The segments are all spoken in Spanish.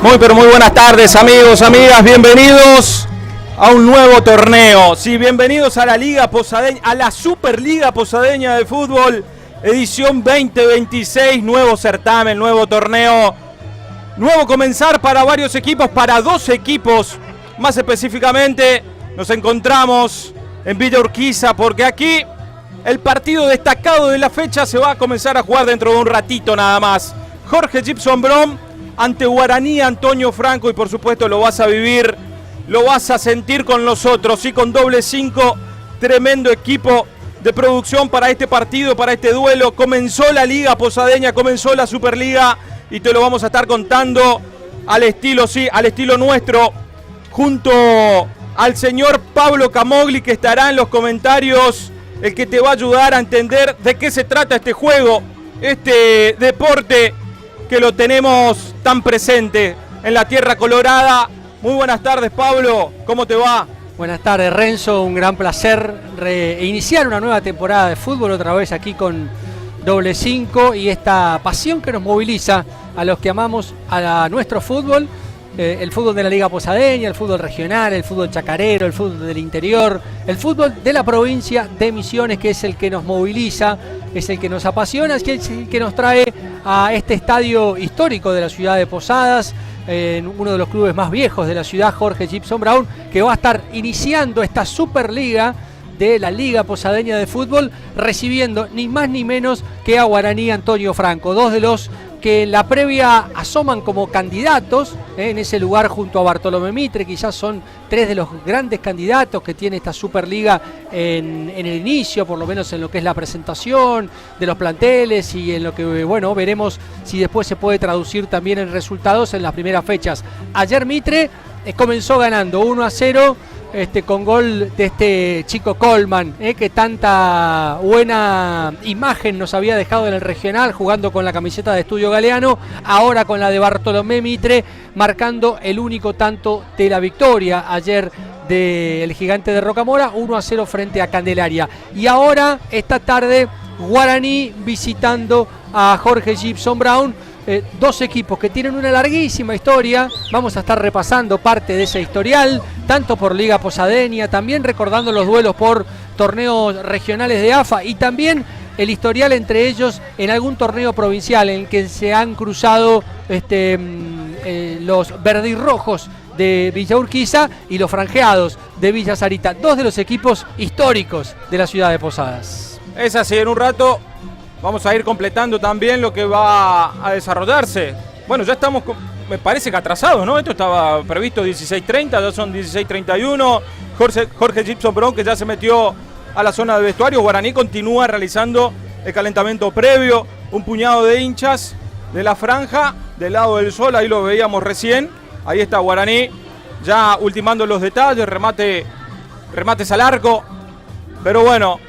Muy pero muy buenas tardes, amigos, amigas, bienvenidos a un nuevo torneo. Sí, bienvenidos a la Liga Posadeña, a la Superliga Posadeña de Fútbol, edición 2026, nuevo certamen, nuevo torneo, nuevo comenzar para varios equipos, para 12 equipos, más específicamente nos encontramos en Villa Urquiza, porque aquí el partido destacado de la fecha se va a comenzar a jugar dentro de un ratito nada más. Jorge Gibson Brown ante Guaraní Antonio Franco, y por supuesto lo vas a vivir, lo vas a sentir con nosotros, y con doble 5, tremendo equipo de producción para este partido, para este duelo. Comenzó la Liga Posadeña, comenzó la Superliga, y te lo vamos a estar contando al estilo, sí, al estilo nuestro, junto al señor Pablo Camogli, que estará en los comentarios, el que te va a ayudar a entender de qué se trata este juego, este deporte que lo tenemos tan presente en la tierra colorada. Muy buenas tardes, Pablo, ¿cómo te va? Buenas tardes, Renzo, un gran placer iniciar una nueva temporada de fútbol otra vez aquí con doble 5 y esta pasión que nos moviliza a los que amamos a nuestro fútbol, el fútbol de la Liga Posadeña, el fútbol regional, el fútbol chacarero, el fútbol del interior, el fútbol de la provincia de Misiones, que es el que nos moviliza, es el que nos apasiona, es el que nos trae a este estadio histórico de la ciudad de Posadas, en uno de los clubes más viejos de la ciudad, Jorge Gibson Brown, que va a estar iniciando esta Superliga de la Liga Posadeña de Fútbol, recibiendo ni más ni menos que a Guaraní Antonio Franco, dos de los que en la previa asoman como candidatos en ese lugar junto a Bartolomé Mitre. Quizás son tres de los grandes candidatos que tiene esta Superliga en el inicio, por lo menos en lo que es la presentación de los planteles y en lo que, bueno, veremos si después se puede traducir también en resultados en las primeras fechas. Ayer Mitre comenzó ganando 1-0 con gol de este chico Coleman, que tanta buena imagen nos había dejado en el regional, jugando con la camiseta de Estudio Galeano, ahora con la de Bartolomé Mitre, marcando el único tanto de la victoria ayer del Gigante de Rocamora, 1-0 frente a Candelaria. Y ahora, esta tarde, Guaraní visitando a Jorge Gibson Brown. Dos equipos que tienen una larguísima historia. Vamos a estar repasando parte de ese historial, tanto por Liga Posadeña, también recordando los duelos por torneos regionales de AFA y también el historial entre ellos en algún torneo provincial en el que se han cruzado los verdirrojos de Villa Urquiza y los franjeados de Villa Sarita, dos de los equipos históricos de la ciudad de Posadas. Es así, en un rato vamos a ir completando también lo que va a desarrollarse. Bueno, ya estamos, me parece que atrasados, ¿no? Esto estaba previsto 16:30, ya son 16:31. Jorge Gibson Brown, que ya se metió a la zona de vestuario. Guaraní continúa realizando el calentamiento previo. Un puñado de hinchas de la franja del lado del sol, ahí lo veíamos recién. Ahí está Guaraní, ya ultimando los detalles, remates al arco. Pero bueno,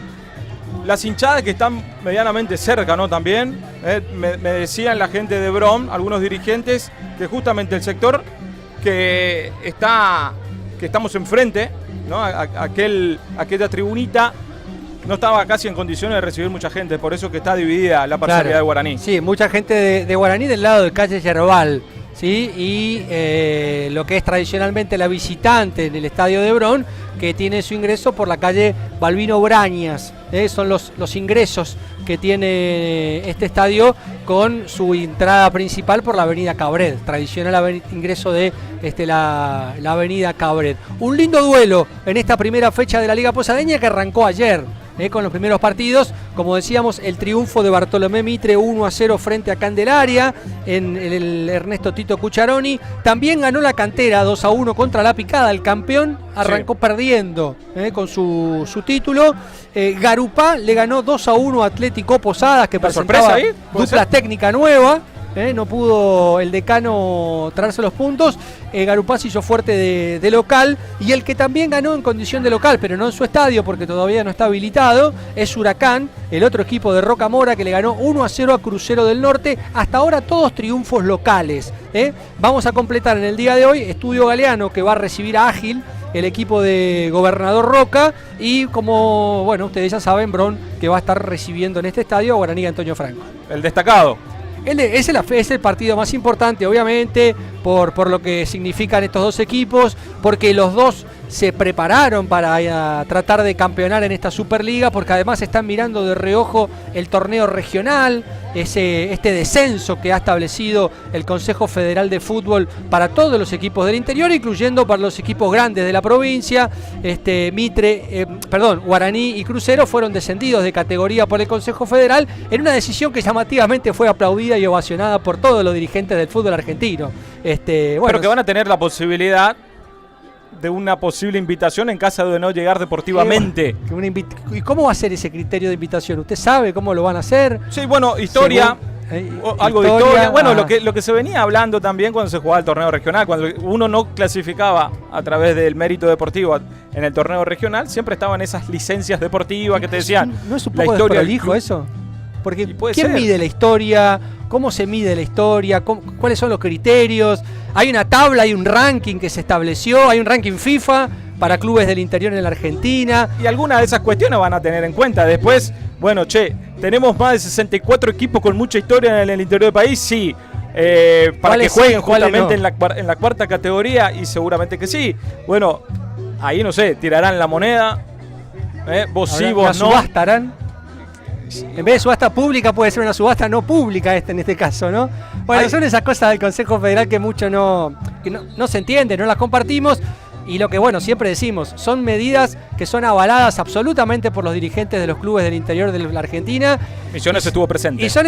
las hinchadas que están medianamente cerca, ¿no? También me decían la gente de Brom, algunos dirigentes, que justamente el sector que estamos enfrente, ¿no? Aquella tribunita no estaba casi en condiciones de recibir mucha gente, por eso que está dividida la parcialidad, claro, de Guaraní. Sí, mucha gente de Guaraní del lado de calle Yerbal, ¿sí? Y lo que es tradicionalmente la visitante en el estadio de Bron, que tiene su ingreso por la calle Balbino Brañas. Son los ingresos que tiene este estadio, con su entrada principal por la avenida Cabred, tradicional ingreso de la avenida Cabred. Un lindo duelo en esta primera fecha de la Liga Posadeña que arrancó ayer. Con los primeros partidos, como decíamos, el triunfo de Bartolomé Mitre 1-0 frente a Candelaria en el Ernesto Tito Cucharoni. También ganó la Cantera 2-1 contra La Picada. El campeón arrancó perdiendo con su título. Garupá le ganó 2-1 a Atlético Posadas, que presentaba dupla técnica nueva. No pudo el decano traerse los puntos. Garupá se hizo fuerte de local, y el que también ganó en condición de local, pero no en su estadio porque todavía no está habilitado, es Huracán, el otro equipo de Rocamora, que le ganó 1-0 a Crucero del Norte. Hasta ahora todos triunfos locales. Vamos a completar en el día de hoy Estudio Galeano, que va a recibir a Ágil, el equipo de Gobernador Roca, y como bueno ustedes ya saben, Bron, que va a estar recibiendo en este estadio a Guaraní Antonio Franco. El destacado. Es el partido más importante, obviamente, por lo que significan estos dos equipos, porque los dos se prepararon para tratar de campeonar en esta Superliga, porque además están mirando de reojo el torneo regional, este descenso que ha establecido el Consejo Federal de Fútbol para todos los equipos del interior, incluyendo para los equipos grandes de la provincia. Guaraní y Crucero fueron descendidos de categoría por el Consejo Federal en una decisión que llamativamente fue aplaudida y ovacionada por todos los dirigentes del fútbol argentino. Pero que van a tener la posibilidad de una posible invitación en caso de no llegar deportivamente. ¿Y cómo va a ser ese criterio de invitación? ¿Usted sabe cómo lo van a hacer? Sí, bueno, historia. Algo de historia. Bueno, lo que se venía hablando también cuando se jugaba el torneo regional, cuando uno no clasificaba a través del mérito deportivo en el torneo regional, siempre estaban esas licencias deportivas que te decían. ¿No es un poco desprolijo eso? Porque ¿quién mide la historia? ¿Cómo se mide la historia? ¿Cuáles son los criterios? Hay una tabla, hay un ranking que se estableció, hay un ranking FIFA para clubes del interior en la Argentina. Y algunas de esas cuestiones van a tener en cuenta. Después, bueno, tenemos más de 64 equipos con mucha historia en el interior del país, sí. Para que jueguen justamente no? en la cuarta categoría, y seguramente que sí. Bueno, ahí no sé, tirarán la moneda. Vos sí, vos no. ¿Subastarán? En vez de subasta pública puede ser una subasta no pública en este caso, ¿no? Bueno, son esas cosas del Consejo Federal que mucho no se entienden, no las compartimos. Y lo que, bueno, siempre decimos, son medidas que son avaladas absolutamente por los dirigentes de los clubes del interior de la Argentina. Misiones estuvo presente. Y son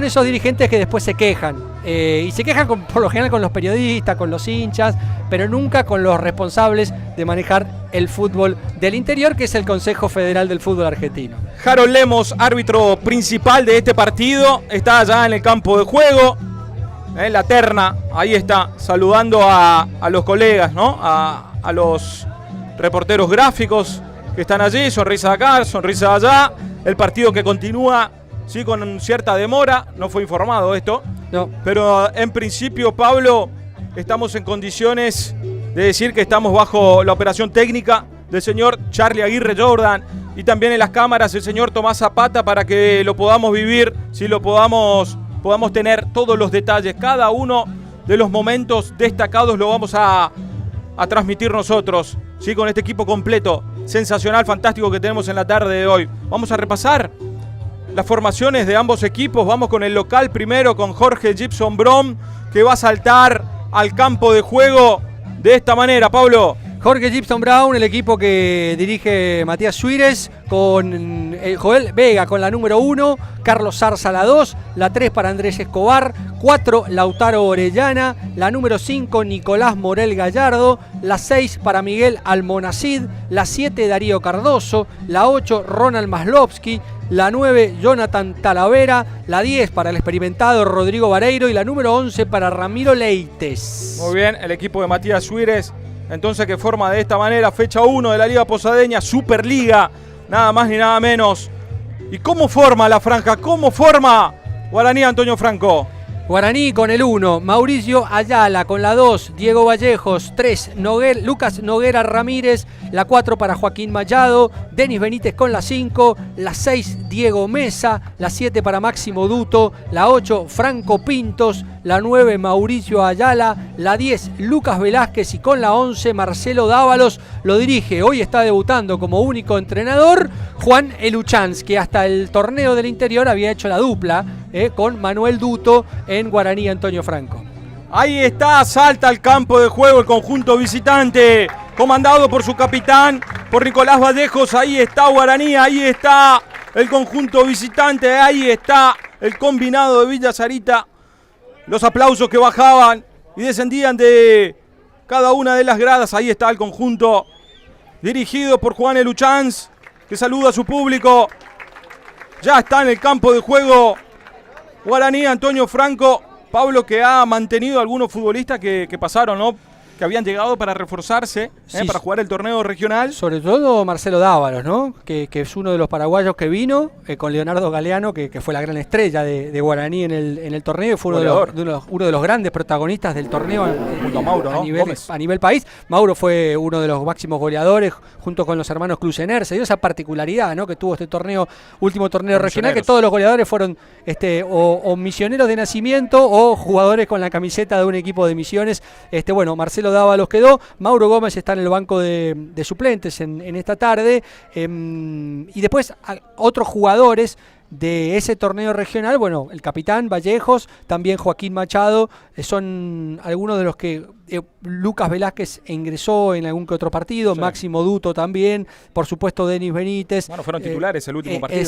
esos dirigentes que después se quejan. Y se quejan por lo general con los periodistas, con los hinchas, pero nunca con los responsables de manejar el fútbol del interior, que es el Consejo Federal del Fútbol Argentino. Harold Lemos, árbitro principal de este partido, está allá en el campo de juego. La terna, ahí está, saludando a los colegas, ¿no? A los reporteros gráficos que están allí, sonrisa acá, sonrisa allá. El partido que continúa, sí, con cierta demora, no fue informado esto. No. Pero en principio, Pablo, estamos en condiciones de decir que estamos bajo la operación técnica del señor Charlie Aguirre Jordan, y también en las cámaras el señor Tomás Zapata, para que lo podamos vivir, si lo podamos tener todos los detalles, cada uno de los momentos destacados lo vamos a transmitir nosotros, ¿sí? Con este equipo completo, sensacional, fantástico que tenemos en la tarde de hoy. Vamos a repasar las formaciones de ambos equipos. Vamos con el local primero, con Jorge Gibson Brom, que va a saltar al campo de juego de esta manera, Pablo. Jorge Gibson Brown, el equipo que dirige Matías Suírez, con Joel Vega con la número 1, Carlos Zarza la 2, la 3 para Andrés Escobar, 4 Lautaro Orellana, la número 5 Nicolás Morel Gallardo, la 6 para Miguel Almonacid, la 7 Darío Cardoso, la 8 Ronald Maslovsky, la 9 Jonathan Talavera, la 10 para el experimentado Rodrigo Vareiro y la número 11 para Ramiro Leites. Muy bien, el equipo de Matías Suírez, entonces, que forma de esta manera fecha 1 de la Liga Posadeña, Superliga, nada más ni nada menos. ¿Y cómo forma la franja? ¿Cómo forma Guaraní, Antonio Franco? Guaraní con el 1, Mauricio Ayala con la 2, Diego Vallejos, 3, Lucas Noguera Ramírez, la 4 para Joaquín Mallado, Denis Benítez con la 5, la 6 Diego Mesa, la 7 para Máximo Duto, la 8 Franco Pintos, la 9 Mauricio Ayala, la 10 Lucas Velázquez y con la 11 Marcelo Dávalos. Lo dirige, hoy está debutando como único entrenador, Juan Eluchans, que hasta el torneo del interior había hecho la dupla con Manuel Duto en Guaraní, Antonio Franco. Ahí está, salta al campo de juego el conjunto visitante, comandado por su capitán, por Nicolás Vallejos. Ahí está Guaraní, ahí está el conjunto visitante, ahí está el combinado de Villa Sarita. Los aplausos que bajaban y descendían de cada una de las gradas. Ahí está el conjunto dirigido por Juan Eluchans, que saluda a su público. Ya está en el campo de juego Guaraní, Antonio Franco. Pablo, que ha mantenido algunos futbolistas que pasaron, ¿no? que habían llegado para reforzarse, Sí, para jugar el torneo regional. Sobre todo Marcelo Dávalos, ¿no? Que es uno de los paraguayos que vino con Leonardo Galeano, que fue la gran estrella de Guaraní en el torneo, y fue uno de los grandes protagonistas del torneo junto a Mauro, ¿no? a nivel país. Mauro fue uno de los máximos goleadores junto con los hermanos Clusener. Se dio esa particularidad, ¿no? Que tuvo este torneo, último torneo regional, que todos los goleadores fueron o misioneros de nacimiento o jugadores con la camiseta de un equipo de Misiones. Bueno, Marcelo Dávalos quedó, Mauro Gómez está en el banco de suplentes en esta tarde, y después otros jugadores de ese torneo regional, bueno, el capitán Vallejos, también Joaquín Machado, son algunos de los que Lucas Velázquez ingresó en algún que otro partido, sí. Máximo Duto también, por supuesto Denis Benítez. Bueno, fueron titulares el último partido.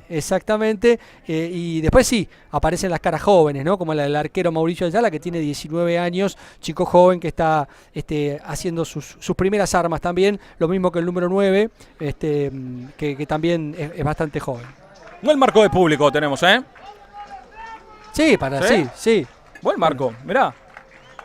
Exactamente. Y después sí, aparecen las caras jóvenes, ¿no? Como el arquero Mauricio Ayala, que tiene 19 años, chico joven que está haciendo sus primeras armas también, lo mismo que el número 9, que también es bastante joven. Buen marco de público tenemos, ¿eh? Sí. Buen marco, mirá.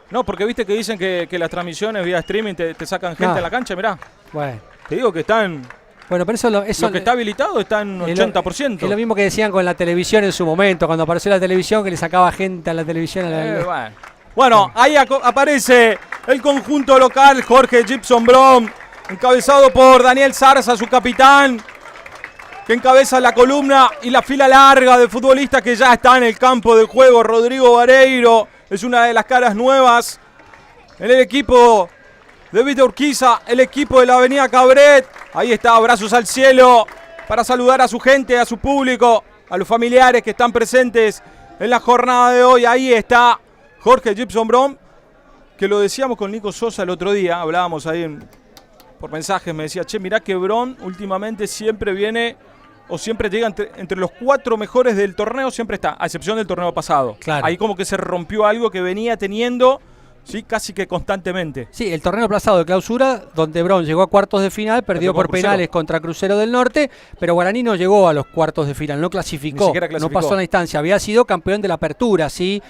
No, porque viste que dicen que las transmisiones vía streaming te sacan gente a la cancha, mirá. Bueno. Te digo que están... Bueno, pero lo que está habilitado está en 80%. Es lo mismo que decían con la televisión en su momento, cuando apareció la televisión, que le sacaba gente a la televisión. Bueno, ahí aparece el conjunto local, Jorge Gibson Brom, encabezado por Daniel Zarza, su capitán, que encabeza la columna y la fila larga de futbolistas que ya está en el campo de juego. Rodrigo Vareiro es una de las caras nuevas en el equipo de Vita Urquiza, el equipo de la Avenida Cabret. Ahí está, brazos al cielo para saludar a su gente, a su público, a los familiares que están presentes en la jornada de hoy. Ahí está Jorge Gibson Brom, que lo decíamos con Nico Sosa el otro día, hablábamos ahí por mensajes, me decía, che, mirá que Brom últimamente siempre viene o siempre llega entre los 4 mejores del torneo, siempre está, a excepción del torneo pasado. Claro. Ahí como que se rompió algo que venía teniendo, sí, casi que constantemente. Sí, el torneo pasado de clausura, donde Brom llegó a cuartos de final, perdió por penales contra Crucero del Norte, pero Guaraní no llegó a los cuartos de final, no clasificó, no pasó la instancia, había sido campeón de la apertura, sí,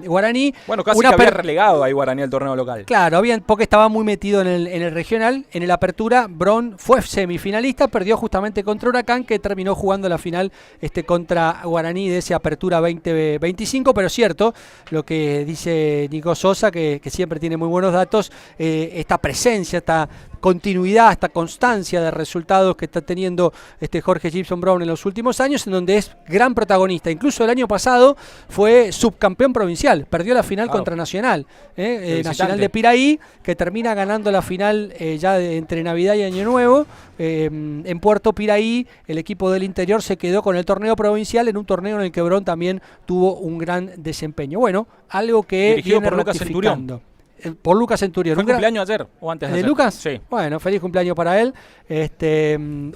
Guaraní. Bueno, casi que había relegado ahí Guaraní al torneo local. Claro, porque estaba muy metido en el regional, en el apertura, Brom fue semifinalista, perdió justamente contra Huracán, que terminó jugando la final contra Guaraní de ese apertura 2025, pero es cierto lo que dice Nico Sosa, que siempre tiene muy buenos datos, esta presencia, esta continuidad, esta constancia de resultados que está teniendo Jorge Gibson Brom en los últimos años, en donde es gran protagonista. Incluso el año pasado fue subcampeón provincial, perdió la final contra Nacional, Nacional de Piraí, que termina ganando la final ya entre Navidad y Año Nuevo. En Puerto Piraí, el equipo del interior se quedó con el torneo provincial, en un torneo en el que Brom también tuvo un gran desempeño. Bueno, algo que dirigido por Lucas Centurión. Por Lucas Centurión. ¿Fue cumpleaños ayer o antes de ayer? ¿De Lucas? Sí. Bueno, feliz cumpleaños para él.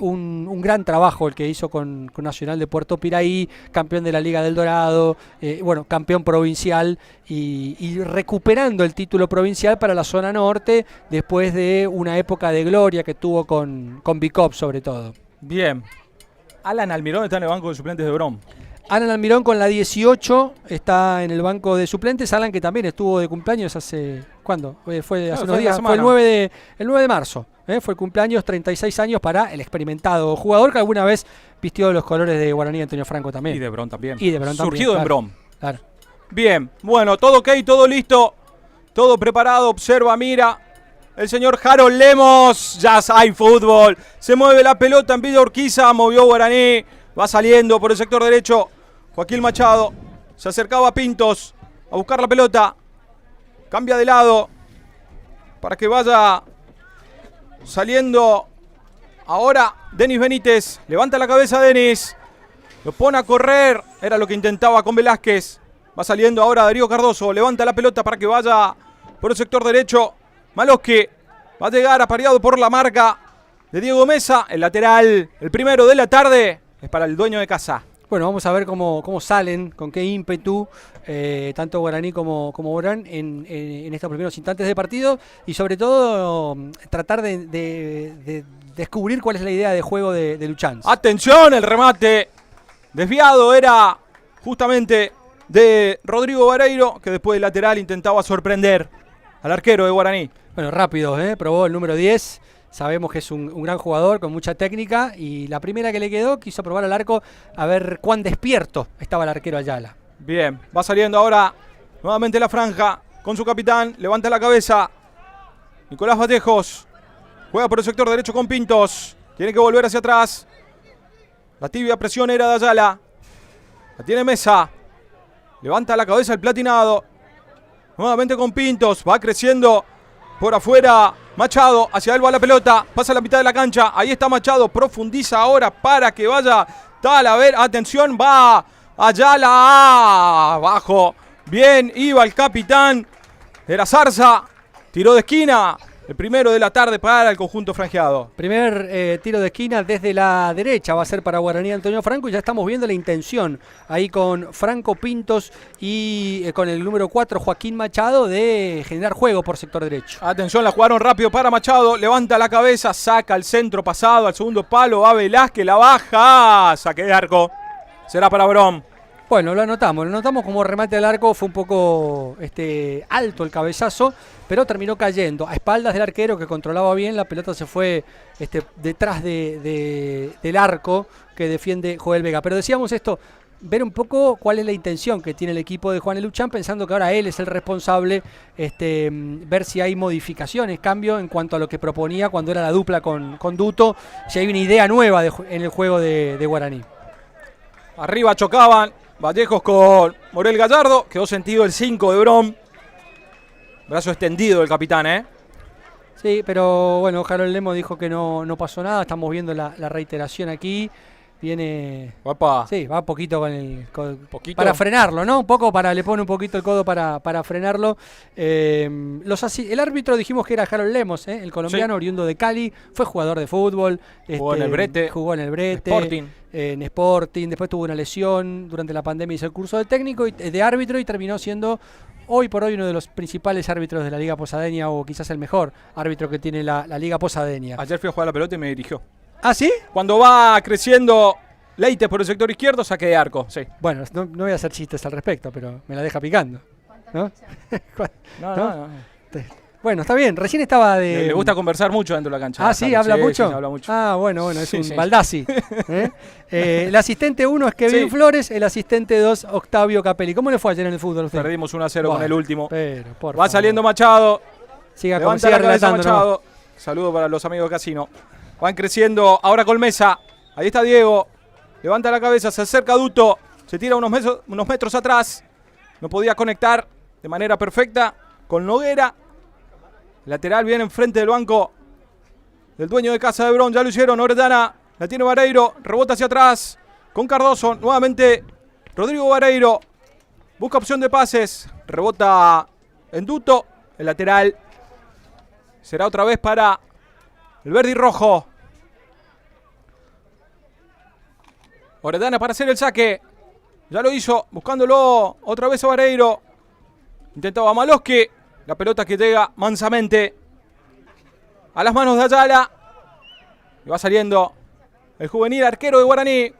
Un gran trabajo el que hizo con Nacional de Puerto Piraí, campeón de la Liga del Dorado, campeón provincial y recuperando el título provincial para la zona norte después de una época de gloria que tuvo con Bicop sobre todo. Bien. Alan Almirón está en el banco de suplentes de Brom. Alan Almirón con la 18 está en el banco de suplentes. Alan, que también estuvo de cumpleaños hace... ¿Cuándo? Fue hace unos días. Fue el 9 de marzo. Fue el cumpleaños, 36 años para el experimentado jugador que alguna vez vistió los colores de Guaraní Antonio Franco también. Y de Brom también. Surgido en Brom. Claro. Bien, bueno, todo ok, todo listo. Todo preparado, observa, mira. El señor Harold Lemos. Ya hay fútbol. Se mueve la pelota en Villa Urquiza. Movió Guaraní. Va saliendo por el sector derecho Joaquín Machado. Se acercaba a Pintos a buscar la pelota. Cambia de lado para que vaya saliendo ahora Denis Benítez. Levanta la cabeza Denis. Lo pone a correr. Era lo que intentaba con Velázquez. Va saliendo ahora Darío Cardoso. Levanta la pelota para que vaya por el sector derecho. Maloski va a llegar apareado por la marca de Diego Mesa. El lateral, el primero de la tarde, es para el dueño de casa. Bueno, vamos a ver cómo salen, con qué ímpetu, tanto Guaraní como Brom en estos primeros instantes de partido y sobre todo tratar de descubrir cuál es la idea de juego de Luchanz. Atención, el remate desviado era justamente de Rodrigo Vareiro, que después del lateral intentaba sorprender al arquero de Guaraní. Bueno, rápido, probó el número 10. Sabemos que es un gran jugador con mucha técnica y la primera que le quedó quiso probar al arco a ver cuán despierto estaba el arquero Ayala. Bien, va saliendo ahora nuevamente la franja con su capitán, levanta la cabeza. Nicolás Vallejos juega por el sector derecho con Pintos. Tiene que volver hacia atrás. La tibia presión era de Ayala. La tiene Mesa. Levanta la cabeza el platinado. Nuevamente con Pintos. Va creciendo por afuera Machado. Hacia él va la pelota. Pasa la mitad de la cancha. Ahí está Machado. Profundiza ahora para que vaya Talavera. Atención, va Ayala. Abajo. Bien, iba el capitán. Era Zarza. Tiró de esquina. El primero de la tarde para el conjunto franjeado. Primer tiro de esquina desde la derecha va a ser para Guaraní Antonio Franco y ya estamos viendo la intención ahí con Franco Pintos y con el número 4 Joaquín Machado de generar juego por sector derecho. Atención, la jugaron rápido para Machado, levanta la cabeza, saca el centro pasado al segundo palo, va Velázquez, la baja, saque de arco, será para Brom. Bueno, lo notamos como remate al arco, fue un poco alto el cabezazo, pero terminó cayendo a espaldas del arquero que controlaba bien, la pelota se fue detrás del arco que defiende Joel Vega. Pero decíamos esto, ver un poco cuál es la intención que tiene el equipo de Juan Eluchán, pensando que ahora él es el responsable, ver si hay modificaciones, cambio en cuanto a lo que proponía cuando era la dupla con Duto, si hay una idea nueva en el juego de Guaraní. Arriba chocaban Vallejos con Morel Gallardo, quedó sentido el 5 de Brom. Brazo extendido del capitán, Sí, pero bueno, Harold Lemos dijo que no pasó nada, estamos viendo la reiteración aquí. Viene. Guapa. Sí, va poquito con el. ¿Poquito? Para frenarlo, ¿no? Un poco le pone un poquito el codo para frenarlo. El árbitro dijimos que era Harold Lemos, el colombiano, sí, oriundo de Cali. Fue jugador de fútbol. Jugó en el Brete. Sporting. En Sporting. Después tuvo una lesión. Durante la pandemia hizo el curso de técnico de árbitro y terminó siendo hoy por hoy uno de los principales árbitros de la Liga Posadeña o quizás el mejor árbitro que tiene la Liga Posadeña. Ayer fui a jugar la pelota y me dirigió. ¿Ah, sí? Cuando va creciendo Leites por el sector izquierdo, saque de arco, sí. Bueno, no voy a hacer chistes al respecto, pero me la deja picando, ¿no? No. Bueno, está bien, recién estaba de... Le gusta conversar mucho dentro de la cancha. Ah, ¿sí? ¿Habla mucho? Sí, habla mucho. Ah, bueno, es un Baldassi. El asistente 1 es Kevin Flores, el asistente 2 Octavio Capelli. ¿Cómo le fue ayer en el fútbol a usted? Perdimos 1-0 con el último. Pero, por Va favor. Saliendo Machado. Siga relatando, Machado. Saludo para los amigos de Casino. Van creciendo ahora con Mesa. Ahí está Diego. Levanta la cabeza, se acerca Duto. Se tira unos metros atrás. No podía conectar de manera perfecta con Noguera. Lateral viene enfrente del banco del dueño de casa de Brom. Ya lo hicieron. Orellana. La tiene Vareiro. Rebota hacia atrás. Con Cardoso. Nuevamente Rodrigo Vareiro. Busca opción de pases. Rebota en Duto. El lateral será otra vez para el verde y rojo. Orellana para hacer el saque. Ya lo hizo. Buscándolo otra vez a Vareiro. Intentaba Maloski. La pelota que llega mansamente a las manos de Ayala. Y va saliendo el juvenil arquero de Guaraní.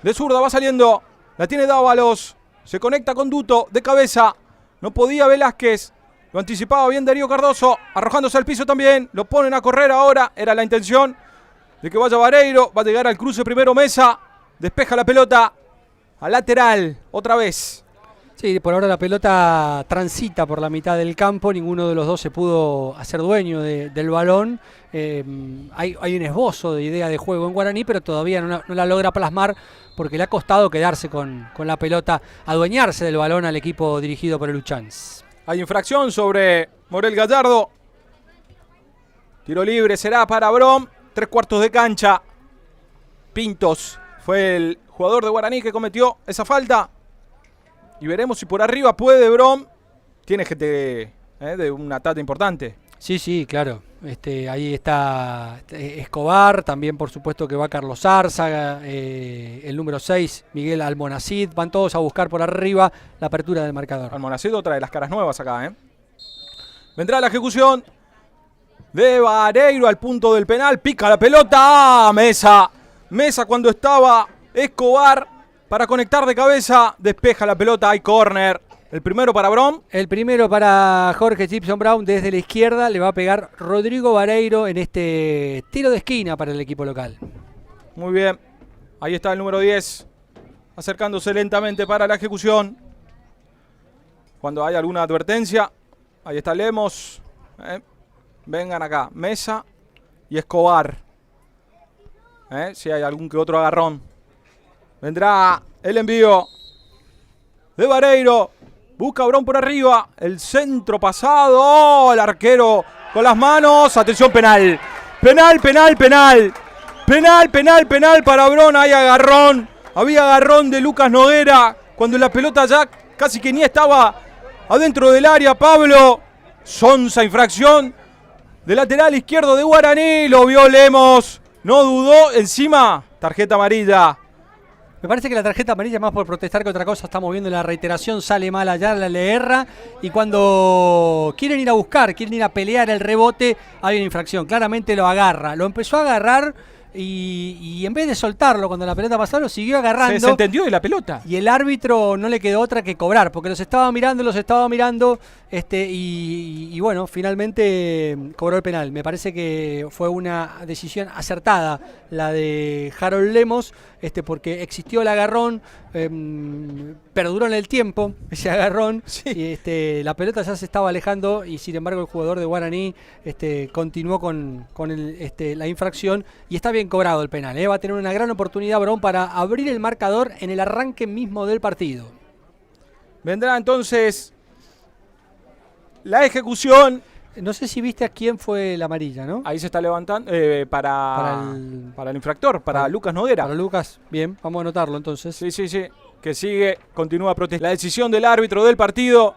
De zurda va saliendo. La tiene Dávalos. Se conecta con Duto de cabeza. No podía Velázquez. Lo anticipaba bien Darío Cardoso. Arrojándose al piso también. Lo ponen a correr ahora. Era la intención de que vaya Vareiro. Va a llegar al cruce primero Mesa. Despeja la pelota al lateral. Otra vez. Sí, por ahora la pelota transita por la mitad del campo, ninguno de los dos se pudo hacer dueño del balón. Hay un esbozo de idea de juego en Guaraní, pero todavía no la logra plasmar porque le ha costado quedarse con la pelota, adueñarse del balón al equipo dirigido por el Uchans. Hay infracción sobre Morel Gallardo. Tiro libre será para Brom. 3/4 de cancha. Pintos fue el jugador de Guaraní que cometió esa falta. Y veremos si por arriba puede Brom. Tiene gente de una tata importante. Sí, claro. Ahí está Escobar, también por supuesto que va Carlos Zarza, el número 6, Miguel Almonacid. Van todos a buscar por arriba la apertura del marcador. Almonacid, otra de las caras nuevas acá. Vendrá la ejecución de Vareiro al punto del penal. Pica la pelota. ¡Ah! Mesa cuando estaba Escobar. Para conectar de cabeza, despeja la pelota, hay córner. El primero para Brown. El primero para Jorge Gibson Brown desde la izquierda. Le va a pegar Rodrigo Vareiro en este tiro de esquina para el equipo local. Muy bien. Ahí está el número 10. Acercándose lentamente para la ejecución. Cuando hay alguna advertencia. Ahí está Lemos. Vengan acá. Mesa y Escobar. Si hay algún que otro agarrón. Vendrá el envío de Vareiro. Busca Brown por arriba. El centro pasado. Oh, el arquero con las manos. Atención, penal. Penal para Brown. Hay agarrón. Había agarrón de Lucas Noguera. Cuando la pelota ya casi que ni estaba adentro del área. Pablo. Sonsa, infracción de lateral izquierdo de Guaraní. Lo vio Lemos. No dudó. Encima, tarjeta amarilla. Me parece que la tarjeta amarilla más por protestar que otra cosa. Estamos viendo la reiteración, sale mal allá, le erra. Y cuando quieren ir a buscar, quieren ir a pelear el rebote, hay una infracción. Claramente lo agarra. Lo empezó a agarrar y en vez de soltarlo cuando la pelota pasó, lo siguió agarrando. Se entendió de la pelota. Y el árbitro no le quedó otra que cobrar, porque los estaba mirando. Y bueno, finalmente cobró el penal. Me parece que fue una decisión acertada la de Harold Lemos, porque existió el agarrón, perduró en el tiempo ese agarrón, sí. Y la pelota ya se estaba alejando y sin embargo el jugador de Guaraní continuó con la infracción y está bien cobrado el penal. Va a tener una gran oportunidad Brown para abrir el marcador en el arranque mismo del partido. Vendrá entonces la ejecución. No sé si viste a quién fue la amarilla, ¿no? Ahí se está levantando para el infractor, para Lucas Noguera. Para Lucas, bien, vamos a anotarlo entonces. Sí. Que sigue, continúa protestando. La decisión del árbitro del partido.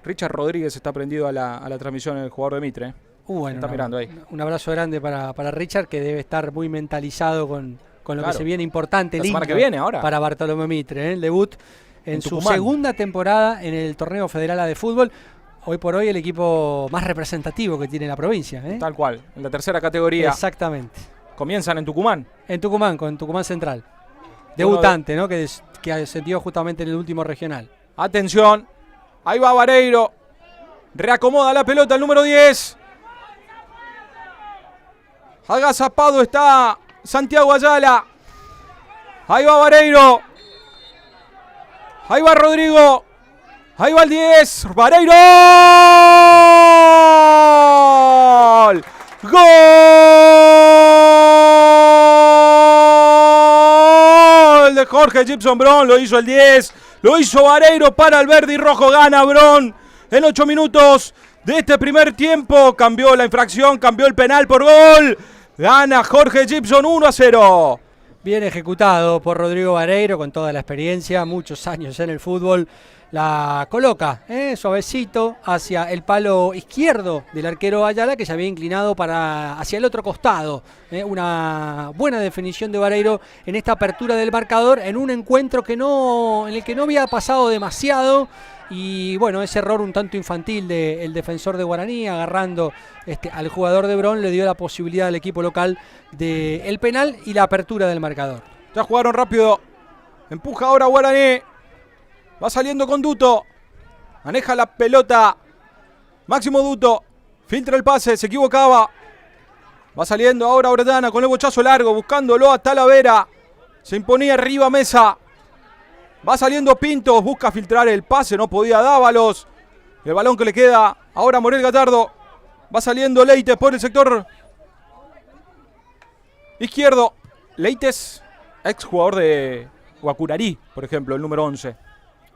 Richard Rodríguez está prendido a la transmisión, el jugador de Mitre. Bueno, está mirando ahí. Un abrazo grande para Richard, que debe estar muy mentalizado con lo que se viene importante. La semana que viene ahora. Para Bartolomé Mitre, el debut en su segunda temporada en el torneo federal de fútbol. Hoy por hoy el equipo más representativo que tiene la provincia. Tal cual, en la tercera categoría. Exactamente. Comienzan en Tucumán. En Tucumán, con Tucumán Central. Debutante, ¿no? Que ascendió justamente en el último regional. Atención, ahí va Vareiro. Reacomoda la pelota el número 10. Agazapado está Santiago Ayala. Ahí va Vareiro. Ahí va Rodrigo. Ahí va el 10. Vareiro. ¡Gol! De Jorge Gibson Brown. Lo hizo el 10. Lo hizo Vareiro para el verde y rojo. Gana Brown en 8 minutos de este primer tiempo. Cambió la infracción. Cambió el penal por gol. Gana Jorge Gibson 1-0. Bien ejecutado por Rodrigo Vareiro con toda la experiencia. Muchos años en el fútbol. La coloca suavecito hacia el palo izquierdo del arquero Ayala, que se había inclinado hacia el otro costado. Una buena definición de Vareiro en esta apertura del marcador, en un encuentro en el que no había pasado demasiado. Y bueno, ese error un tanto infantil del defensor de Guaraní, agarrando al jugador de Brown, le dio la posibilidad al equipo local del penal y la apertura del marcador. Ya jugaron rápido. Empuja ahora Guaraní. Va saliendo con Duto. Maneja la pelota. Máximo Duto. Filtra el pase. Se equivocaba. Va saliendo ahora Orellana con el bochazo largo. Buscándolo a Talavera. Se imponía arriba Mesa. Va saliendo Pintos. Busca filtrar el pase. No podía Dávalos. El balón que le queda ahora a Morel Gallardo. Va saliendo Leites por el sector izquierdo. Leites, ex jugador de Guacurarí, por ejemplo, el número 11.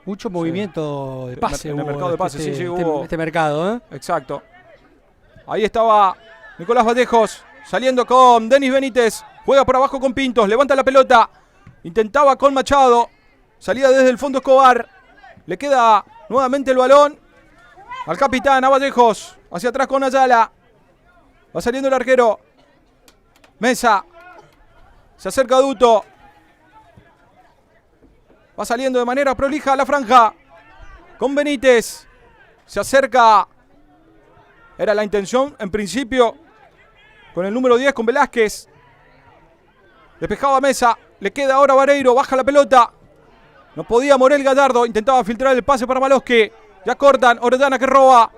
Mucho movimiento de pase. En el mercado de pase, sí, hubo. Este mercado, Exacto. Ahí estaba Nicolás Vallejos, saliendo con Denis Benítez. Juega por abajo con Pintos, levanta la pelota. Intentaba con Machado. Salida desde el fondo Escobar. Le queda nuevamente el balón al capitán, a Vallejos. Hacia atrás con Ayala. Va saliendo el arquero. Mesa. Se acerca Duto. Va saliendo de manera prolija a la franja. Con Benítez. Se acerca. Era la intención, en principio, con el número 10, con Velázquez. Despejaba Mesa. Le queda ahora Vareiro. Baja la pelota. No podía Morel Gallardo. Intentaba filtrar el pase para Maloski. Ya cortan. Orellana que roba.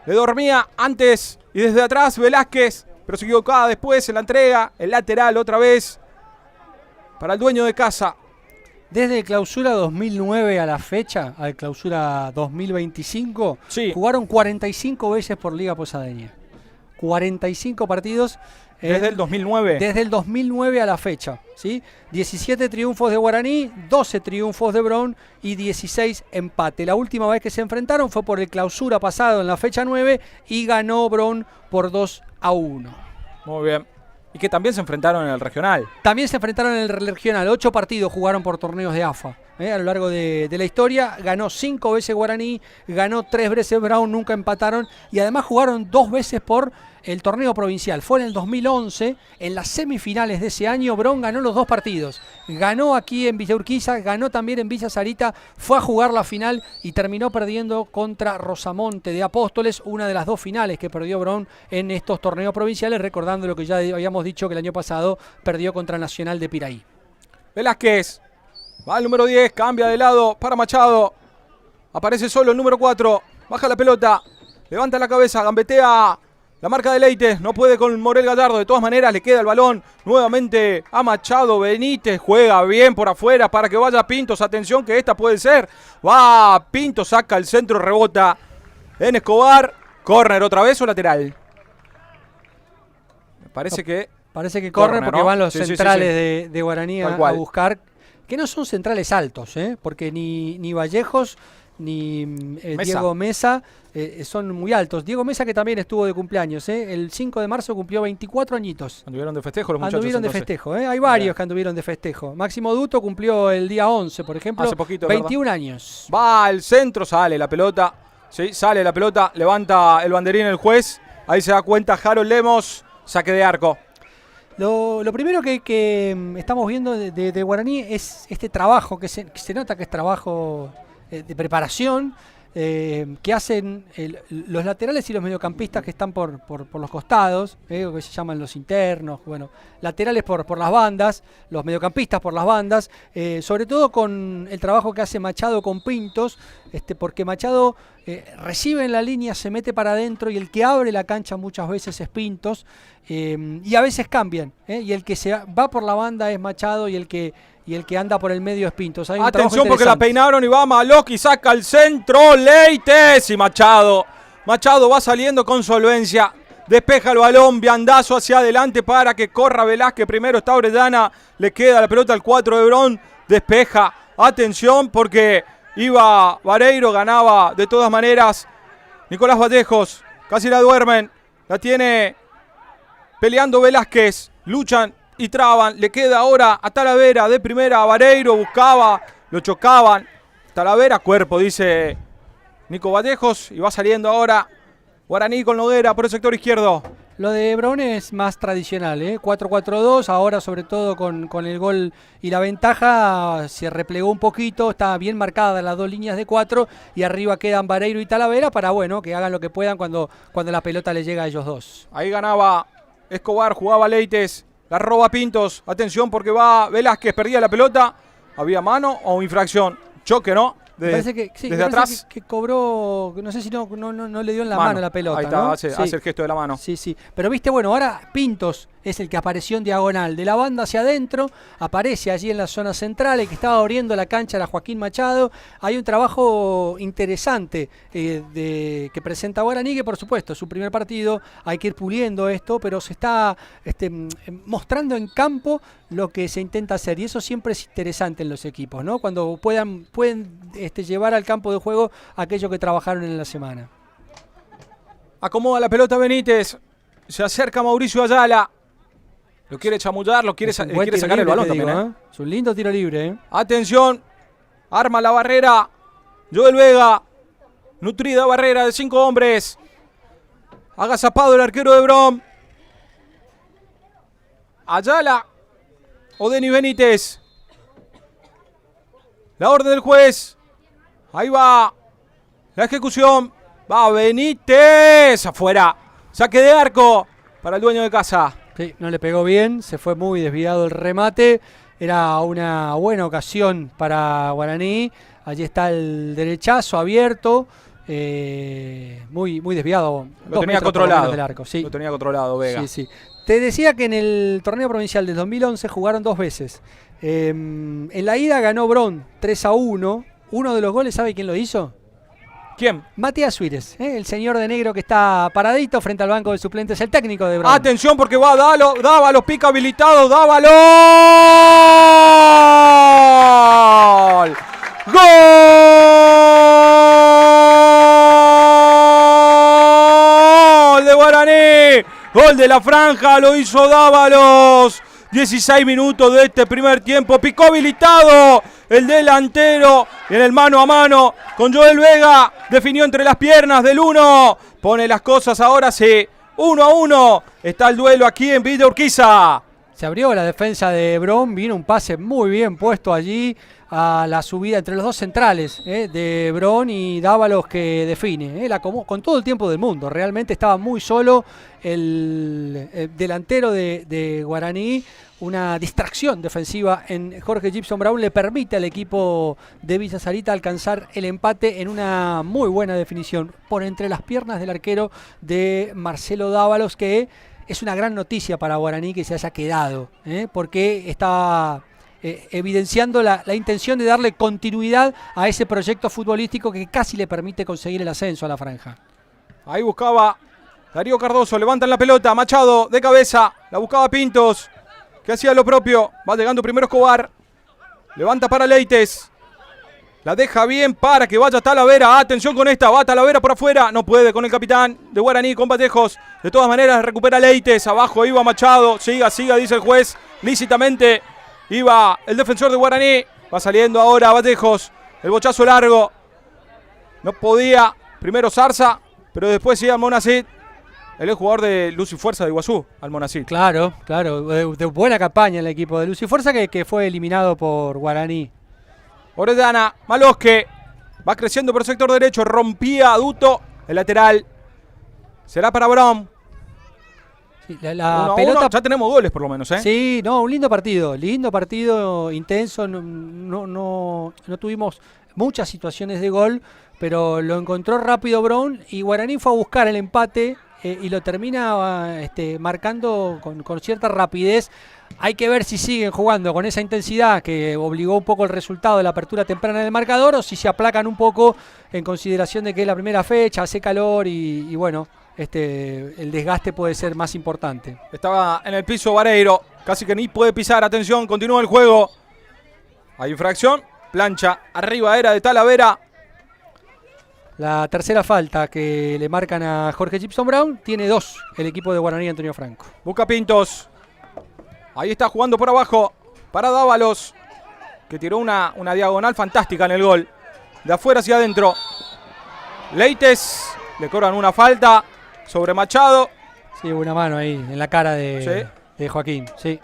Le dormía antes y desde atrás Velázquez. Pero se equivocaba después en la entrega. El lateral otra vez para el dueño de casa. Desde clausura 2009 a la fecha, al clausura 2025, sí, jugaron 45 veces por Liga Posadeña. 45 partidos. Desde el 2009. Desde el 2009 a la fecha, ¿sí? 17 triunfos de Guaraní, 12 triunfos de Brown y 16 empate. La última vez que se enfrentaron fue por el clausura pasado en la fecha 9 y ganó Brown por 2-1. Muy bien. Y que también se enfrentaron en el regional. También se enfrentaron en el regional. 8 partidos jugaron por torneos de AFA. A lo largo de la historia. Ganó 5 veces Guaraní, ganó 3 veces Brown, nunca empataron. Y además jugaron 2 veces por el torneo provincial. Fue en el 2011, en las semifinales de ese año, Brown ganó los 2 partidos. Ganó aquí en Villa Urquiza, ganó también en Villa Sarita, fue a jugar la final y terminó perdiendo contra Rosamonte de Apóstoles, una de las 2 finales que perdió Brown en estos torneos provinciales, recordando lo que ya habíamos dicho que el año pasado perdió contra Nacional de Piraí. Velázquez, va al número 10, cambia de lado para Machado, aparece solo el número 4, baja la pelota, levanta la cabeza, gambetea la marca de Leites, no puede con Morel Gallardo, de todas maneras le queda el balón nuevamente a Machado. Benítez juega bien por afuera para que vaya Pintos, atención que esta puede ser, va Pintos, saca el centro, rebota en Escobar, córner otra vez o lateral. Parece que corre porque ¿no? van los centrales sí. De Guaraní a buscar, que no son centrales altos, porque ni Vallejos ni Diego Mesa son muy altos. Diego Mesa, que también estuvo de cumpleaños, el 5 de marzo cumplió 24 añitos. Anduvieron de festejo los muchachos. Anduvieron de festejo, hay varios que anduvieron de festejo. Máximo Duto cumplió el día 11, por ejemplo, hace poquito, 21 ¿verdad? Años. Va al centro, sale la pelota, sí, sale la pelota, levanta el banderín el juez, ahí se da cuenta Harold Lemos, saque de arco. Lo primero que estamos viendo de Guaraní es este trabajo, que se nota que es trabajo de preparación, que hacen los laterales y los mediocampistas que están por los costados, que se llaman los internos, bueno, laterales por las bandas, los mediocampistas por las bandas, sobre todo con el trabajo que hace Machado con Pintos, porque Machado recibe en la línea, se mete para adentro y el que abre la cancha muchas veces es Pintos, y a veces cambian, y el que se va por la banda es Machado y el que anda por el medio es Pintos. Atención porque la peinaron y va Maloski, saca el centro, Leites y Machado va saliendo con solvencia, despeja el balón, viandazo hacia adelante para que corra Velázquez, primero está Orellana, le queda la pelota al 4 de Brown, despeja, atención porque iba Vareiro, ganaba de todas maneras Nicolás Vallejos, casi la duermen, la tiene peleando Velázquez, luchan y traban, le queda ahora a Talavera de primera, a Vareiro, buscaba, lo chocaban, Talavera, cuerpo, dice Nico Vallejos, y va saliendo ahora Guaraní con Noguera por el sector izquierdo. Lo de Brown es más tradicional, 4-4-2, ahora sobre todo con el gol y la ventaja se replegó un poquito, está bien marcada las 2 líneas de 4 y arriba quedan Vareiro y Talavera para que hagan lo que puedan cuando la pelota les llega a ellos dos. Ahí ganaba Escobar, jugaba Leites, la roba Pintos, atención porque va Velázquez, perdía la pelota, ¿había mano o infracción? Choque, ¿no? Parece que sí, desde atrás que cobró, no sé si no le dio en la mano la pelota. Ahí está, ¿no? hace el gesto de la mano. Sí. Pero viste, ahora Pintos es el que apareció en diagonal. De la banda hacia adentro, aparece allí en la zona central, el que estaba abriendo la cancha era Joaquín Machado. Hay un trabajo interesante que presenta Guaraní, que por supuesto es su primer partido, hay que ir puliendo esto, pero se está mostrando en campo lo que se intenta hacer. Y eso siempre es interesante en los equipos, ¿no? Cuando pueden llevar al campo de juego aquello que trabajaron en la semana. Acomoda la pelota Benítez, se acerca Mauricio Ayala, lo quiere chamullar, quiere sacar el balón también. Es un lindo tiro libre. Atención, arma la barrera Joel Vega, nutrida barrera de 5 hombres, agazapado el arquero de Brown. Ayala o Denis Benítez, la orden del juez. Ahí va la ejecución. Va Benítez. Afuera. Saque de arco para el dueño de casa. Sí, no le pegó bien. Se fue muy desviado el remate. Era una buena ocasión para Guaraní. Allí está el derechazo abierto. Muy desviado. Lo tenía controlado. Del arco, sí. Lo tenía controlado Vega. Sí, sí. Te decía que en el torneo provincial del 2011 jugaron 2 veces. En la ida ganó Bron 3-1. Uno de los goles, ¿sabe quién lo hizo? ¿Quién? Matías Suírez, el señor de negro que está paradito frente al banco de suplentes, el técnico de Bron. Atención porque va Dávalos, pica habilitado, Dávalos. ¡Gol de Guaraní! Gol de la franja, lo hizo Dávalos. 16 minutos de este primer tiempo. Picó habilitado el delantero. Y en el mano a mano con Joel Vega. Definió entre las piernas del 1. Pone las cosas ahora sí. 1-1. Está el duelo aquí en Villa Urquiza. Se abrió la defensa de Bron. Vino un pase muy bien puesto allí a la subida entre los dos centrales de Bron y Dávalos que define. Con todo el tiempo del mundo. Realmente estaba muy solo el delantero de Guaraní. Una distracción defensiva en Jorge Gibson Brown le permite al equipo de Villa Sarita alcanzar el empate en una muy buena definición por entre las piernas del arquero de Marcelo Dávalos, que es una gran noticia para Guaraní que se haya quedado, porque está evidenciando la intención de darle continuidad a ese proyecto futbolístico que casi le permite conseguir el ascenso a la franja. Ahí buscaba Darío Cardoso, levantan la pelota, Machado de cabeza, la buscaba Pintos, que hacía lo propio, va llegando primero Escobar, levanta para Leites, la deja bien para que vaya Talavera, atención con esta, va Talavera por afuera, no puede con el capitán de Guaraní, con Vallejos, de todas maneras recupera Leites, abajo iba Machado, siga, dice el juez, lícitamente iba el defensor de Guaraní, va saliendo ahora Vallejos, el bochazo largo, no podía, primero Zarza, pero después sí Almonacid. Él es jugador de Luz y Fuerza de Iguazú, Almonacid. Claro, de buena campaña en el equipo de Luz y Fuerza que fue eliminado por Guaraní. Orellana, Malosque, va creciendo por el sector derecho, rompía a Duto, el lateral. Será para Brown. Sí, la pelota... Ya tenemos goles por lo menos, ¿eh? Sí, no, un lindo partido intenso, no tuvimos muchas situaciones de gol, pero lo encontró rápido Brown y Guaraní fue a buscar el empate y lo termina marcando con cierta rapidez. Hay que ver si siguen jugando con esa intensidad que obligó un poco el resultado de la apertura temprana del marcador o si se aplacan un poco en consideración de que es la primera fecha, hace calor y bueno, el desgaste puede ser más importante. Estaba en el piso Vareiro, casi que ni puede pisar, atención, continúa el juego. Hay infracción, plancha, arriba era de Talavera. La tercera falta que le marcan a Jorge Gibson Brown, tiene 2 el equipo de Guaraní Antonio Franco. Busca Pintos. Ahí está jugando por abajo para Dávalos, que tiró una diagonal fantástica en el gol. De afuera hacia adentro. Leites, le cobran una falta sobre Machado. Sí, una mano ahí en la cara de Joaquín, sí.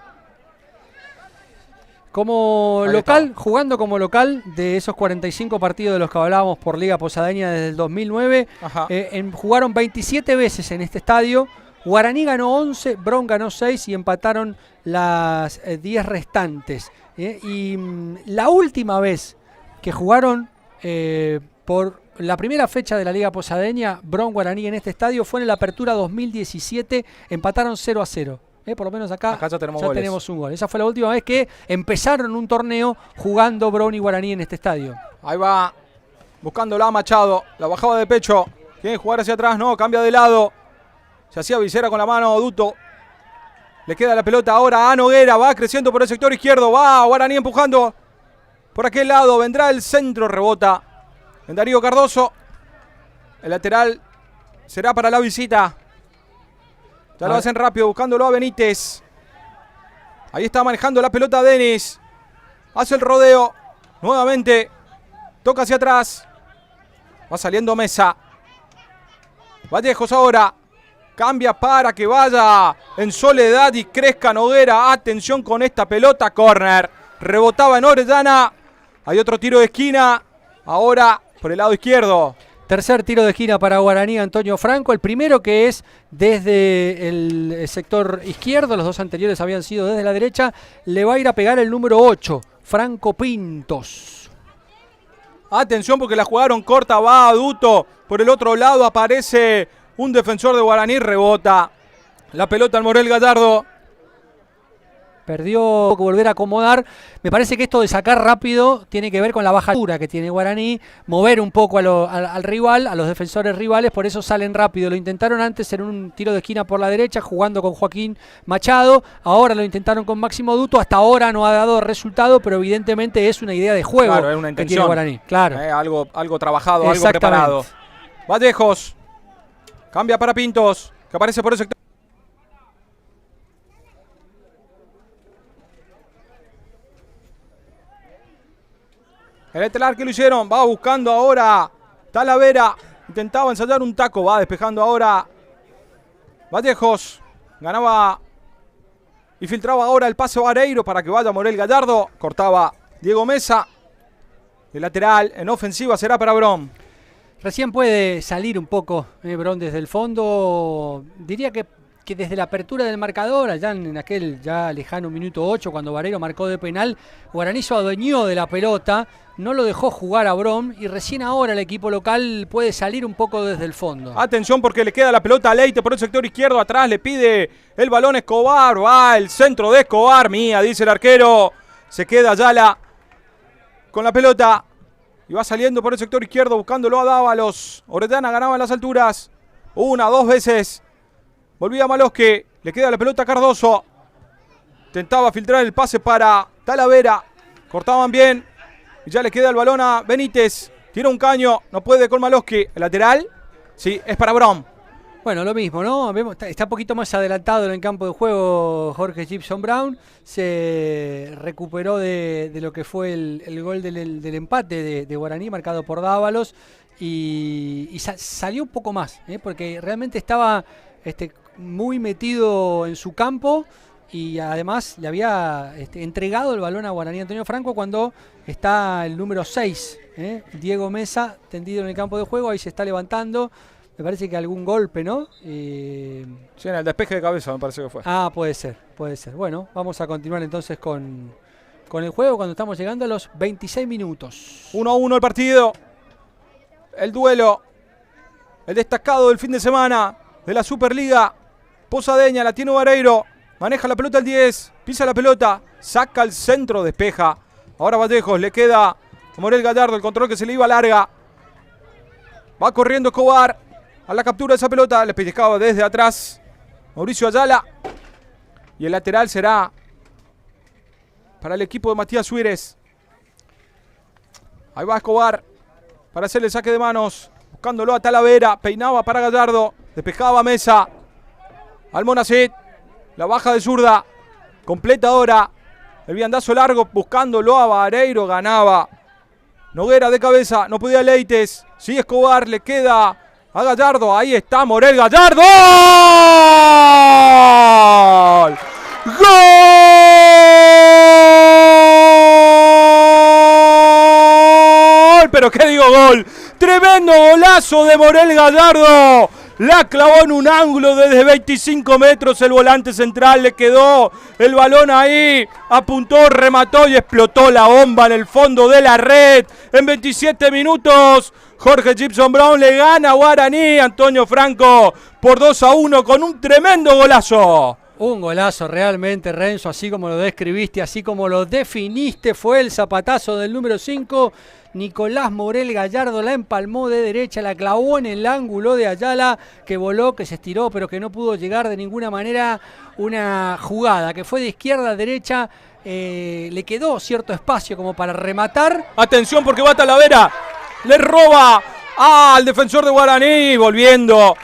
Como Ahí local, estaba. jugando como local de esos 45 partidos de los que hablábamos por Liga Posadeña desde el 2009, jugaron 27 veces en este estadio. Guaraní ganó 11, Bron ganó 6 y empataron las 10 restantes. Y la última vez que jugaron por la primera fecha de la Liga Posadeña, Bron Guaraní en este estadio fue en la Apertura 2017, empataron 0-0. Por lo menos acá ya tenemos un gol. Esa fue la última vez que empezaron un torneo jugando Bron y Guaraní en este estadio. Ahí va buscándola Machado, la bajaba de pecho. Quiere jugar hacia atrás, no, cambia de lado. Se hacía visera con la mano Duto. Le queda la pelota ahora a Noguera, va creciendo por el sector izquierdo, va Guaraní empujando por aquel lado, vendrá el centro, rebota en Darío Cardoso. El lateral será para la visita. Ya lo hacen rápido, buscándolo a Benítez. Ahí está manejando la pelota Denis. Hace el rodeo. Nuevamente. Toca hacia atrás. Va saliendo Mesa. Vallejos ahora. Cambia para que vaya en soledad y crezca Noguera. Atención con esta pelota. Corner. Rebotaba en Orellana. Hay otro tiro de esquina. Ahora por el lado izquierdo. Tercer tiro de esquina para Guaraní, Antonio Franco. El primero que es desde el sector izquierdo, los dos anteriores habían sido desde la derecha. Le va a ir a pegar el número 8, Franco Pintos. Atención porque la jugaron corta, va a Duto. Por el otro lado aparece un defensor de Guaraní, rebota la pelota al Morel Gallardo. Perdió, volver a acomodar. Me parece que esto de sacar rápido tiene que ver con la baja altura que tiene Guaraní, mover un poco al rival, a los defensores rivales, por eso salen rápido. Lo intentaron antes en un tiro de esquina por la derecha, jugando con Joaquín Machado. Ahora lo intentaron con Máximo Duto. Hasta ahora no ha dado resultado, pero evidentemente es una idea de juego, claro, es una intención, que tiene Guaraní. Claro. Algo trabajado, algo preparado. Vallejos. Cambia para Pintos, que aparece por el sector. El estelar que lo hicieron, va buscando ahora Talavera, intentaba ensayar un taco, va despejando ahora Vallejos, ganaba y filtraba ahora el pase Vareiro para que vaya Morel Gallardo, cortaba Diego Mesa, el lateral en ofensiva será para Brom. Recién puede salir un poco Brom desde el fondo, diría que desde la apertura del marcador, allá en aquel ya lejano minuto 8, cuando Vareiro marcó de penal, Guaraní se adueñó de la pelota, no lo dejó jugar a Brom y recién ahora el equipo local puede salir un poco desde el fondo. Atención porque le queda la pelota a Leite por el sector izquierdo, atrás le pide el balón Escobar, va el centro de Escobar, mía, dice el arquero, se queda Ayala con la pelota y va saliendo por el sector izquierdo buscándolo a Dávalos. Orellana ganaba en las alturas, una, dos veces. Volvía Malosque, le queda la pelota a Cardoso. Intentaba filtrar el pase para Talavera. Cortaban bien. Y ya le queda el balón a Benítez. Tira un caño, no puede con Malosque. El lateral, sí, es para Brom. Bueno, lo mismo, ¿no? Está un poquito más adelantado en el campo de juego Jorge Gibson Brown. Se recuperó de lo que fue el gol del empate de Guaraní, marcado por Dávalos. Y salió un poco más, porque realmente estaba muy metido en su campo y además le había entregado el balón a Guaraní Antonio Franco cuando está el número 6, Diego Mesa, tendido en el campo de juego, ahí se está levantando. Me parece que algún golpe, ¿no? Sí, en el despeje de cabeza me parece que fue. Ah, puede ser. Bueno, vamos a continuar entonces con el juego cuando estamos llegando a los 26 minutos. 1-1 el partido. El duelo. El destacado del fin de semana de la Superliga. Posadeña, la tiene Vareiro. Maneja la pelota el 10. Pisa la pelota. Saca al centro, despeja. Ahora Vallejos, le queda a Morel Gallardo. El control que se le iba larga. Va corriendo Escobar a la captura de esa pelota. Le pellizcaba desde atrás Mauricio Ayala. Y el lateral será para el equipo de Matías Suírez. Ahí va Escobar para hacerle el saque de manos. Buscándolo a Talavera. Peinaba para Gallardo. Despejaba Mesa. Almonacid. La baja de zurda. Completa ahora el viandazo largo. Buscándolo a Vareiro. Ganaba Noguera de cabeza. No podía Leites. Sigue Escobar. Le queda a Gallardo. Ahí está Morel Gallardo. ¡Gol! ¡Gol! Pero qué digo gol. Tremendo golazo de Morel Gallardo. La clavó en un ángulo desde 25 metros el volante central. Le quedó el balón ahí. Apuntó, remató y explotó la bomba en el fondo de la red. En 27 minutos, Jorge Gibson Brown le gana a Guaraní. Antonio Franco por 2-1 con un tremendo golazo. Un golazo realmente, Renzo, así como lo describiste, así como lo definiste. Fue el zapatazo del número 5. Nicolás Morel Gallardo la empalmó de derecha, la clavó en el ángulo de Ayala, que voló, que se estiró, pero que no pudo llegar de ninguna manera. Una jugada que fue de izquierda a derecha, le quedó cierto espacio como para rematar. Atención porque va Talavera, le roba al defensor de Guaraní, volviendo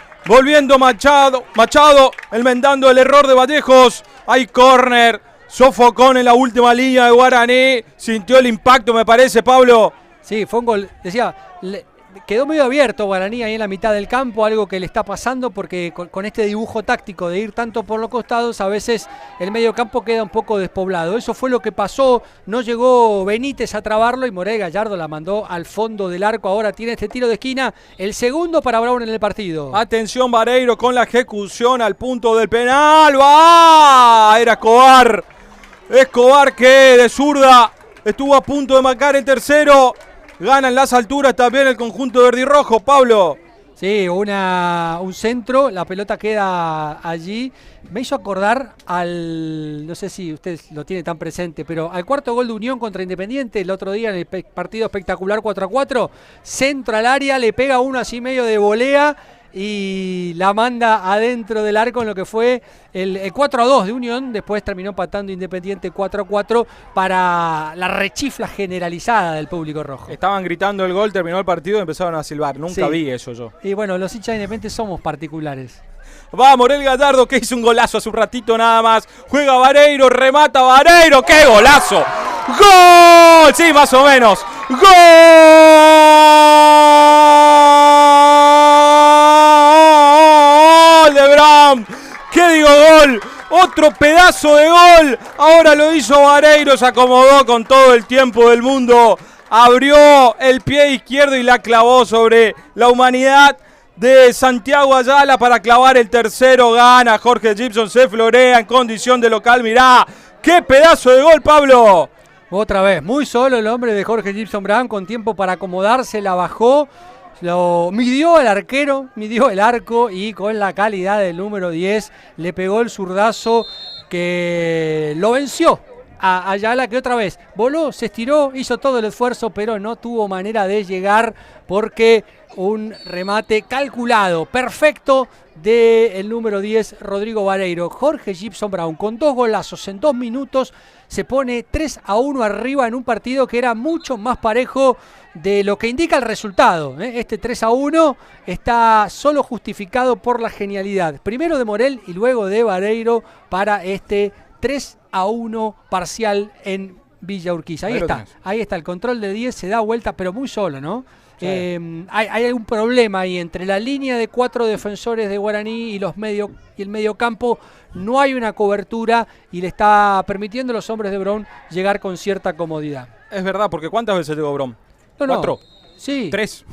Machado, enmendando el error de Vallejos. Hay córner, sofocón en la última línea de Guaraní, sintió el impacto me parece, Pablo. Sí, fue un gol, decía, quedó medio abierto Guaraní ahí en la mitad del campo, algo que le está pasando porque con este dibujo táctico de ir tanto por los costados, a veces el medio campo queda un poco despoblado. Eso fue lo que pasó, no llegó Benítez a trabarlo y Morel Gallardo la mandó al fondo del arco. Ahora tiene este tiro de esquina, el segundo para Brown en el partido. Atención Vareiro con la ejecución al punto del penal. ¡Va! Era Escobar. Escobar que de zurda estuvo a punto de marcar el tercero. Gana en las alturas también el conjunto verde y rojo, Pablo. Sí, un centro, la pelota queda allí. Me hizo acordar no sé si usted lo tiene tan presente, pero al cuarto gol de Unión contra Independiente el otro día en el partido espectacular 4-4. Centro al área, le pega uno así medio de volea y la manda adentro del arco en lo que fue el 4-2 de Unión. Después terminó empatando Independiente 4-4 para la rechifla generalizada del público rojo. Estaban gritando el gol, terminó el partido y empezaron a silbar. Nunca vi eso yo. Y bueno, los hinchas de Independiente somos particulares. Va Morel Gallardo que hizo un golazo hace un ratito nada más. Juega Vareiro, remata Vareiro. ¡Qué golazo! ¡Gol! Sí, más o menos. ¡Gol de Brown! ¿Qué digo gol? Otro pedazo de gol. Ahora lo hizo Vareiro, se acomodó con todo el tiempo del mundo. Abrió el pie izquierdo y la clavó sobre la humanidad de Santiago Ayala para clavar el tercero. Gana Jorge Gibson, se florea en condición de local. Mirá, qué pedazo de gol, Pablo. Otra vez, muy solo el hombre de Jorge Gibson Brown, con tiempo para acomodarse, la bajó, lo midió el arquero, midió el arco y con la calidad del número 10 le pegó el zurdazo que lo venció a Ayala, que otra vez voló, se estiró, hizo todo el esfuerzo, pero no tuvo manera de llegar porque un remate calculado, perfecto del número 10, Rodrigo Vareiro. Jorge Gibson Brown con 2 golazos en 2 minutos se pone 3-1 arriba en un partido que era mucho más parejo de lo que indica el resultado. Este 3-1 está solo justificado por la genialidad, primero de Morel y luego de Vareiro para este 3-1 parcial en Villa Urquiza. Ahí está el control de 10, se da vuelta, pero muy solo, ¿no? Sí. Hay un problema ahí entre la línea de 4 defensores de Guaraní y el medio campo. No hay una cobertura y le está permitiendo a los hombres de Brown llegar con cierta comodidad. Es verdad, porque ¿cuántas veces llegó Brown? No, 4. Sí. 3.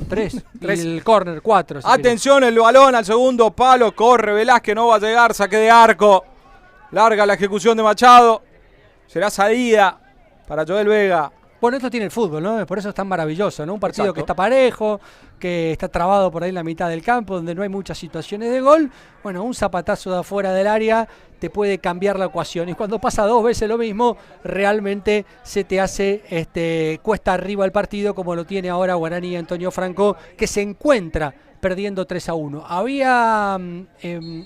Y el córner 4. Si atención, el balón al segundo palo. Corre Velázquez, no va a llegar. Saque de arco. Larga la ejecución de Machado. Será salida para Joel Vega. Bueno, esto tiene el fútbol, ¿no? Por eso es tan maravilloso, ¿no? Un partido Exacto. Que está parejo, que está trabado por ahí en la mitad del campo, donde no hay muchas situaciones de gol. Bueno, un zapatazo de afuera del área te puede cambiar la ecuación. Y cuando pasa 2 veces lo mismo, realmente se te hace cuesta arriba el partido, como lo tiene ahora Guaraní y Antonio Franco, que se encuentra perdiendo 3-1. Había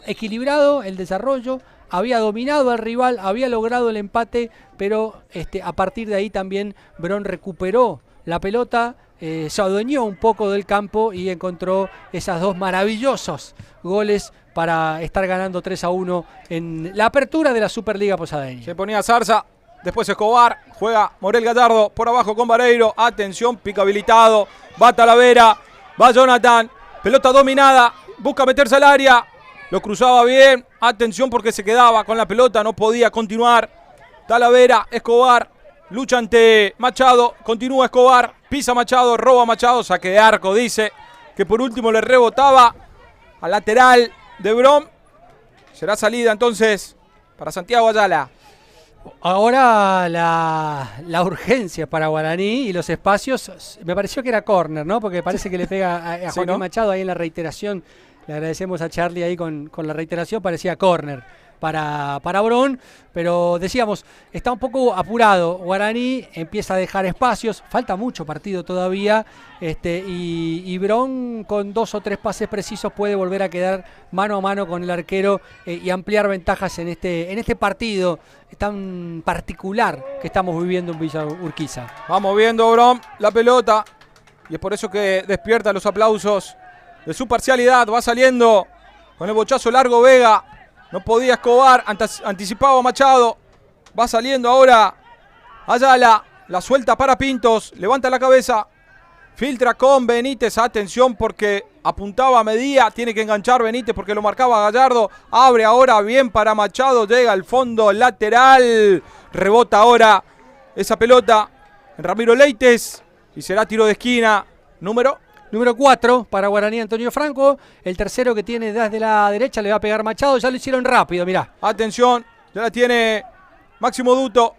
equilibrado el desarrollo, había dominado al rival, había logrado el empate, pero a partir de ahí también Brown recuperó la pelota, se adueñó un poco del campo y encontró esos 2 maravillosos goles para estar ganando 3-1 en la apertura de la Superliga Posadeña. Se ponía Zarza, después Escobar, juega Morel Gallardo por abajo con Vareiro, atención, pica habilitado, va Talavera, va Jonathan, pelota dominada, busca meterse al área. Lo cruzaba bien, atención porque se quedaba con la pelota, no podía continuar. Talavera, Escobar, lucha ante Machado, continúa Escobar, pisa Machado, roba Machado, saque de arco, dice que por último le rebotaba al lateral de Brown. Será salida entonces para Santiago Ayala. Ahora la urgencia para Guaraní y los espacios, me pareció que era córner, ¿no? Porque parece que le pega a Joaquín, ¿no? Machado ahí en la reiteración. Le agradecemos a Charlie ahí con la reiteración, parecía córner para Brown, pero decíamos, está un poco apurado. Guaraní empieza a dejar espacios, falta mucho partido todavía, y Brown con 2 o 3 pases precisos puede volver a quedar mano a mano con el arquero y ampliar ventajas en este partido tan particular que estamos viviendo en Villa Urquiza. Vamos viendo Brown la pelota y es por eso que despierta los aplausos de su parcialidad. Va saliendo con el bochazo largo Vega. No podía Escobar. Anticipaba Machado. Va saliendo ahora Ayala. La suelta para Pintos. Levanta la cabeza. Filtra con Benítez, atención porque apuntaba a Medía, tiene que enganchar Benítez porque lo marcaba Gallardo. Abre ahora bien para Machado, llega al fondo lateral. Rebota ahora esa pelota en Ramiro Leites y será tiro de esquina. Número 4 para Guaraní Antonio Franco. El tercero que tiene desde la derecha le va a pegar Machado. Ya lo hicieron rápido, mirá. Atención, ya la tiene Máximo Duto.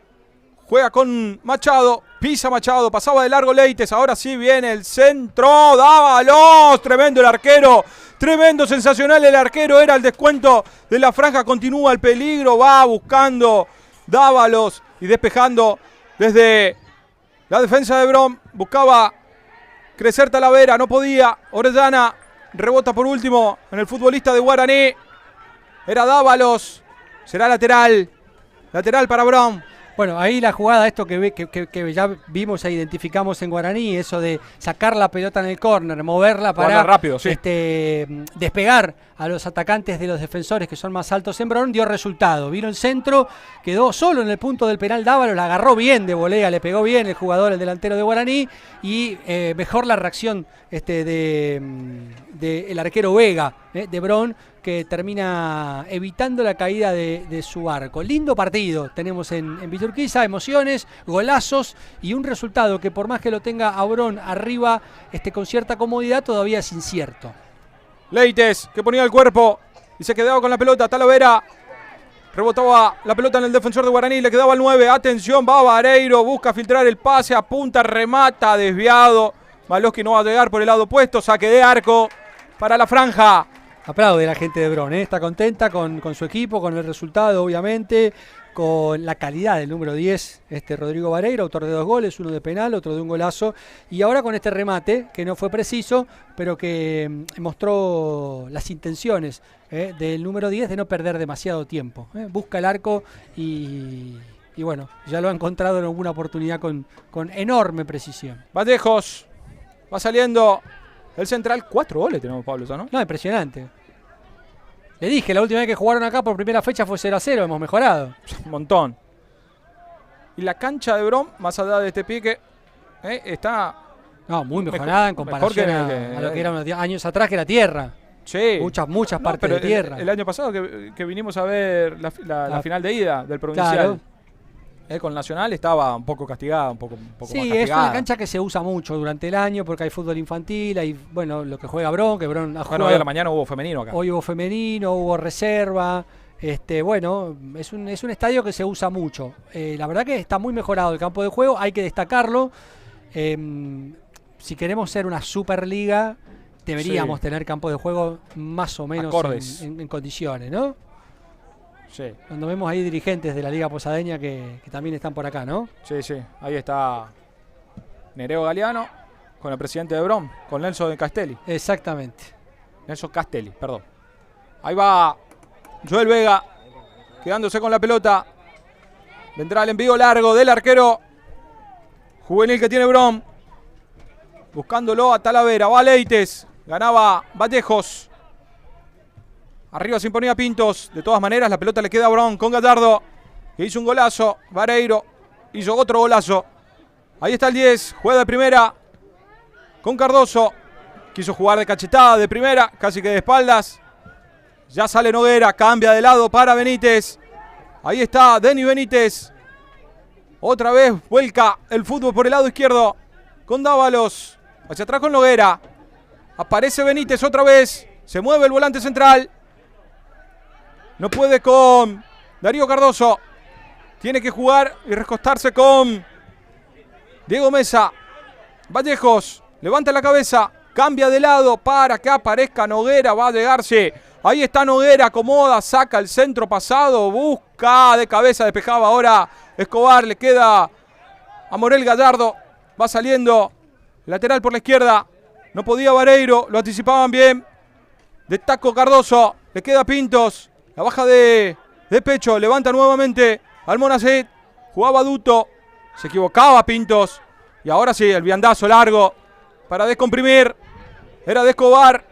Juega con Machado, pisa Machado, pasaba de largo Leites, ahora sí viene el centro, Dávalos, tremendo el arquero, tremendo, sensacional el arquero, era el descuento de la franja, continúa el peligro, va buscando Dávalos y despejando desde la defensa de Brom, buscaba crecer Talavera, no podía, Orellana rebota por último en el futbolista de Guaraní, era Dávalos, será lateral para Brom. Bueno, ahí la jugada, esto que ya vimos e identificamos en Guaraní, eso de sacar la pelota en el córner, moverla para rápido, sí. Despegar a los atacantes de los defensores que son más altos en Bron, dio resultado. Vino el centro, quedó solo en el punto del penal Dávalos, la agarró bien de volea, le pegó bien el jugador, el delantero de Guaraní, y mejor la reacción de el arquero Vega de Bron, que termina evitando la caída de su arco. Lindo partido tenemos en Villurquiza, emociones, golazos y un resultado que por más que lo tenga a Bron arriba con cierta comodidad, todavía es incierto. Leites, que ponía el cuerpo y se quedaba con la pelota. Talavera rebotaba la pelota en el defensor de Guaraní, le quedaba el 9. Atención, va Vareiro, busca filtrar el pase, apunta, remata, desviado. Maloski no va a llegar por el lado opuesto, saque de arco para la franja. Aplaude la gente de Bron, está contenta con su equipo, con el resultado obviamente, con la calidad del número 10, Rodrigo Vareiro, autor de 2 goles, uno de penal, otro de un golazo, y ahora con este remate, que no fue preciso, pero que mostró las intenciones del número 10 de no perder demasiado tiempo. Busca el arco y bueno, ya lo ha encontrado en alguna oportunidad con enorme precisión. Vallejos, va saliendo el central, 4 goles tenemos, Pablo, ¿no? No, impresionante. Le dije, la última vez que jugaron acá por primera fecha fue 0-0, hemos mejorado. Un montón. Y la cancha de Brom, más allá de este pique, está... No, muy mejorada en comparación a lo que era unos años atrás, que era tierra. Sí. Muchas partes de tierra. El año pasado que vinimos a ver la final de ida del Provincial. Claro. Con Nacional estaba un poco castigada, un poco más castigada. Sí, es una cancha que se usa mucho durante el año porque hay fútbol infantil, hay lo que juega Bron, que Bron ha jugado. Hoy a la mañana hubo femenino acá. Hoy hubo femenino, hubo reserva. Es un estadio que se usa mucho. La verdad que está muy mejorado el campo de juego, hay que destacarlo. Si queremos ser una Superliga, deberíamos tener campo de juego más o menos en condiciones, ¿no? Sí. Cuando vemos ahí dirigentes de la Liga Posadeña que también están por acá, ¿no? Sí. Ahí está Nereo Galeano con el presidente de Brom, con Nelson Castelli. Exactamente. Nelson Castelli, perdón. Ahí va Joel Vega, quedándose con la pelota. Vendrá el envío largo del arquero juvenil que tiene Brom. Buscándolo a Talavera. Va Leites. Ganaba Vallejos. Arriba se imponía Pintos. De todas maneras, la pelota le queda a Brom con Gallardo, que hizo un golazo. Vareiro hizo otro golazo. Ahí está el 10. Juega de primera con Cardoso. Quiso jugar de cachetada de primera, casi que de espaldas. Ya sale Noguera. Cambia de lado para Benítez. Ahí está Denny Benítez. Otra vez vuelca el fútbol por el lado izquierdo con Dávalos. Hacia atrás con Noguera. Aparece Benítez otra vez. Se mueve el volante central. No puede con Darío Cardoso. Tiene que jugar y recostarse con Diego Mesa. Vallejos levanta la cabeza. Cambia de lado para que aparezca Noguera. Va a llegarse. Ahí está Noguera. Acomoda. Saca el centro pasado. Busca de cabeza. Despejaba ahora Escobar. Le queda a Morel Gallardo. Va saliendo. Lateral por la izquierda. No podía Vareiro. Lo anticipaban bien. De taco Cardoso. Le queda Pintos. La baja de pecho, levanta nuevamente Almonacid, jugaba Duto, se equivocaba Pintos. Y ahora sí, el viandazo largo para descomprimir. Era de Escobar,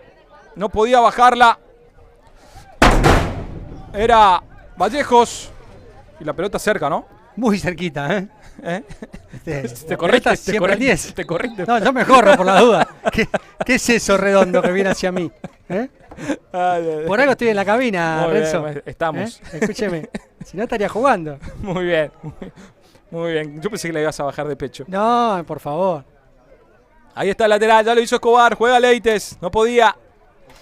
no podía bajarla. Era Vallejos. Y la pelota cerca, ¿no? Muy cerquita, ¿eh? ¿Eh? Te corriste, siempre 10. Te corriste. No, yo me corro por la duda. ¿Qué es eso redondo que viene hacia mí? Por algo estoy en la cabina, muy Renzo. Bien, estamos. Escúcheme, si no estaría jugando. Muy bien, muy bien. Yo pensé que le ibas a bajar de pecho. No, por favor. Ahí está el lateral, ya lo hizo Escobar, juega Leites, no podía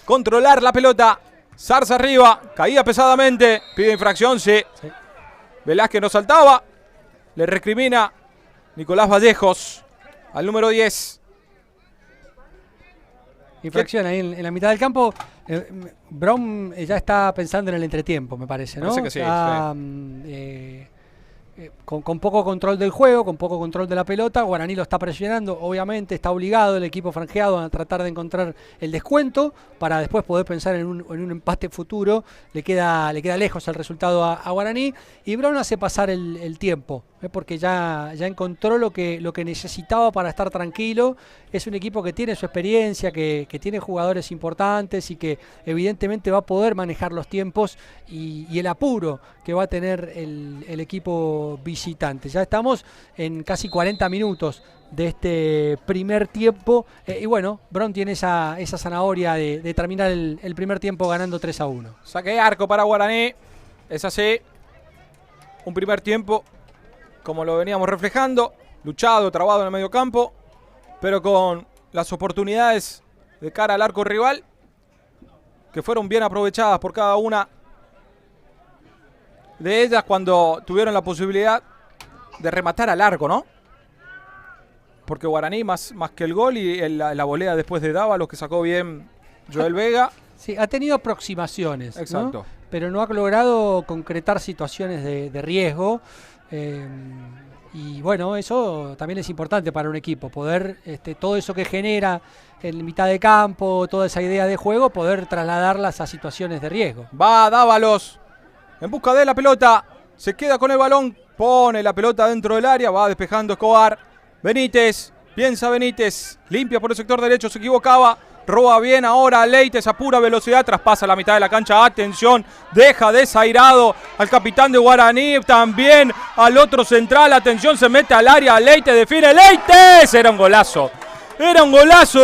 controlar la pelota. Zarza arriba, caía pesadamente, pide infracción, sí. Velázquez no saltaba, le recrimina Nicolás Vallejos al número 10. Infracción ahí en la mitad del campo. Brown ya está pensando en el entretiempo, me parece, ¿no? Parece que sí, está, con poco control del juego, con poco control de la pelota. Guaraní lo está presionando, obviamente está obligado el equipo franjeado a tratar de encontrar el descuento para después poder pensar en un empate futuro. Le queda lejos el resultado a Guaraní, y Brown hace pasar el tiempo, porque ya encontró lo que necesitaba para estar tranquilo. Es un equipo que tiene su experiencia, que tiene jugadores importantes y que evidentemente va a poder manejar los tiempos y el apuro que va a tener el equipo visitante. Ya estamos en casi 40 minutos de este primer tiempo, y bueno, Brown tiene esa zanahoria de terminar el primer tiempo ganando 3-1. Saque de arco para Guaraní, es así. Un primer tiempo, como lo veníamos reflejando, luchado, trabado en el medio campo, pero con las oportunidades de cara al arco rival, que fueron bien aprovechadas por cada una de ellas cuando tuvieron la posibilidad de rematar al arco, ¿no? Porque Guaraní, más que el gol y la volea después de Dávalos, que sacó bien Joel Vega. Sí, ha tenido aproximaciones, exacto, ¿no? Pero no ha logrado concretar situaciones de riesgo. Y bueno, eso también es importante para un equipo, poder todo eso que genera en mitad de campo, toda esa idea de juego, poder trasladarlas a situaciones de riesgo. Va Dávalos en busca de la pelota, se queda con el balón, pone la pelota dentro del área, va despejando Escobar. Benítez, piensa Benítez, limpia por el sector derecho, se equivocaba, roba bien ahora Leites a pura velocidad, traspasa la mitad de la cancha, atención, deja desairado al capitán de Guaraní, también al otro central, atención, se mete al área, Leites define, Leites, era un golazo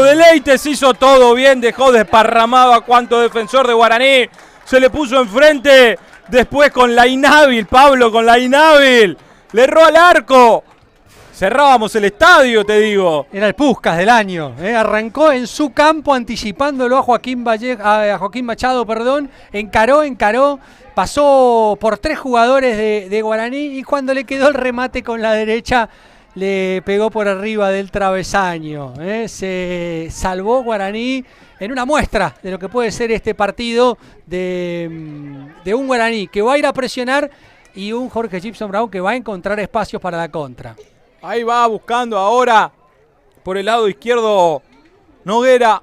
de Leites, hizo todo bien, dejó desparramado a cuanto defensor de Guaraní, se le puso enfrente, después con la inhábil, Pablo con la inhábil, le erró al arco. Cerrábamos el estadio, te digo. Era el Puskás del año. Arrancó en su campo anticipándolo a Joaquín Machado, encaró, pasó por 3 jugadores de Guaraní y cuando le quedó el remate con la derecha le pegó por arriba del travesaño. Se salvó Guaraní en una muestra de lo que puede ser este partido de un Guaraní que va a ir a presionar y un Jorge Gibson Brown que va a encontrar espacios para la contra. Ahí va buscando ahora por el lado izquierdo Noguera.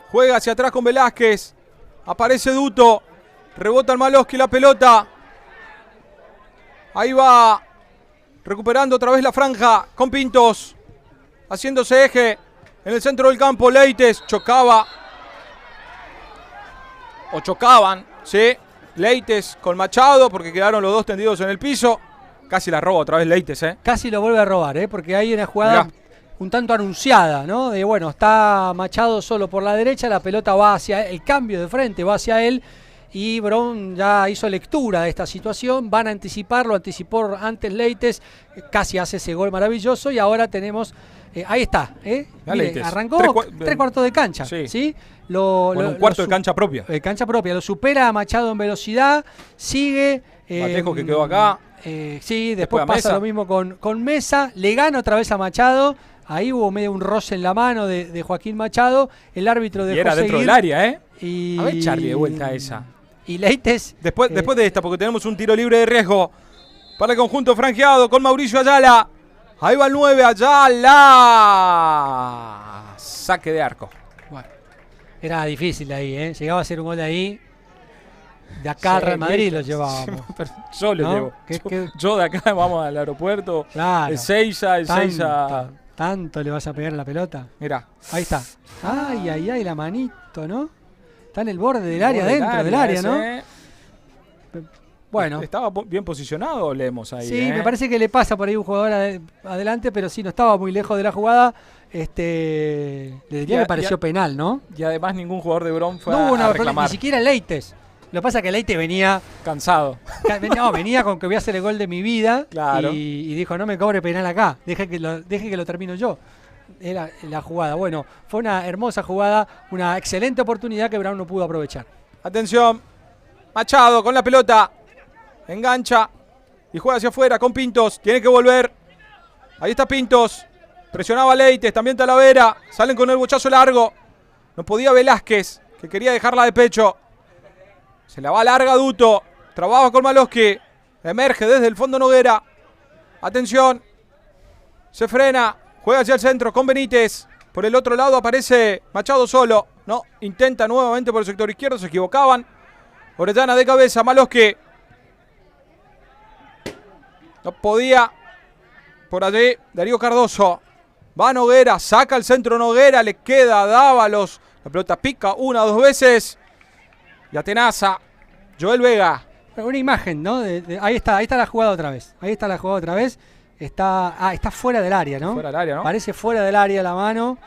Juega hacia atrás con Velázquez. Aparece Duto. Rebota el Maloski la pelota. Ahí va recuperando otra vez la franja con Pintos. Haciéndose eje en el centro del campo. Leites chocaba. O chocaban, ¿sí? Leites con Machado porque quedaron los dos tendidos en el piso. Casi la roba otra vez Leites, Casi lo vuelve a robar, porque hay una jugada un tanto anunciada, ¿no? De bueno, está Machado solo por la derecha, la pelota va hacia el cambio de frente, va hacia él y Brown ya hizo lectura de esta situación, van a anticiparlo, anticipó antes Leites, casi hace ese gol maravilloso y ahora tenemos, ahí está, mire, arrancó 3 cuartos de cancha, ¿sí? Con un cuarto de cancha propia. Cancha propia, lo supera a Machado en velocidad, sigue. Matejo que quedó acá. Sí, después pasa lo mismo con Mesa, le gana otra vez a Machado, ahí hubo medio un roce en la mano de Joaquín Machado, el árbitro dejó era dentro seguir, del área, y, a ver Charlie de vuelta esa. Y Leites... Después de esta, porque tenemos un tiro libre de riesgo para el conjunto franjeado con Mauricio Ayala. Ahí va el 9, Ayala. Saque de arco. Bueno, era difícil ahí, llegaba a ser un gol de ahí. De acá al Real Madrid lo llevábamos. Yo lo llevo. Yo de acá vamos al aeropuerto. Claro. Ezeiza. ¿Tanto le vas a pegar a la pelota? Mirá. Ahí está. Ay, la manito, ¿no? Está en el borde del área, dentro del área, ¿no? Bueno. ¿Estaba bien posicionado Lemos ahí? Sí, me parece que le pasa por ahí un jugador adelante, pero sí, no estaba muy lejos de la jugada. Le pareció penal, ¿no? Y además ningún jugador de Bron fue a reclamar. Ni siquiera Leites. Lo que pasa es que Leite venía... Cansado. Venía con que voy a hacer el gol de mi vida. Claro. Y dijo, no me cobre penal acá. Deje que lo termino yo. Era la jugada. Bueno, fue una hermosa jugada, una excelente oportunidad que Brown no pudo aprovechar. Atención. Machado con la pelota. Engancha. Y juega hacia afuera con Pintos. Tiene que volver. Ahí está Pintos. Presionaba Leites. También Talavera. Salen con el bochazo largo. No podía Velázquez, que quería dejarla de pecho. Se la va larga Duto. Trabaja con Maloski. Emerge desde el fondo Noguera. Atención. Se frena. Juega hacia el centro con Benítez. Por el otro lado aparece Machado solo. No, intenta nuevamente por el sector izquierdo. Se equivocaban. Orellana de cabeza. Maloski. No podía. Por allí Darío Cardoso. Va Noguera. Saca el centro Noguera. Le queda a Dávalos. La pelota pica una o dos veces. Y atenaza Joel Vega. Una imagen, ¿no? Ahí está la jugada otra vez. Está fuera del área, ¿no? Fuera del área, ¿no? Parece fuera del área la mano.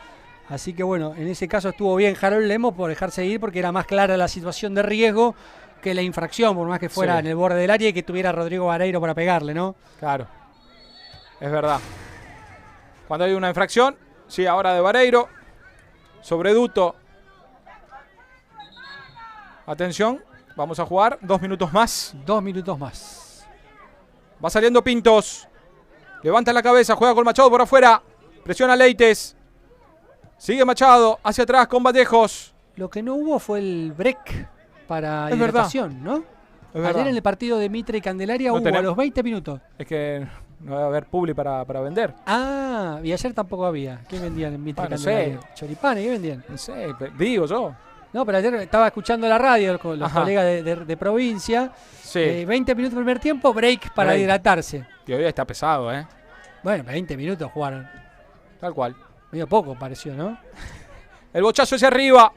Así que bueno, en ese caso estuvo bien Harold Lemos por dejarse ir porque era más clara la situación de riesgo que la infracción, por más que fuera en el borde del área y que tuviera a Rodrigo Vareiro para pegarle, ¿no? Claro. Es verdad. Cuando hay una infracción, sí, ahora de Vareiro. Sobre Duto. Atención, vamos a jugar 2 minutos más. 2 minutos más. Va saliendo Pintos. Levanta la cabeza, juega con Machado por afuera. Presiona Leites. Sigue Machado, hacia atrás con Vallejos. Lo que no hubo fue el break para hidratación, ¿no? Ayer en el partido de Mitre y Candelaria hubo a los 20 minutos. Es que no va a haber publi para vender. Ah, y ayer tampoco había. ¿Qué vendían en Mitre y Candelaria? No sé. Choripanes, ¿qué vendían? No sé, digo yo. No, pero ayer estaba escuchando la radio con los colegas de provincia. Sí. 20 minutos primer tiempo, break para hidratarse. Y hoy está pesado, ¿eh? Bueno, 20 minutos jugaron. Tal cual. Medio poco pareció, ¿no? El bochazo hacia arriba.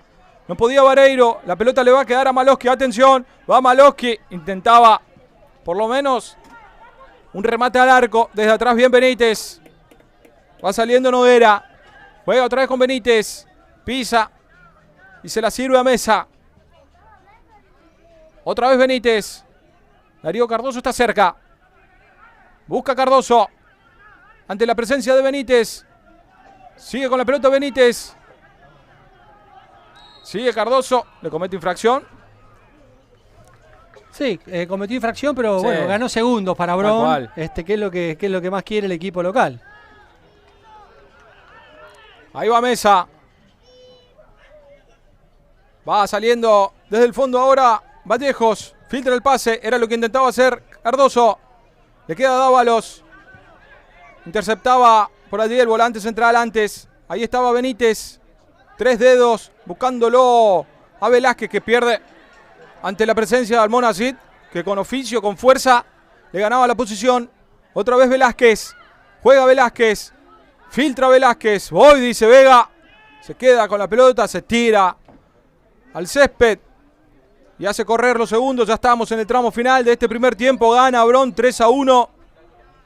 No podía Vareiro. La pelota le va a quedar a Maloski. Atención. Va Maloski. Intentaba por lo menos un remate al arco. Desde atrás bien Benítez. Va saliendo Noguera. Juega otra vez con Benítez. Pisa. Y se la sirve a Mesa. Otra vez Benítez. Darío Cardoso está cerca. Busca Cardoso. Ante la presencia de Benítez. Sigue con la pelota Benítez. Sigue Cardoso. Le comete infracción. Sí, cometió infracción, pero bueno, ganó segundos para Bron. Que es lo que más quiere el equipo local. Ahí va Mesa. Va saliendo desde el fondo ahora Vallejos. Filtra el pase. Era lo que intentaba hacer Cardoso. Le queda Dávalos. Interceptaba por allí el volante central antes. Ahí estaba Benítez. 3 dedos buscándolo a Velázquez, que pierde ante la presencia de Almonacid, que con oficio, con fuerza, le ganaba la posición. Otra vez Velázquez. Juega Velázquez. Filtra Velázquez. Voy, dice Vega. Se queda con la pelota, se tira al césped y hace correr los segundos. Ya estamos en el tramo final de este primer tiempo. Gana Bron 3-1.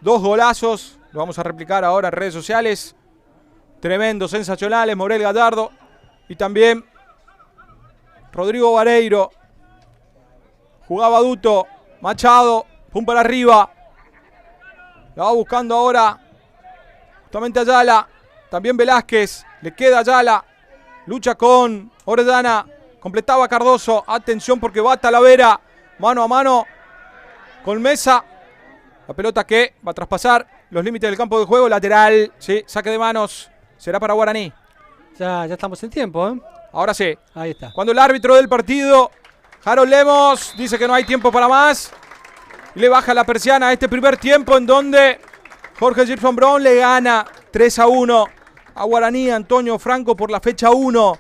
2 golazos. Lo vamos a replicar ahora en redes sociales. Tremendos, sensacionales. Morel Gallardo y también Rodrigo Vareiro. Jugaba Duto. Machado. Pum para arriba. La va buscando ahora justamente Ayala. También Velázquez. Le queda Ayala. Lucha con Orellana. Completaba Cardoso. Atención porque va Talavera. Mano a mano con Mesa. La pelota que va a traspasar los límites del campo de juego. Lateral. Sí, saque de manos. Será para Guaraní. Ya estamos en tiempo, ¿eh? Ahora sí. Ahí está. Cuando el árbitro del partido, Harold Lemos, dice que no hay tiempo para más. Y le baja la persiana a este primer tiempo en donde Jorge Gibson Brown le gana 3-1 a Guaraní Antonio Franco por la fecha 1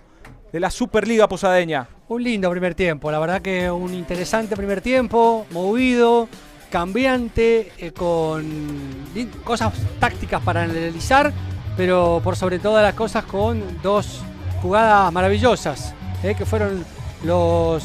de la Superliga Posadeña. Un lindo primer tiempo, la verdad que un interesante primer tiempo, movido, cambiante, con cosas tácticas para analizar, pero por sobre todas las cosas con 2 jugadas maravillosas, que fueron los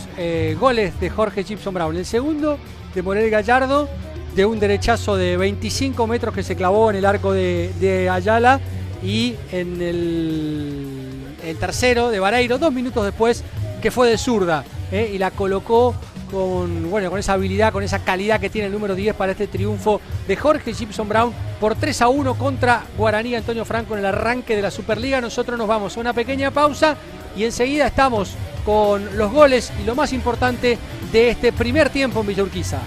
goles de Jorge Gibson Brown. El segundo de Morel Gallardo, de un derechazo de 25 metros que se clavó en el arco de Ayala, y en el tercero de Vareiro, 2 minutos después, que fue de zurda, y la colocó con esa habilidad, con esa calidad que tiene el número 10 para este triunfo de Jorge Gibson Brown por 3-1 contra Guaraní Antonio Franco en el arranque de la Superliga. Nosotros nos vamos a una pequeña pausa y enseguida estamos con los goles y lo más importante de este primer tiempo en Villa Urquiza.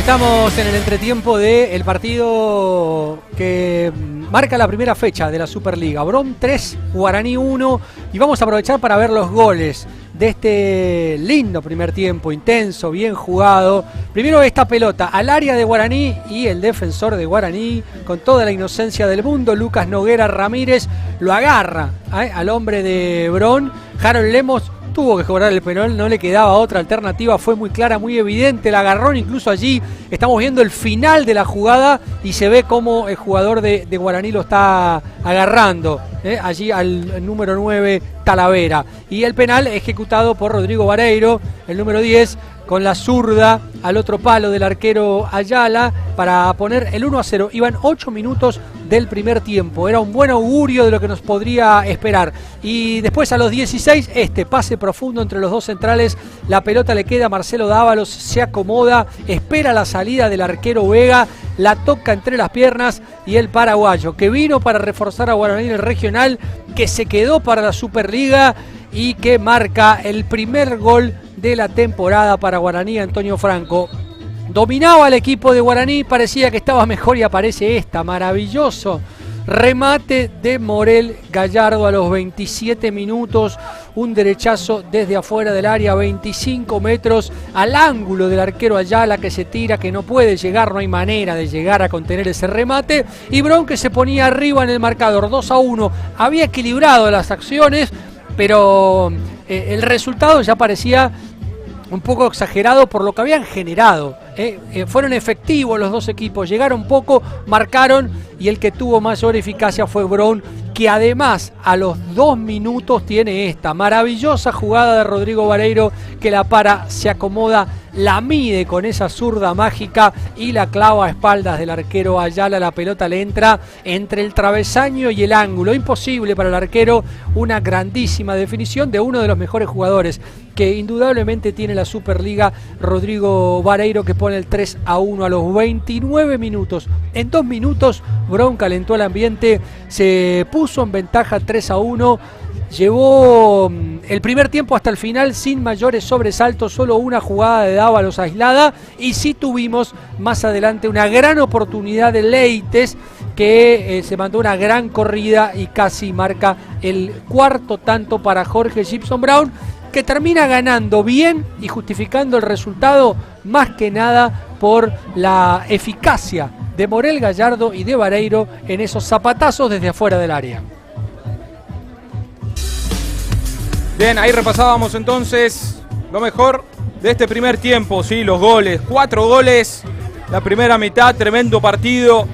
Estamos en el entretiempo del partido que marca la primera fecha de la Superliga. Brom 3, Guaraní 1. Y vamos a aprovechar para ver los goles de este lindo primer tiempo, intenso, bien jugado. Primero esta pelota al área de Guaraní y el defensor de Guaraní, con toda la inocencia del mundo, Lucas Noguera Ramírez, lo agarra al hombre de Brom. Harold Lemos tuvo que cobrar el penal, no le quedaba otra alternativa, fue muy clara, muy evidente el agarrón. Incluso allí estamos viendo el final de la jugada y se ve cómo el jugador de Guaraní lo está agarrando, allí al número 9, Talavera. Y el penal ejecutado por Rodrigo Vareiro, el número 10, con la zurda al otro palo del arquero Ayala para poner el 1-0. Iban 8 minutos del primer tiempo. Era un buen augurio de lo que nos podría esperar. Y después a los 16, este pase profundo entre los dos centrales. La pelota le queda a Marcelo Dávalos, se acomoda, espera la salida del arquero Vega, la toca entre las piernas y el paraguayo, que vino para reforzar a Guaraní en el regional, que se quedó para la Superliga y que marca el primer gol de la temporada para Guaraní. Antonio Franco dominaba al equipo de Guaraní, parecía que estaba mejor y aparece esta, maravilloso remate de Morel Gallardo a los 27 minutos, un derechazo desde afuera del área, 25 metros al ángulo del arquero Ayala, que se tira, que no puede llegar, no hay manera de llegar a contener ese remate, y Brom, que se ponía arriba en el marcador 2-1, había equilibrado las acciones, pero el resultado ya parecía un poco exagerado por lo que habían generado. Fueron efectivos los dos equipos, llegaron poco, marcaron, y el que tuvo mayor eficacia fue Brom, que además a los 2 minutos tiene esta maravillosa jugada de Rodrigo Vareiro, que la para, se acomoda, la mide con esa zurda mágica y la clava a espaldas del arquero Ayala. La pelota le entra entre el travesaño y el ángulo, imposible para el arquero. Una grandísima definición de uno de los mejores jugadores que indudablemente tiene la Superliga, Rodrigo Vareiro, que pone el 3-1 a los 29 minutos. En 2 minutos Brom calentó el ambiente, se puso en ventaja 3-1. Llevó el primer tiempo hasta el final sin mayores sobresaltos, solo una jugada de Dávalos aislada, y sí tuvimos más adelante una gran oportunidad de Leites, que se mandó una gran corrida y casi marca el cuarto tanto para Jorge Gibson Brown, que termina ganando bien y justificando el resultado más que nada por la eficacia de Morel Gallardo y de Vareiro en esos zapatazos desde afuera del área. Bien, ahí repasábamos entonces lo mejor de este primer tiempo, sí, los goles, 4 goles, la primera mitad, tremendo partido.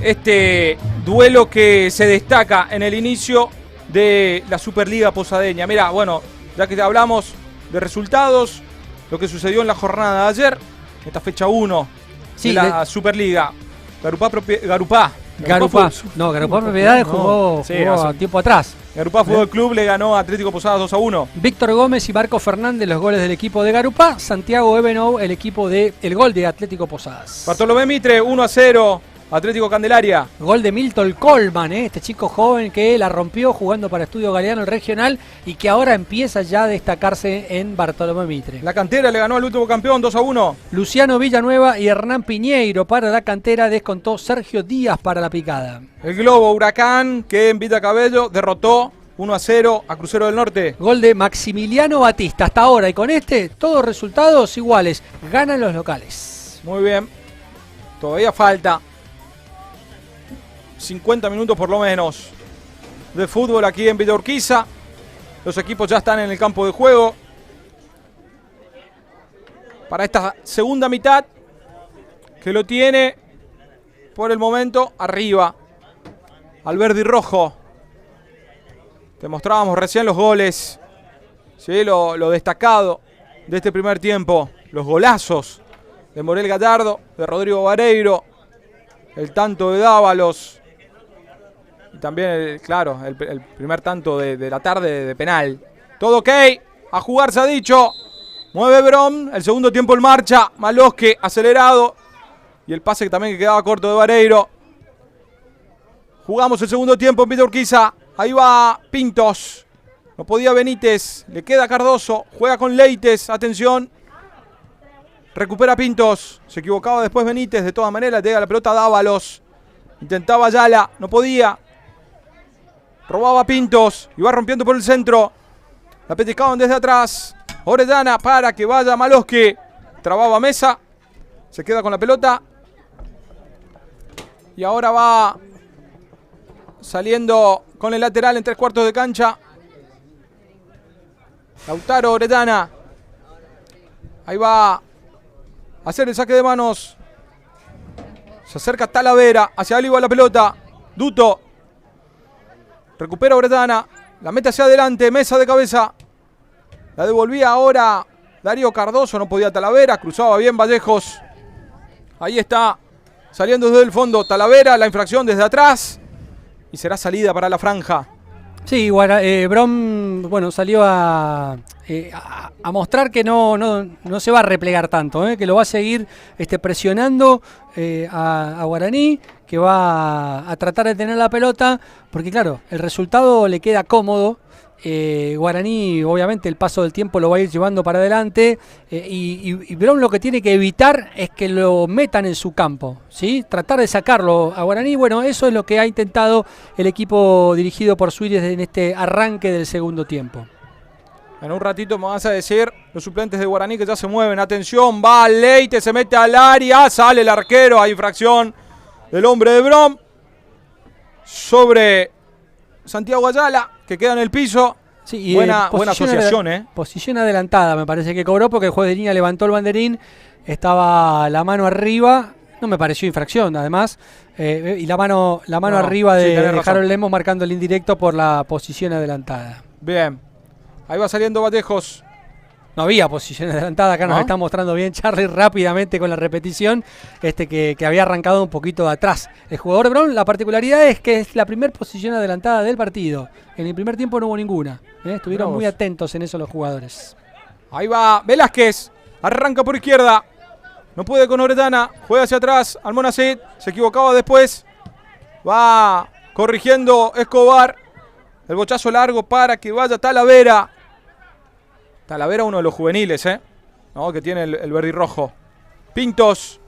Este duelo que se destaca en el inicio de la Superliga Posadeña. Mira, bueno, ya que hablamos de resultados, lo que sucedió en la jornada de ayer, esta fecha 1 de la Superliga. Garupá Propiedades jugó a tiempo atrás. Garupá Fútbol Club le ganó a Atlético Posadas 2-1. Víctor Gómez y Marco Fernández, los goles del equipo de Garupá. Santiago Ebenov, el gol de Atlético Posadas. Bartolomé Mitre 1-0. Atlético Candelaria. Gol de Milton Coleman, este chico joven que la rompió jugando para Estudio Galeano, el regional, y que ahora empieza ya a destacarse en Bartolomé Mitre. La Cantera le ganó al último campeón 2-1. Luciano Villanueva y Hernán Piñeiro para la Cantera, descontó Sergio Díaz para la Picada. El Globo Huracán, que en Vita Cabello derrotó 1-0 a Crucero del Norte. Gol de Maximiliano Batista. Hasta ahora, y con todos resultados iguales, ganan los locales. Muy bien, todavía falta 50 minutos por lo menos de fútbol aquí en Villa Urquiza. Los equipos ya están en el campo de juego para esta segunda mitad, que lo tiene por el momento arriba al verde y rojo. Te mostrábamos recién los goles, ¿sí? Lo destacado de este primer tiempo, los golazos de Morel Gallardo, de Rodrigo Vareiro, el tanto de Dávalos, y también, el primer tanto de la tarde de penal. Todo ok, a jugar se ha dicho. Mueve Brom, el segundo tiempo en marcha. Malosque acelerado. Y el pase también que quedaba corto de Vareiro. Jugamos el segundo tiempo en Villa Urquiza. Ahí va Pintos. No podía Benítez. Le queda Cardoso. Juega con Leites. Atención. Recupera Pintos. Se equivocaba después Benítez. De todas maneras, llega la pelota a Dávalos. Intentaba Ayala. No podía. Robaba Pintos. Iba rompiendo por el centro. La pellizcaban desde atrás. Orellana para que vaya Maloski. Trababa Mesa. Se queda con la pelota. Y ahora va saliendo con el lateral en 3/4 de cancha. Lautaro Orellana. Ahí va a hacer el saque de manos. Se acerca Talavera. Hacia él iba la pelota. Duto. Recupera Orellana. La mete hacia adelante. Mesa de cabeza. La devolvía ahora Darío Cardoso. No podía Talavera. Cruzaba bien Vallejos. Ahí está. Saliendo desde el fondo Talavera. La infracción desde atrás. Y será salida para la franja. Sí, Brom, bueno, salió a mostrar que no se va a replegar tanto, que lo va a seguir presionando a Guaraní, que va a tratar de tener la pelota, porque claro, el resultado le queda cómodo. Guaraní, obviamente, el paso del tiempo lo va a ir llevando para adelante, y Brom lo que tiene que evitar es que lo metan en su campo, ¿sí? Tratar de sacarlo a Guaraní. Bueno, eso es lo que ha intentado el equipo dirigido por Suárez en este arranque del segundo tiempo. En un ratito me vas a decir los suplentes de Guaraní que ya se mueven. Atención, va Leite, se mete al área, sale el arquero, hay infracción del hombre de Brom sobre Santiago Ayala, que queda en el piso. Sí, buena asociación, Posición adelantada, me parece que cobró, porque el juez de línea levantó el banderín, estaba la mano arriba, no me pareció infracción además, y la mano arriba de Harold Lemos marcando el indirecto por la posición adelantada. Bien, ahí va saliendo Vallejos. No había posición adelantada, acá nos está mostrando bien Charlie rápidamente con la repetición, que había arrancado un poquito de atrás. El jugador de Brom, la particularidad es que es la primera posición adelantada del partido. En el primer tiempo no hubo ninguna. Estuvieron muy atentos en eso los jugadores. Ahí va Velázquez, arranca por izquierda. No puede con Orellana, juega hacia atrás, Almonacid, se equivocaba después. Va corrigiendo Escobar. El bochazo largo para que vaya Talavera. Talavera, uno de los juveniles, ¿no? Que tiene el verde y rojo. Pintos.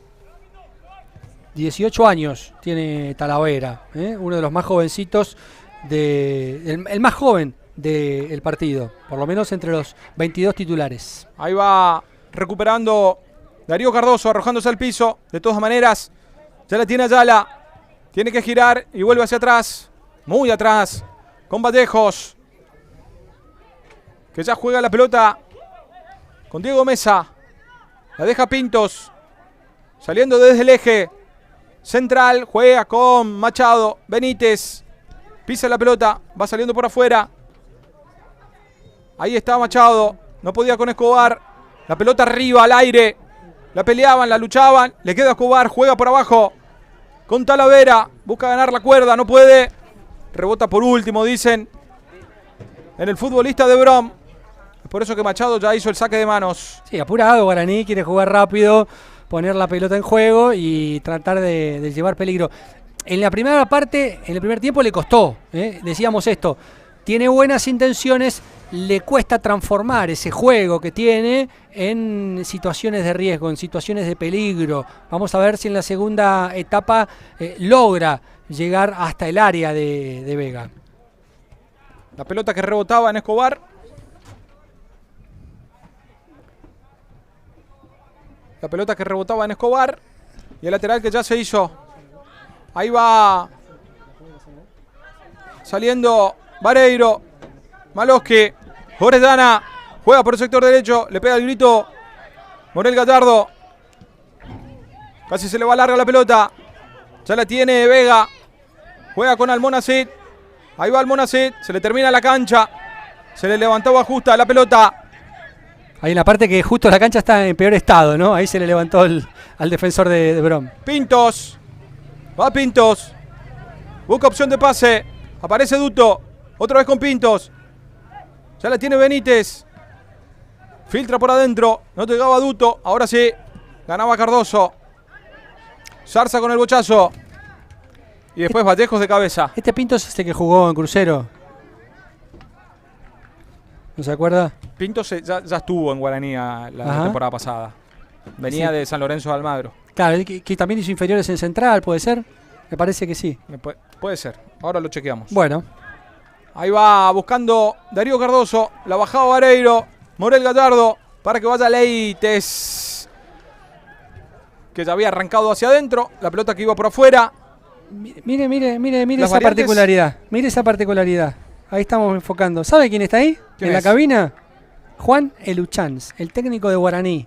18 años tiene Talavera, uno de los más jovencitos, el más joven del partido, por lo menos entre los 22 titulares. Ahí va recuperando Darío Cardoso, arrojándose al piso. De todas maneras, ya la tiene Ayala. Tiene que girar y vuelve hacia atrás. Muy atrás. Con Vallejos, que ya juega la pelota con Diego Mesa. La deja Pintos. Saliendo desde el eje central. Juega con Machado. Benítez. Pisa la pelota. Va saliendo por afuera. Ahí está Machado. No podía con Escobar. La pelota arriba, al aire. La peleaban, la luchaban. Le queda Escobar. Juega por abajo con Talavera. Busca ganar la cuerda. No puede. Rebota por último, dicen, en el futbolista de Brom. Es por eso que Machado ya hizo el saque de manos. Sí, apurado, Guaraní quiere jugar rápido, poner la pelota en juego y tratar de llevar peligro. En la primera parte, en el primer tiempo le costó, decíamos esto, tiene buenas intenciones, le cuesta transformar ese juego que tiene en situaciones de riesgo, en situaciones de peligro. Vamos a ver si en la segunda etapa logra llegar hasta el área de Vega. La pelota que rebotaba en Escobar. La pelota que rebotaba en Escobar. Y el lateral que ya se hizo. Ahí va saliendo Vareiro. Maloski. Orellana. Juega por el sector derecho. Le pega el grito Morel Gallardo. Casi se le va larga la pelota. Ya la tiene Vega. Juega con Almonacid. Ahí va Almonacid. Se le termina la cancha. Se le levantaba justa la pelota. Ahí en la parte que justo la cancha está en peor estado, ¿no? Ahí se le levantó al defensor de Brom. Pintos. Va Pintos. Busca opción de pase. Aparece Duto. Otra vez con Pintos. Ya la tiene Benítez. Filtra por adentro. No llegaba Duto. Ahora sí. Ganaba Cardoso. Zarza con el bochazo. Y después Vallejos de cabeza. Este Pintos es el que jugó en Crucero. ¿No se acuerda? Pintos ya estuvo en Guaraní la temporada pasada. Venía Sí. de San Lorenzo de Almagro. Claro, que también hizo inferiores en Central, ¿puede ser? Me parece que sí. Puede ser. Ahora lo chequeamos. Bueno, Ahí va buscando Darío Cardoso. La bajada Vareiro. Morel Gallardo para que vaya Leites, que ya había arrancado hacia adentro. La pelota que iba por afuera. mire Las esa variantes. particularidad. Mire esa particularidad. Ahí estamos enfocando. ¿Sabe quién está ahí? ¿Quién En la es? cabina. Juan Eluchans, el técnico de Guaraní.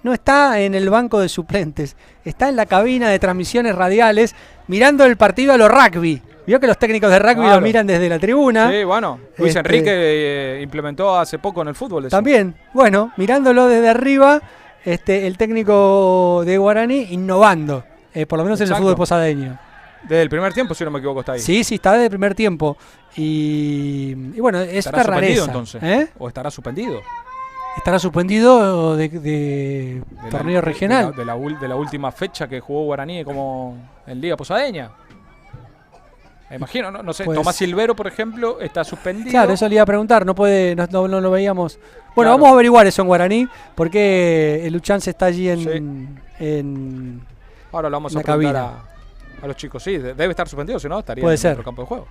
No está en el banco de suplentes. Está en la cabina de transmisiones radiales mirando el partido a lo rugby. Vio que los técnicos de rugby Claro. lo miran desde la tribuna. Sí, bueno. Luis Este- Enrique implementó hace poco en el fútbol eso. También, bueno, mirándolo desde arriba, el técnico de Guaraní innovando, por lo menos en el Exacto. fútbol posadeño. Desde el primer tiempo, si no me equivoco, está ahí. Sí, está desde el primer tiempo. Y bueno, es ¿Estará una suspendido rareza. entonces? ¿O estará suspendido? Estará suspendido de torneo regional. De la última fecha que jugó Guaraní como en Liga Posadeña. Me imagino, no sé. Pues- Tomás Silvero, por ejemplo, está suspendido. Claro, eso le iba a preguntar, no lo veíamos. Bueno, Claro. vamos a averiguar eso en Guaraní, porque el Uchance está allí en Ahora lo vamos a la preguntar cabina. a los chicos. Sí, debe estar suspendido, si no estaría Puede en ser. otro campo de juego.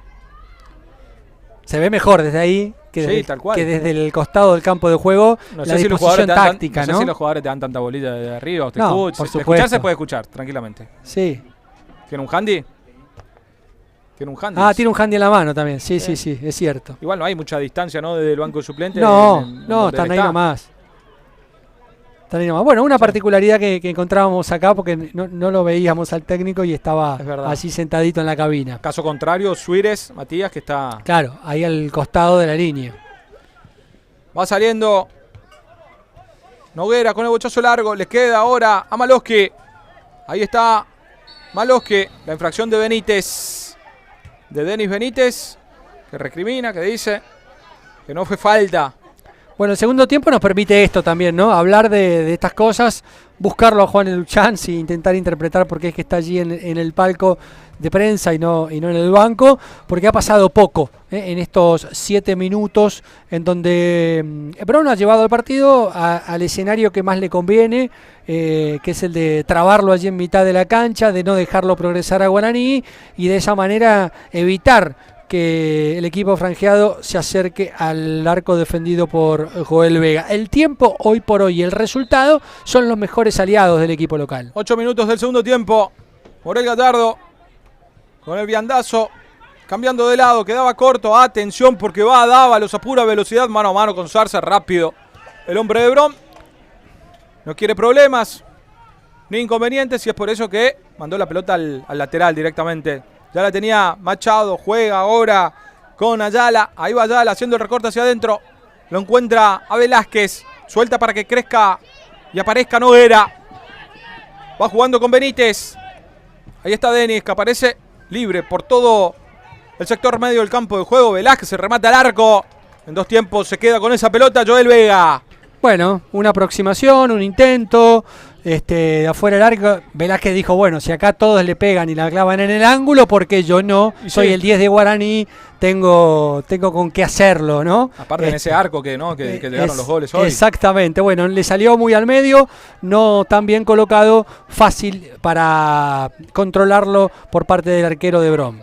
Se ve mejor desde ahí que Sí, desde, tal cual. que desde el costado del campo de juego. No la sé si los jugadores disposición te dan táctica, no sé ¿no? si los jugadores te dan tanta bolilla de arriba. O te No, escuchan. por De escuchar supuesto. se puede escuchar, tranquilamente. Sí. ¿Tiene un handy? Tiene un handy. Ah, tiene un handy en la mano también. Sí, es cierto. Igual no hay mucha distancia, ¿no? Desde el banco de suplentes. No, en no, donde están él ahí está. nomás. Están ahí nomás. Bueno, una particularidad que encontrábamos acá porque no lo veíamos al técnico y estaba Es verdad. así sentadito en la cabina. Caso contrario, Suárez, Matías, que está. Claro, ahí al costado de la línea. Va saliendo Noguera con el bochazo largo. Le queda ahora a Maloski. Ahí está Maloski. La infracción de Benítez. De Denis Benítez. Que recrimina, que dice que no fue falta. Bueno, el segundo tiempo nos permite esto también, ¿no? Hablar de estas cosas, buscarlo a Juan Eluchans y intentar interpretar por qué es que está allí en el palco de prensa y no en el banco, porque ha pasado poco en estos 7 minutos en donde Brown ha llevado el partido al escenario que más le conviene, que es el de trabarlo allí en mitad de la cancha, de no dejarlo progresar a Guaraní y de esa manera evitar que el equipo franjeado se acerque al arco defendido por Joel Vega. El tiempo, hoy por hoy, y el resultado son los mejores aliados del equipo local. 8 minutos del segundo tiempo. Morel Gallardo con el viandazo. Cambiando de lado, quedaba corto. Atención porque va a Dávalos a pura velocidad. Mano a mano con Zarza, rápido. El hombre de Brom no quiere problemas ni inconvenientes y es por eso que mandó la pelota al lateral directamente. Ya la tenía Machado, juega ahora con Ayala. Ahí va Ayala haciendo el recorte hacia adentro. Lo encuentra a Velázquez. Suelta para que crezca y aparezca Noguera. Va jugando con Benítez. Ahí está Denis, que aparece libre por todo el sector medio del campo de juego. Velázquez se remata al arco. En 2 tiempos se queda con esa pelota Joel Vega. Bueno, una aproximación, un intento, de afuera del arco. Velázquez dijo, bueno, si acá todos le pegan y la clavan en el ángulo, ¿por qué yo no? Y Soy sí. el 10 de Guaraní, tengo con qué hacerlo, ¿no? Aparte en ese arco que llegaron los goles hoy. Exactamente, bueno, le salió muy al medio, no tan bien colocado, fácil para controlarlo por parte del arquero de Brom.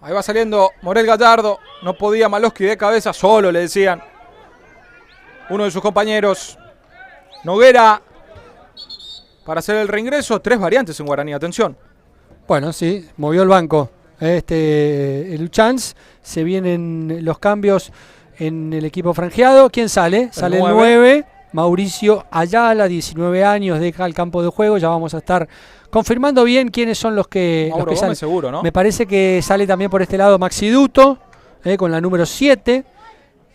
Ahí va saliendo Morel Gallardo. No podía Maloski de cabeza, solo le decían uno de sus compañeros. Noguera para hacer el reingreso. 3 variantes en Guaraní, atención. Bueno, sí, movió el banco. El Uchans, se vienen los cambios en el equipo franjeado. ¿Quién sale? Sale el 9, Mauricio Ayala, 19 años, deja el campo de juego. Ya vamos a estar confirmando bien quiénes son los que Mauro salen. Gómez seguro, ¿no? Me parece que sale también por este lado Maxi Duto, con la número 7.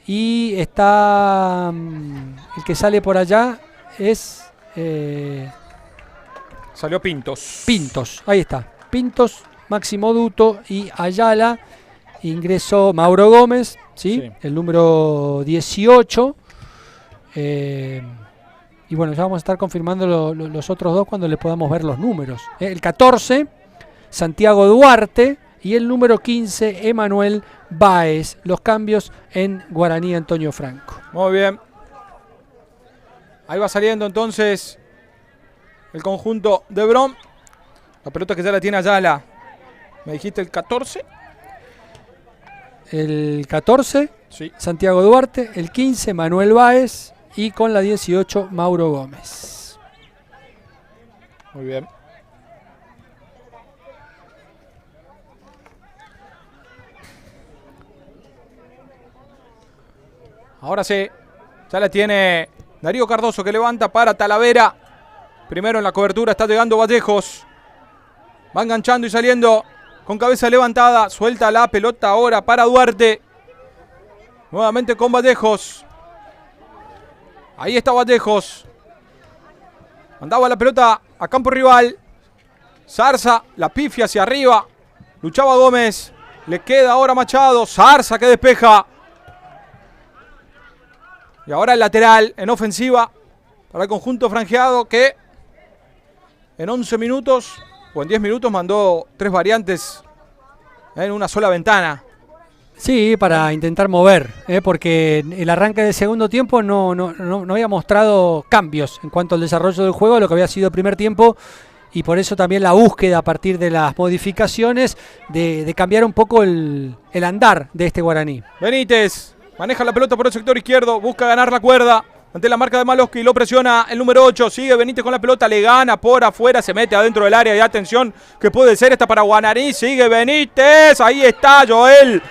Y está el que sale por allá es Salió Pintos. Pintos, ahí está. Pintos, Máximo Duto y Ayala. Ingresó Mauro Gómez, ¿sí? Sí. El número 18. Y bueno, ya vamos a estar confirmando los otros dos cuando le podamos ver los números. El 14, Santiago Duarte. Y el número 15, Emanuel Báez. Los cambios en Guaraní Antonio Franco. Muy bien. Ahí va saliendo entonces el conjunto de Brom. La pelota que ya la tiene Ayala. ¿Me dijiste el 14? El 14, Sí. Santiago Duarte. El 15, Manuel Báez. Y con la 18, Mauro Gómez. Muy bien. Ahora sí. Ya la tiene Darío Cardoso que levanta para Talavera. Primero en la cobertura está llegando Vallejos. Va enganchando y saliendo con cabeza levantada. Suelta la pelota ahora para Duarte. Nuevamente con Vallejos. Ahí está Vallejos. Mandaba la pelota a campo rival. Zarza la pifia hacia arriba. Luchaba Gómez. Le queda ahora Machado. Zarza que despeja. Y ahora el lateral en ofensiva para el conjunto franjeado que en 11 minutos o en 10 minutos mandó 3 variantes en una sola ventana. Sí, para intentar mover, porque el arranque del segundo tiempo no había mostrado cambios en cuanto al desarrollo del juego, lo que había sido el primer tiempo, y por eso también la búsqueda a partir de las modificaciones de cambiar un poco el andar de este Guaraní. Benítez maneja la pelota por el sector izquierdo, busca ganar la cuerda ante la marca de Maloski, lo presiona el número 8, sigue Benítez con la pelota, le gana por afuera, se mete adentro del área y atención que puede ser esta para Guaraní, sigue Benítez, ahí está Joel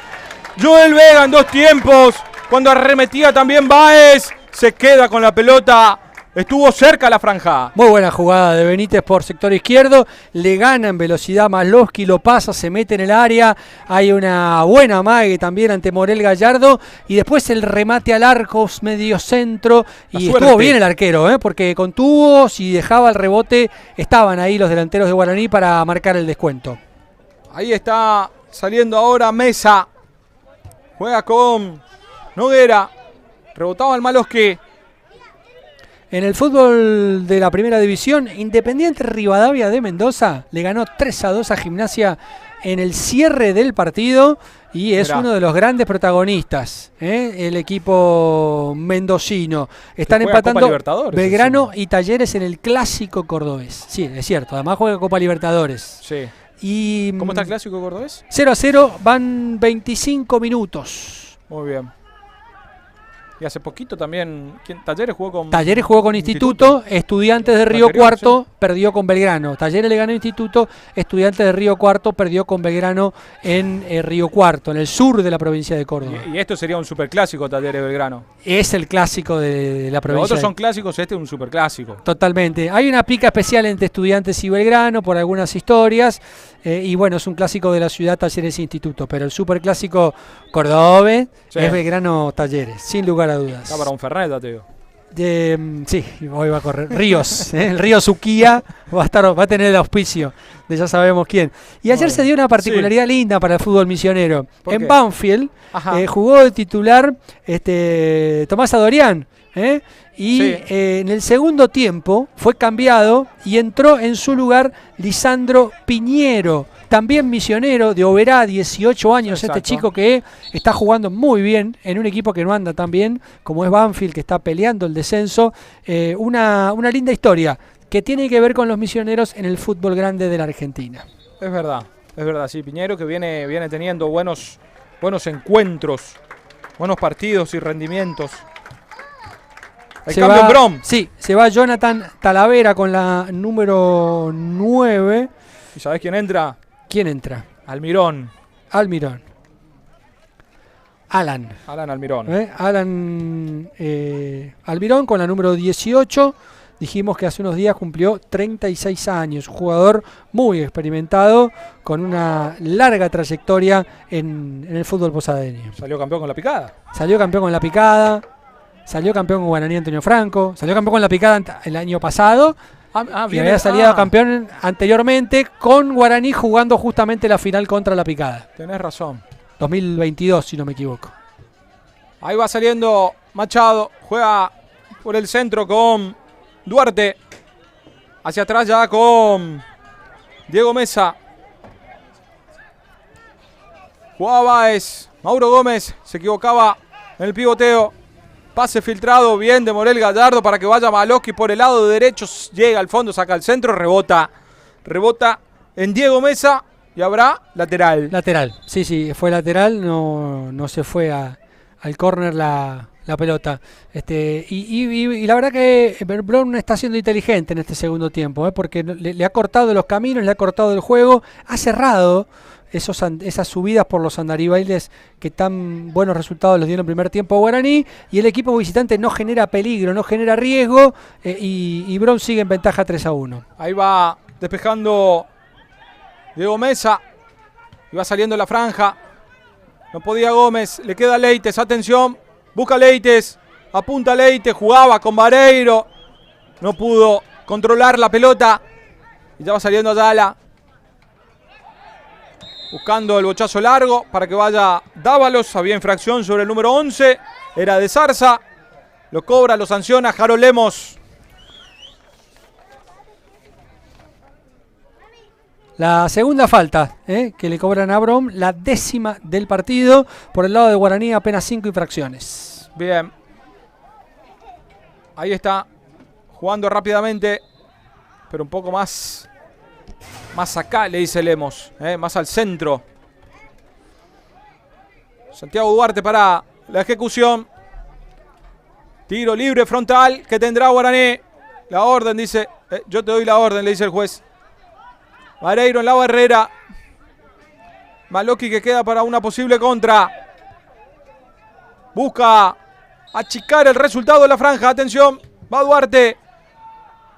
Vega en 2 tiempos, cuando arremetía también Báez, se queda con la pelota, estuvo cerca la franja. Muy buena jugada de Benítez por sector izquierdo, le gana en velocidad Maslovski, lo pasa, se mete en el área, hay una buena amague también ante Morel Gallardo, y después el remate al arco, medio centro, y estuvo bien el arquero, porque contuvo, si dejaba el rebote, estaban ahí los delanteros de Guaraní para marcar el descuento. Ahí está saliendo ahora Mesa. Juega con Noguera. Rebotaba el Maloski. En el fútbol de la primera división, Independiente Rivadavia de Mendoza le ganó 3-2 a Gimnasia en el cierre del partido y es uno de los grandes protagonistas, el equipo mendocino. Están empatando Belgrano y Talleres en el Clásico Cordobés. Sí, es cierto, además juega Copa Libertadores. Sí. Y, ¿cómo está el Clásico Cordobés? 0-0, van 25 minutos. Muy bien. Y hace poquito también, Talleres jugó con... Talleres jugó con Instituto, Estudiantes de Río Cuarto perdió con Belgrano. Talleres le ganó a Instituto, Estudiantes de Río Cuarto perdió con Belgrano en Río Cuarto, en el sur de la provincia de Córdoba. Y esto sería un superclásico, Talleres-Belgrano. Es el clásico de la provincia. Los otros son clásicos, este es un superclásico. Totalmente. Hay una pica especial entre Estudiantes y Belgrano por algunas historias. Y bueno, es un clásico de la ciudad, Talleres Instituto, pero el superclásico cordobés es Belgrano Talleres, sin lugar a dudas. Está para un Fernet, te digo. Sí, hoy va a correr. Ríos, el río Suquía va a tener el auspicio de ya sabemos quién. Y ayer se dio una particularidad linda para el fútbol misionero. En Banfield jugó de titular Tomás Adorián. Y en el segundo tiempo fue cambiado y entró en su lugar Lisandro Piñero, también misionero de Oberá, 18 años. Exacto. Este chico que está jugando muy bien en un equipo que no anda tan bien como es Banfield, que está peleando el descenso. Una linda historia que tiene que ver con los misioneros en el fútbol grande de la Argentina. Es verdad, sí, Piñero que viene teniendo buenos encuentros, buenos partidos y rendimientos. El cambio en Brom. Sí, se va Jonathan Talavera con la número 9. ¿Y sabés quién entra? ¿Quién entra? Almirón. Alan Almirón. Alan Almirón con la número 18. Dijimos que hace unos días cumplió 36 años. Un jugador muy experimentado, con una larga trayectoria en el fútbol posadeño. Salió campeón con la picada. Salió campeón con Guaraní Antonio Franco. Salió campeón con la picada el año pasado. Y había salido campeón anteriormente con Guaraní jugando justamente la final contra la picada. Tenés razón. 2022, si no me equivoco. Ahí va saliendo Machado. Juega por el centro con Duarte. Hacia atrás ya con Diego Mesa. Jugaba Báez. Mauro Gómez se equivocaba en el pivoteo. Pase filtrado, bien de Morel Gallardo para que vaya Maloski por el lado derecho. Llega al fondo, saca al centro, rebota. Rebota en Diego Mesa y habrá lateral. Lateral, sí, fue lateral, no se fue al córner la pelota. Y la verdad que Brown está siendo inteligente en este segundo tiempo, porque le ha cortado los caminos, le ha cortado el juego, ha cerrado esas subidas por los andaribailes que tan buenos resultados les dieron en el primer tiempo a Guaraní, y el equipo visitante no genera peligro, no genera riesgo, y Brown sigue en ventaja 3-1. Ahí va despejando Diego Mesa y va saliendo la franja. No podía Gómez, le queda Leites, atención, busca Leites, apunta Leites, jugaba con Vareiro, no pudo controlar la pelota y ya va saliendo Ayala. Buscando el bochazo largo para que vaya Dávalos. Había infracción sobre el número 11. Era de Zarza. Lo cobra, lo sanciona Jaro Lemos. La segunda falta que le cobran a Brown, la 10ª del partido. Por el lado de Guaraní apenas 5 infracciones. Bien. Ahí está. Jugando rápidamente. Pero un poco más acá, le dice Lemos, más al centro. Santiago Duarte para la ejecución. Tiro libre frontal que tendrá Guaraní. La orden, dice, yo te doy la orden, le dice el juez. Vareiro en la barrera. Maloski que queda para una posible contra. Busca achicar el resultado de la franja. Atención, va Duarte.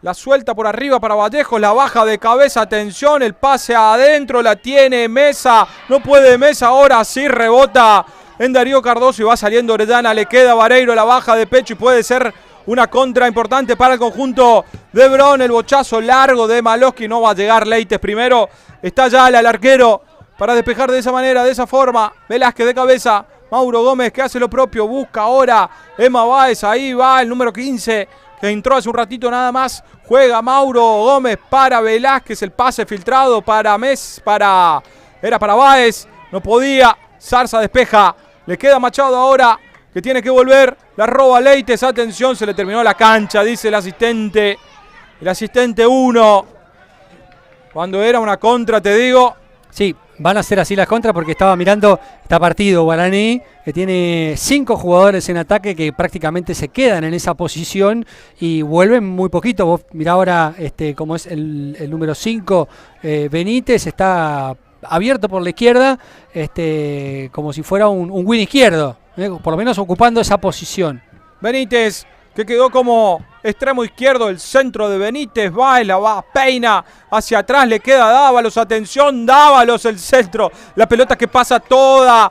La suelta por arriba para Vallejos, la baja de cabeza, atención, el pase adentro, la tiene Mesa, no puede Mesa, ahora sí rebota en Darío Cardoso y va saliendo Orellana, le queda Vareiro, la baja de pecho y puede ser una contra importante para el conjunto de Brown. El bochazo largo de Maloski, no va a llegar Leites primero, está ya el arquero para despejar de esa manera, de esa forma. Velázquez de cabeza, Mauro Gómez que hace lo propio, busca ahora Emma Báez, ahí va el número 15 que entró hace un ratito nada más. Juega Mauro Gómez para Velázquez, el pase filtrado para era para Báez, no podía, Zarza despeja, le queda Machado ahora que tiene que volver, la roba Leites, atención, se le terminó la cancha, dice el asistente 1, cuando era una contra, te digo. Sí, van a ser así las contras porque estaba mirando, está partido Guaraní, que tiene 5 jugadores en ataque que prácticamente se quedan en esa posición y vuelven muy poquito. Vos mirá ahora como es el número 5, Benítez, está abierto por la izquierda, como si fuera un win izquierdo, por lo menos ocupando esa posición. Benítez, que quedó como extremo izquierdo, el centro de Benítez, peina hacia atrás, le queda Dávalos, atención, Dávalos, el centro, la pelota que pasa toda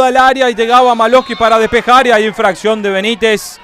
el área y llegaba Maloski para despejar y hay infracción de Benítez,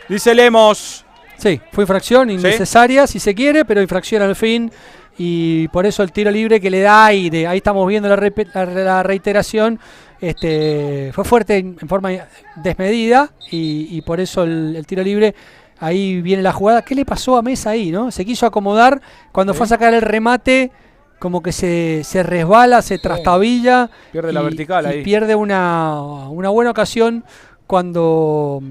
dice Lemos. Sí, fue infracción innecesaria, si se quiere, pero infracción al fin y por eso el tiro libre que le da aire, ahí estamos viendo la reiteración. Fue fuerte en forma desmedida y por eso el tiro libre. Ahí viene la jugada. ¿Qué le pasó a Mesa ahí, no? Se quiso acomodar cuando fue a sacar el remate, como que se resbala, se trastabilla, pierde la vertical ahí. Y pierde una buena ocasión cuando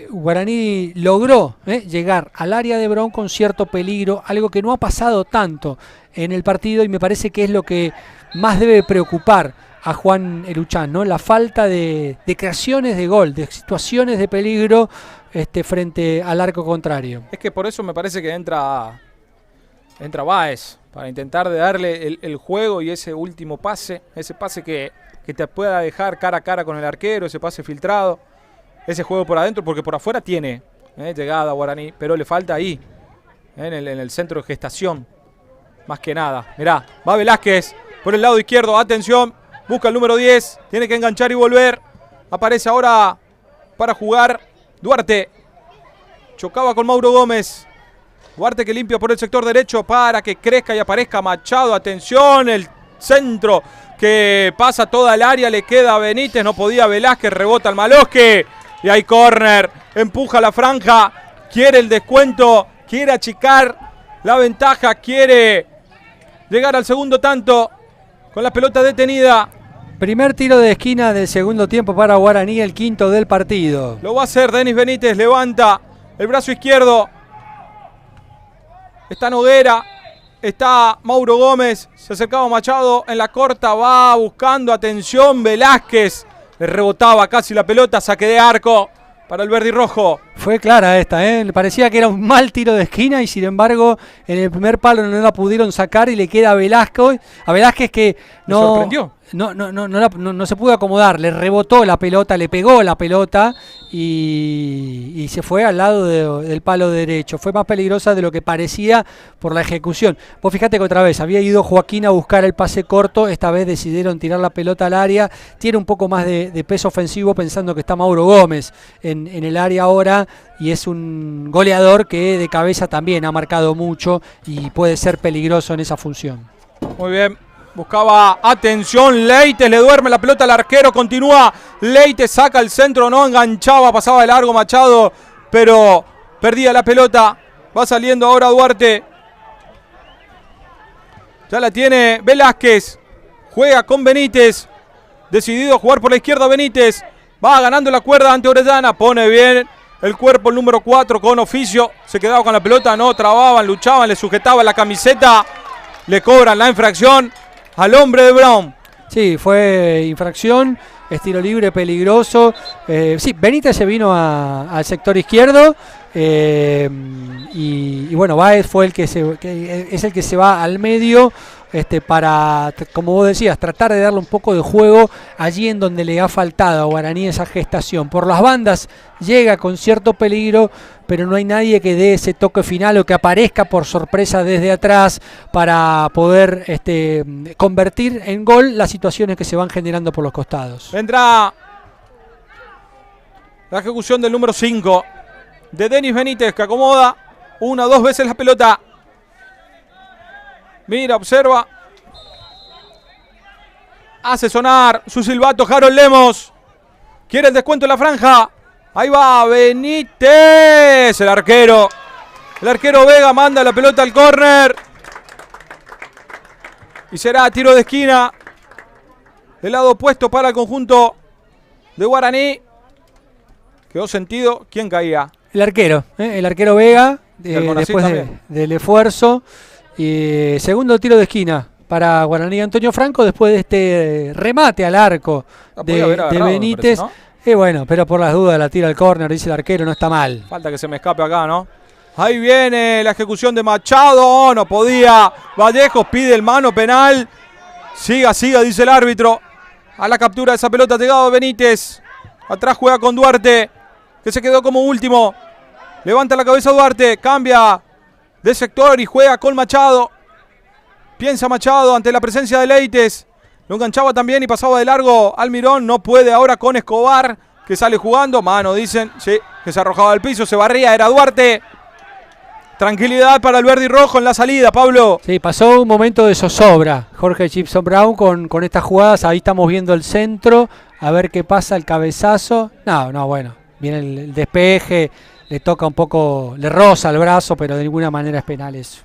Guaraní logró llegar al área de Brown con cierto peligro, algo que no ha pasado tanto en el partido y me parece que es lo que más debe preocupar a Juan Eruchán, ¿no? La falta de creaciones de gol, de situaciones de peligro frente al arco contrario. Es que por eso me parece que entra Báez, para intentar de darle el juego y ese último pase, ese pase que te pueda dejar cara a cara con el arquero, ese pase filtrado, ese juego por adentro, porque por afuera tiene llegada Guaraní, pero le falta ahí, en el centro de gestación, más que nada. Mirá, va Velázquez por el lado izquierdo, atención, busca el número 10, tiene que enganchar y volver, aparece ahora para jugar Duarte, chocaba con Mauro Gómez, Duarte que limpia por el sector derecho para que crezca y aparezca Machado, atención, el centro que pasa toda el área, le queda a Benítez, no podía Velázquez, rebota el Maloski y hay córner, empuja la franja, quiere el descuento, quiere achicar la ventaja, quiere llegar al segundo tanto con la pelota detenida. Primer tiro de esquina del segundo tiempo para Guaraní, el quinto del partido. Lo va a hacer Denis Benítez, levanta el brazo izquierdo. Está Noguera, está Mauro Gómez, se acercaba Machado en la corta, va buscando atención Velázquez. Le rebotaba casi la pelota, saque de arco para el verde y rojo. Fue clara esta, le parecía que era un mal tiro de esquina y sin embargo en el primer palo no la pudieron sacar y le queda a Velázquez que no... ¿Me sorprendió? No se pudo acomodar, le rebotó la pelota, le pegó la pelota y se fue al lado del palo derecho. Fue más peligrosa de lo que parecía por la ejecución. Vos fijate que otra vez había ido Joaquín a buscar el pase corto, esta vez decidieron tirar la pelota al área. Tiene un poco más de peso ofensivo pensando que está Mauro Gómez en el área ahora y es un goleador que de cabeza también ha marcado mucho y puede ser peligroso en esa función. Muy bien. Buscaba atención, Leites, le duerme la pelota al arquero, continúa, Leites saca el centro, no enganchaba, pasaba de largo Machado, pero perdía la pelota, va saliendo ahora Duarte. Ya la tiene Velázquez, juega con Benítez, decidido a jugar por la izquierda Benítez, va ganando la cuerda ante Orellana, pone bien el cuerpo el número 4 con oficio, se quedaba con la pelota, no, trababan, luchaban, le sujetaban la camiseta, le cobran la infracción al hombre de Brown. Sí, fue infracción, estilo libre peligroso. Sí, Benítez se vino al sector izquierdo y bueno, Báez fue es el que se va al medio para, como vos decías, tratar de darle un poco de juego allí en donde le ha faltado a Guaraní esa gestación. Por las bandas llega con cierto peligro, pero no hay nadie que dé ese toque final o que aparezca por sorpresa desde atrás para poder convertir en gol las situaciones que se van generando por los costados. Vendrá la ejecución del número 5 de Denis Benítez, que acomoda una o dos veces la pelota. Mira, observa. Hace sonar su silbato Harold Lemos. Quiere el descuento en la franja. Ahí va Benítez. El arquero Vega manda la pelota al córner. Y será tiro de esquina. Del lado opuesto para el conjunto de Guaraní. Quedó sentido. ¿Quién caía? El arquero Vega. Después del esfuerzo. Y segundo tiro de esquina para Guaraní. Antonio Franco después de este remate al arco de Benítez. Parece, ¿no? Bueno, pero por las dudas la tira al córner, dice el arquero, no está mal. Falta que se me escape acá, ¿no? Ahí viene la ejecución de Machado. No podía. Vallejos pide el mano penal. Siga, dice el árbitro. A la captura de esa pelota ha llegado Benítez. Atrás juega con Duarte, que se quedó como último. Levanta la cabeza Duarte, cambia de sector y juega con Machado. Piensa Machado ante la presencia de Leites. Lo enganchaba también y pasaba de largo Almirón. No puede ahora con Escobar, que sale jugando. Mano, dicen. Sí, que se arrojaba al piso, se barría. Era Duarte. Tranquilidad para el verde y rojo en la salida, Pablo. Sí, pasó un momento de zozobra Jorge Gibson Brown con estas jugadas. Ahí estamos viendo el centro. A ver qué pasa, el cabezazo. No, bueno. Viene el despeje. Le toca un poco, le roza el brazo, pero de ninguna manera es penal eso.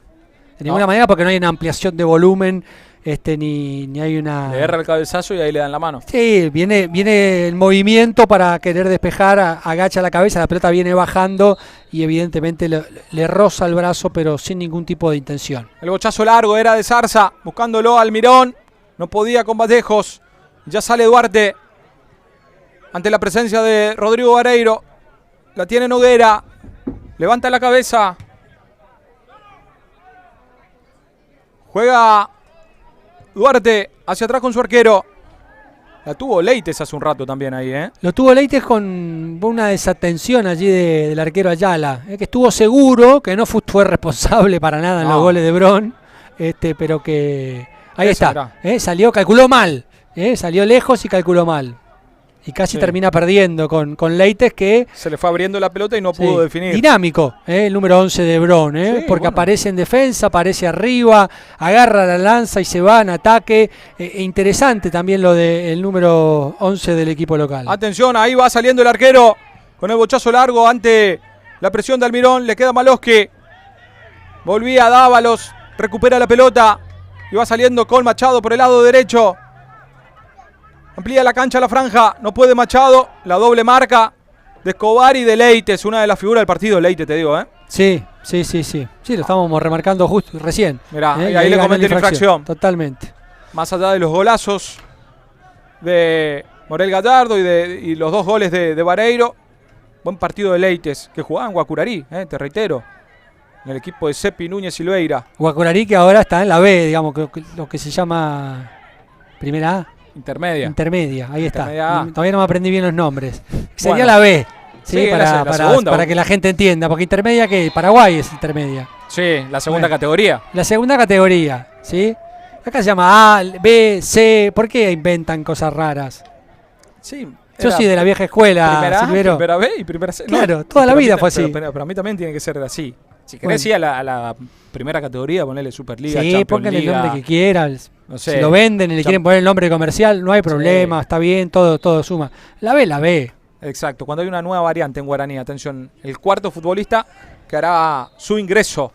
De ninguna manera, porque no hay una ampliación de volumen, ni hay una... Le erra el cabezazo y ahí le dan la mano. Sí, viene el movimiento para querer despejar, agacha la cabeza, la pelota viene bajando y evidentemente le roza el brazo, pero sin ningún tipo de intención. El bochazo largo era de Zarza, buscándolo Almirón, no podía con Vallejos. Ya sale Duarte ante la presencia de Rodrigo Vareiro. La tiene Noguera. Levanta la cabeza. Juega Duarte hacia atrás con su arquero. La tuvo Leites hace un rato también ahí, ¿eh? Lo tuvo Leites con una desatención allí del arquero Ayala, que estuvo seguro, que no fue responsable para nada en los goles de Bron, pero que ahí eso está. Salió, calculó mal. Salió lejos y calculó mal. Y casi termina perdiendo con Leites, que se le fue abriendo la pelota y no pudo definir. Dinámico, el número 11 de Bron, porque aparece en defensa, aparece arriba, agarra la lanza y se va en ataque. Interesante también lo del número 11 del equipo local. Atención, ahí va saliendo el arquero con el bochazo largo ante la presión de Almirón. Le queda Malosque. Volvía Dávalos, recupera la pelota y va saliendo con Machado por el lado derecho. Amplía la cancha, la franja. No puede Machado. La doble marca de Escobar y de Leites. Una de las figuras del partido, Leites, te digo, ¿eh? Sí. Sí, lo estábamos remarcando justo recién. Mirá, ahí le cometen infracción. Totalmente. Más allá de los golazos de Morel Gallardo y los 2 goles de Vareiro. Buen partido de Leites, que jugaba en Guacurarí, te reitero. En el equipo de Sepi Núñez Silveira. Guacurarí, que ahora está en la B, digamos, lo que se llama Primera A. Intermedia, ahí está. Todavía no me aprendí bien los nombres. Sería la B, ¿sí? Para que la gente entienda, porque intermedia, que Paraguay es intermedia. Sí, la segunda categoría. La segunda categoría, ¿sí? Acá se llama A, B, C. ¿Por qué inventan cosas raras? Sí. Yo soy de la vieja escuela, primera A, Silvero. Primera B y primera C. Claro, no, toda la vida fue así. Pero a mí también tiene que ser así. Si querés ir a la primera categoría, ponerle Superliga, sí, Champions pónganle Liga, el nombre que quieran. No sé, si lo venden y le quieren poner el nombre comercial, no hay problema, está bien, todo suma. La B. Exacto, cuando hay una nueva variante en Guaraní, atención, el cuarto futbolista que hará su ingreso.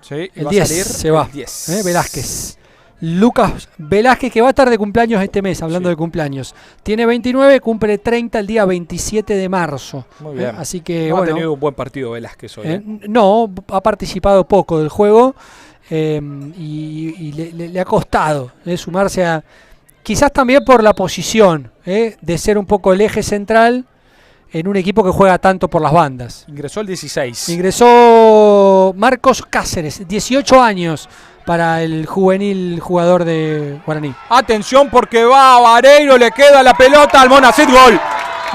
Sí, el 10 se va. 10. Velázquez. Lucas Velázquez, que va a estar de cumpleaños este mes, hablando de cumpleaños. Tiene 29, cumple 30 el día 27 de marzo. Muy bien. Así que, no ha tenido un buen partido Velázquez hoy. No, ha participado poco del juego y le ha costado sumarse a... Quizás también por la posición, de ser un poco el eje central en un equipo que juega tanto por las bandas. Ingresó el 16. Ingresó Marcos Cáceres, 18 años. Para el juvenil jugador de Guaraní. Atención porque va Vareiro, le queda la pelota al Monacid, gol.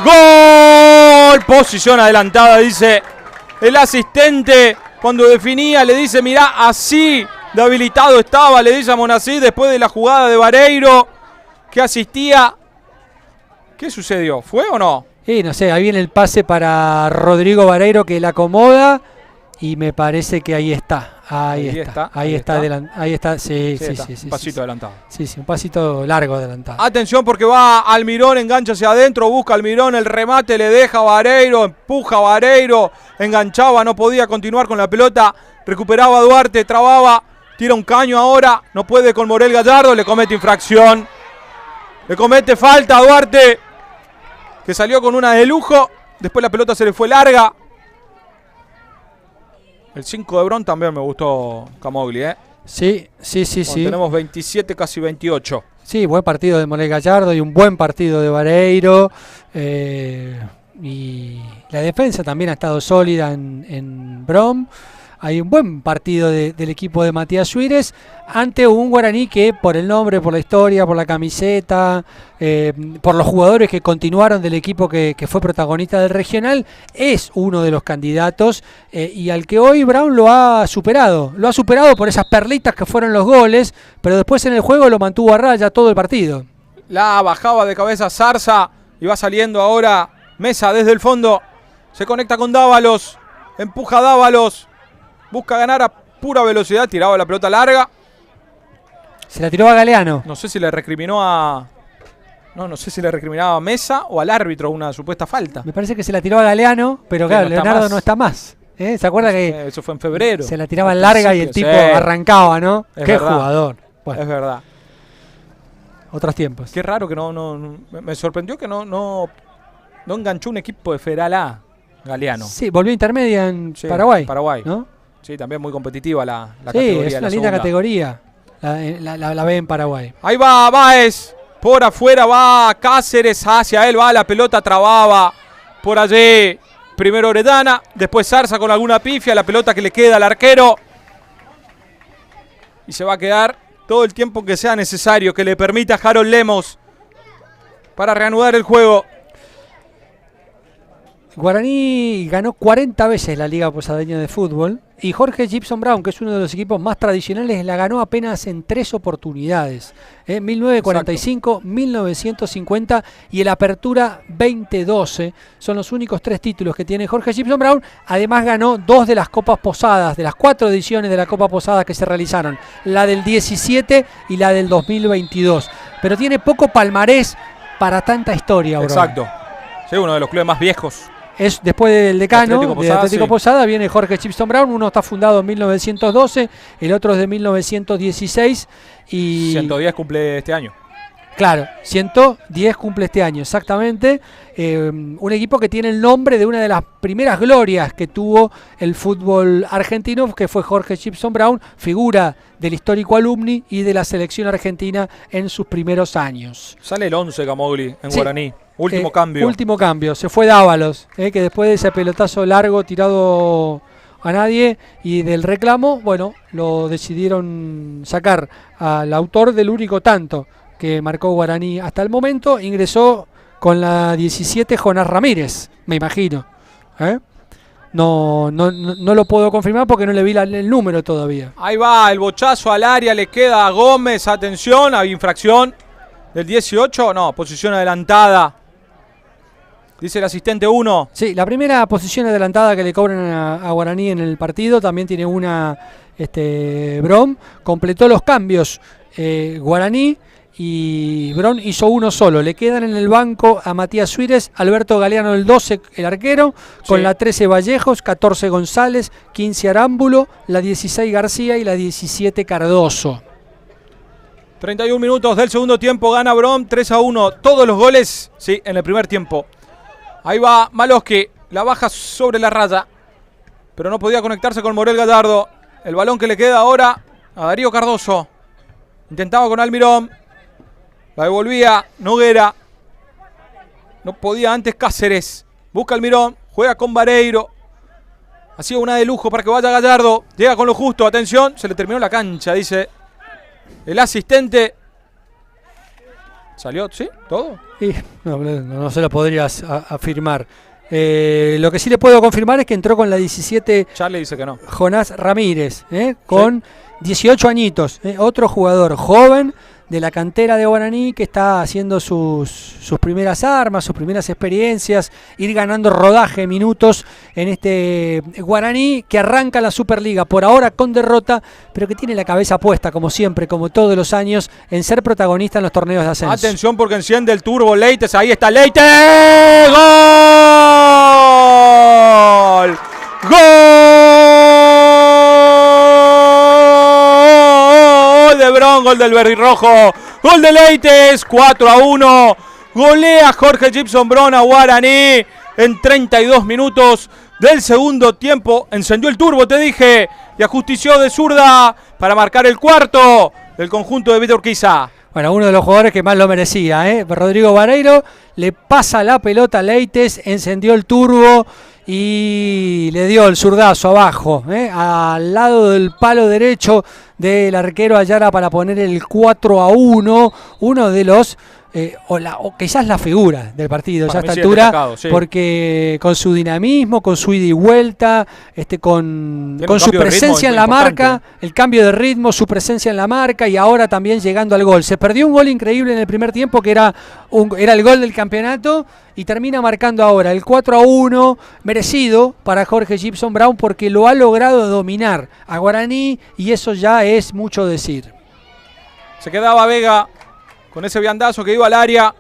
¡Gol! Posición adelantada, dice el asistente. Cuando definía, le dice, mirá, así de habilitado estaba, le dice a Monacid después de la jugada de Vareiro que asistía. ¿Qué sucedió? ¿Fue o no? No sé, ahí viene el pase para Rodrigo Vareiro que la acomoda y me parece que ahí está. Ahí está, sí. Un pasito adelantado. Sí, un pasito largo adelantado. Atención porque va Almirón, engancha hacia adentro, busca Almirón, el remate le deja a Vareiro, empuja a Vareiro, enganchaba, no podía continuar con la pelota, recuperaba a Duarte, trababa, tira un caño ahora, no puede con Morel Gallardo, le comete infracción, le comete falta a Duarte, que salió con una de lujo, después la pelota se le fue larga. El 5 de Bron también me gustó Camogli, Sí. Tenemos 27, casi 28. Sí, buen partido de Morel Gallardo y un buen partido de Vareiro. Y la defensa también ha estado sólida en Bron. Hay un buen partido del equipo de Matías Suírez ante un Guaraní que por el nombre, por la historia, por la camiseta, por los jugadores que continuaron del equipo que fue protagonista del regional, es uno de los candidatos y al que hoy Brown lo ha superado. Lo ha superado por esas perlitas que fueron los goles, pero después en el juego lo mantuvo a raya todo el partido. La bajaba de cabeza Zarza y va saliendo ahora Mesa desde el fondo. Se conecta con Dávalos, empuja a Dávalos. Busca ganar a pura velocidad, tiraba la pelota larga. Se la tiró a Galeano. No sé si le recriminó a... No sé si le recriminaba a Mesa o al árbitro una supuesta falta. Me parece que se la tiró a Galeano, pero claro, Leonardo no está más. ¿Se acuerda que eso fue en febrero? Se la tiraba larga y el tipo arrancaba, ¿no? Qué verdad. Jugador. Bueno, es verdad. Otros tiempos. Qué raro que me sorprendió que no enganchó un equipo de Federal A, Galeano. Sí, volvió intermedia en Paraguay. ¿No? Sí, también muy competitiva la categoría. Sí, es una linda categoría. La ve en Paraguay. Ahí va Báez. Por afuera va Cáceres. Hacia él va la pelota. Trababa por allí. Primero Orellana. Después Zarza con alguna pifia. La pelota que le queda al arquero. Y se va a quedar todo el tiempo que sea necesario. Que le permita a Harold Lemos para reanudar el juego. Guaraní ganó 40 veces la Liga Posadeña de Fútbol y Jorge Gibson Brown, que es uno de los equipos más tradicionales, la ganó apenas en 3 oportunidades. 1945, exacto. 1950 y el Apertura 2012. Son los únicos 3 títulos que tiene Jorge Gibson Brown. Además ganó 2 de las Copas Posadas, de las 4 ediciones de la Copa Posada que se realizaron. La del 17 y la del 2022. Pero tiene poco palmarés para tanta historia, Brown. Exacto. Sí, uno de los clubes más viejos. Es después del decano Atlético Posada, viene Jorge Gibson Brown. Uno está fundado en 1912, el otro es de 1916 y 110 cumple este año. Claro, 110 cumple este año, exactamente. Un equipo que tiene el nombre de una de las primeras glorias que tuvo el fútbol argentino, que fue Jorge Gibson Brown, figura del histórico Alumni y de la selección argentina en sus primeros años. Sale el 11 Camogli en Sí. Guaraní. Último cambio. Último cambio. Se fue Dávalos, que después de ese pelotazo largo tirado a nadie y del reclamo, bueno, lo decidieron sacar al autor del único tanto que marcó Guaraní hasta el momento. Ingresó con la 17 Jonás Ramírez, me imagino. No lo puedo confirmar porque no le vi el número todavía. Ahí va el bochazo al área, le queda a Gómez, atención, hay infracción del 18, no, posición adelantada. Dice el asistente 1. Sí, la primera posición adelantada que le cobran a Guaraní en el partido, también tiene una Brom, completó los cambios Guaraní y Brom hizo uno solo. Le quedan en el banco a Matías Suírez, Alberto Galeano el 12, el arquero, con la 13 Vallejos, 14 González, 15 Arámbulo, la 16 García y la 17 Cardoso. 31 minutos del segundo tiempo, gana Brom 3-1. Todos los goles, sí, en el primer tiempo. Ahí va Maloski, la baja sobre la raya, pero no podía conectarse con Morel Gallardo. El balón que le queda ahora a Darío Cardoso. Intentaba con Almirón, la devolvía Noguera. No podía antes Cáceres. Busca Almirón, juega con Vareiro. Hacía una de lujo para que vaya Gallardo. Llega con lo justo, atención, se le terminó la cancha, dice el asistente. ¿Salió? ¿Sí? ¿Todo? Y no se lo podrías afirmar. Lo que sí le puedo confirmar es que entró con la 17 Charlie dice que no. Jonás Ramírez, con 18 añitos. Otro jugador joven de la cantera de Guaraní que está haciendo sus primeras armas, sus primeras experiencias, ir ganando rodaje, minutos en este Guaraní que arranca la Superliga por ahora con derrota, pero que tiene la cabeza puesta, como siempre, como todos los años, en ser protagonista en los torneos de ascenso. Atención porque enciende el turbo Leites, ahí está Leites. ¡Gol! ¡Gol de Bron! Gol del Berrirrojo. Gol de Leites, 4-1. Golea Jorge Gibson Bron a Guaraní en 32 minutos del segundo tiempo. Encendió el turbo, te dije, y ajustició de zurda para marcar el cuarto del conjunto de Víctor Urquiza. Bueno, uno de los jugadores que más lo merecía, Rodrigo Vareiro le pasa la pelota a Leites, encendió el turbo y le dio el zurdazo abajo, al lado del palo derecho del arquero Ayala para poner el 4-1, uno de los, o quizás la figura del partido ya a esta altura, sí, porque con su dinamismo, con su ida y vuelta, con su presencia en la marca, el cambio de ritmo, su presencia en la marca y ahora también llegando al gol. Se perdió un gol increíble en el primer tiempo que era el gol del campeonato y termina marcando ahora el 4-1, merecido para Jorge Gibson Brown porque lo ha logrado dominar a Guaraní y eso ya es mucho decir. Se quedaba Vega con ese viandazo que iba al área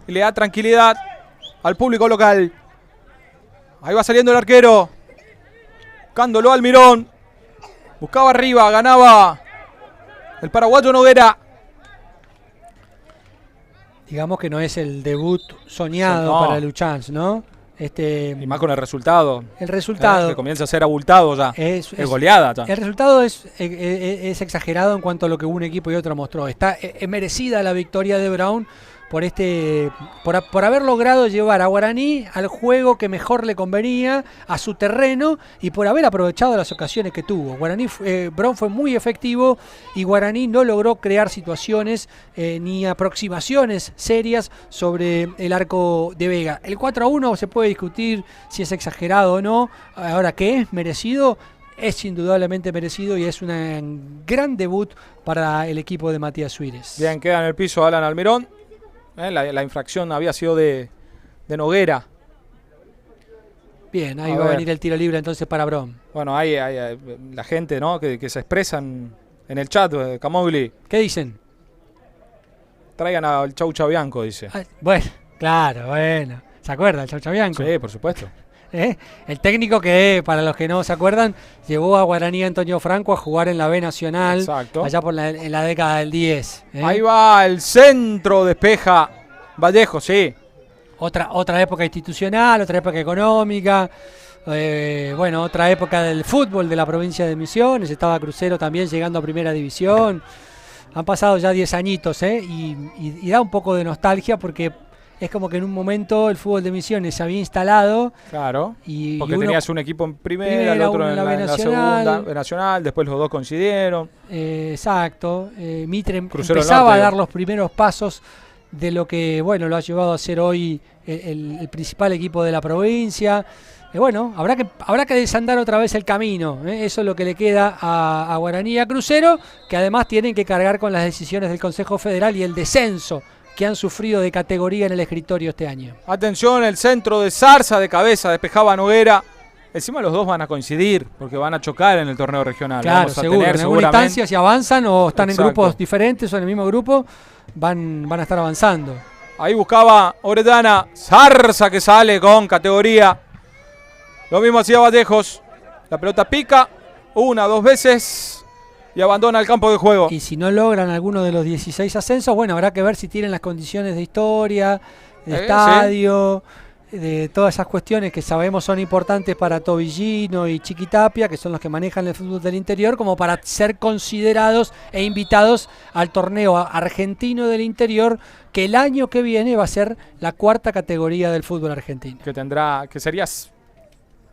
y le da tranquilidad al público local. Ahí va saliendo el arquero, buscándolo Almirón, buscaba arriba, ganaba el paraguayo Noguera. Digamos que no es el debut soñado para Luchans, ¿no? Y más con el resultado. El resultado. Que comienza a ser abultado ya. Es goleada ya. El resultado es exagerado en cuanto a lo que un equipo y otro mostró. Está merecida la victoria de Brown por haber logrado llevar a Guaraní al juego que mejor le convenía, a su terreno y por haber aprovechado las ocasiones que tuvo. Brown fue muy efectivo y Guaraní no logró crear situaciones ni aproximaciones serias sobre el arco de Vega. El 4-1 se puede discutir si es exagerado o no. Ahora, ¿qué es merecido? Es indudablemente merecido y es un gran debut para el equipo de Matías Suírez. Bien, queda en el piso Alan Almirón. La infracción había sido de Noguera. Bien, ahí va a venir el tiro libre entonces para Brom. Bueno, hay la gente, ¿no? que se expresan en el chat, Camogli. ¿Qué dicen? Traigan al Chau Chabianco, dice. Bueno, claro, bueno. ¿Se acuerda el Chau Chabianco? Sí, por supuesto. El técnico que, para los que no se acuerdan, llevó a Guaraní Antonio Franco a jugar en la B Nacional. Exacto. Allá en la década del 10. Ahí va el centro, despeja Vallejo, sí. Otra época institucional, otra época económica. Otra época del fútbol de la provincia de Misiones. Estaba Crucero también llegando a primera división. Han pasado ya 10 añitos, y da un poco de nostalgia porque es como que en un momento el fútbol de Misiones se había instalado. Claro, porque tenías un equipo en primera, el otro en la segunda, Nacional, después los dos coincidieron. Exacto. Mitre Crucero empezaba a dar los primeros pasos de lo que lo ha llevado a ser hoy el principal equipo de la provincia. Habrá que desandar otra vez el camino. Eso es lo que le queda a Guaraní y a Crucero, que además tienen que cargar con las decisiones del Consejo Federal y el descenso que han sufrido de categoría en el escritorio este año. Atención, el centro de Zarza de cabeza, despejaba Noguera. Encima los dos van a coincidir, porque van a chocar en el torneo regional. Claro, vamos a seguro. tener En alguna instancia, si avanzan o están en grupos diferentes o en el mismo grupo, van a estar avanzando. Ahí buscaba Orellana, Zarza que sale con categoría. Lo mismo hacía Vallejos. La pelota pica 1 o 2 veces y abandona el campo de juego. Y si no logran alguno de los 16 ascensos, habrá que ver si tienen las condiciones de historia, de estadio, de todas esas cuestiones que sabemos son importantes para Tobillino y Chiquitapia, que son los que manejan el fútbol del interior, como para ser considerados e invitados al torneo argentino del interior, que el año que viene va a ser la 4ª categoría del fútbol argentino. Que serías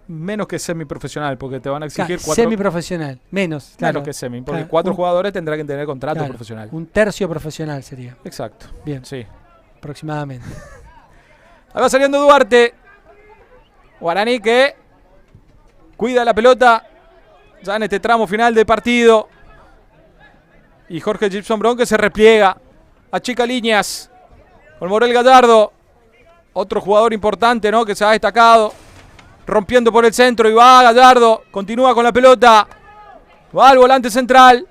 menos que semiprofesional, porque te van a exigir 4. Semiprofesional, menos. Claro que semi, porque 4 jugadores tendrán que tener contrato profesional. Un tercio profesional sería. Exacto. Bien. Sí. Aproximadamente. Ahí va saliendo Duarte. Guaraní que cuida la pelota ya en este tramo final del partido. Y Jorge Gibson Brown que se repliega. Achica líneas. Con Morel Gallardo. Otro jugador importante, ¿no? Que se ha destacado. Rompiendo por el centro y va Gallardo. Continúa con la pelota. Va al volante central.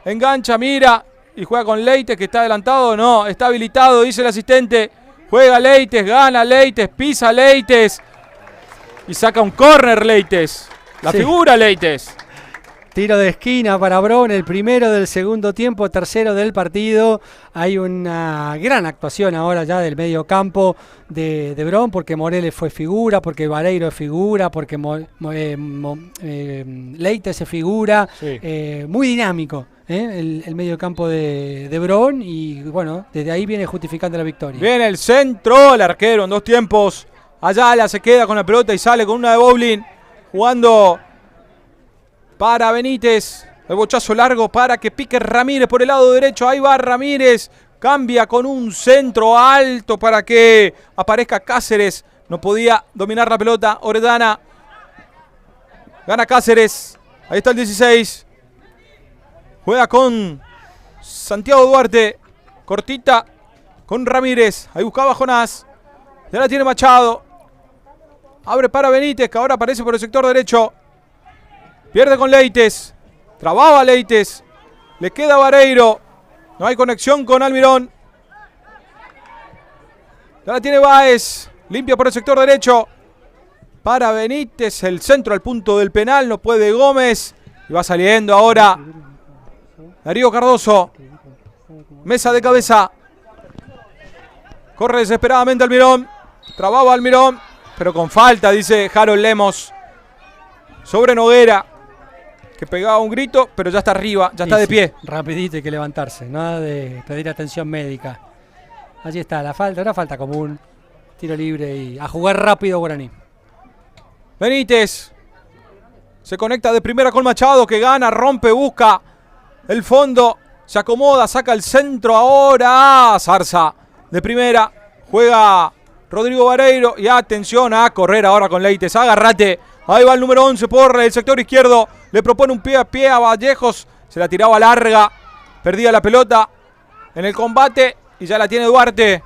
Engancha, mira. Y juega con Leites, que está adelantado. No, está habilitado, dice el asistente. Juega Leites, gana Leites, pisa Leites. Y saca un córner Leites. La figura Leites. Tiro de esquina para Brown, el primero del segundo tiempo, tercero del partido. Hay una gran actuación ahora ya del medio campo de Brown, porque Moreles fue figura, porque Vareiro es figura, porque Leites se figura. Sí. Muy dinámico el medio campo de Brown, y desde ahí viene justificando la victoria. Viene el centro, el arquero en 2 tiempos. Ayala se queda con la pelota y sale con una de bowling, jugando para Benítez. El bochazo largo para que pique Ramírez por el lado derecho. Ahí va Ramírez. Cambia con un centro alto para que aparezca Cáceres. No podía dominar la pelota Orellana. Gana Cáceres. Ahí está el 16. Juega con Santiago Duarte. Cortita con Ramírez. Ahí buscaba Jonás. Ya la tiene Machado. Abre para Benítez, que ahora aparece por el sector derecho. Pierde con Leites. Trababa Leites. Le queda Vareiro. No hay conexión con Almirón. Ya la tiene Báez. Limpia por el sector derecho. Para Benítez. El centro al punto del penal. No puede Gómez. Y va saliendo ahora Darío Cardoso. Mesa de cabeza. Corre desesperadamente Almirón. Trababa Almirón. Pero con falta, dice Harold Lemos. Sobre Noguera, que pegaba un grito, pero ya está arriba, ya está de pie. Rapidito hay que levantarse, nada de pedir atención médica. Allí está la falta, una falta común. Tiro libre y a jugar rápido Guaraní. Benítez se conecta de primera con Machado, que gana, rompe, busca el fondo, se acomoda, saca el centro ahora. Zarza de primera, juega Rodrigo Vareiro y atención a correr ahora con Leites. Agárrate. Ahí va el número 11 por el sector izquierdo. Le propone un pie a pie a Vallejos. Se la tiraba larga. Perdía la pelota en el combate y ya la tiene Duarte.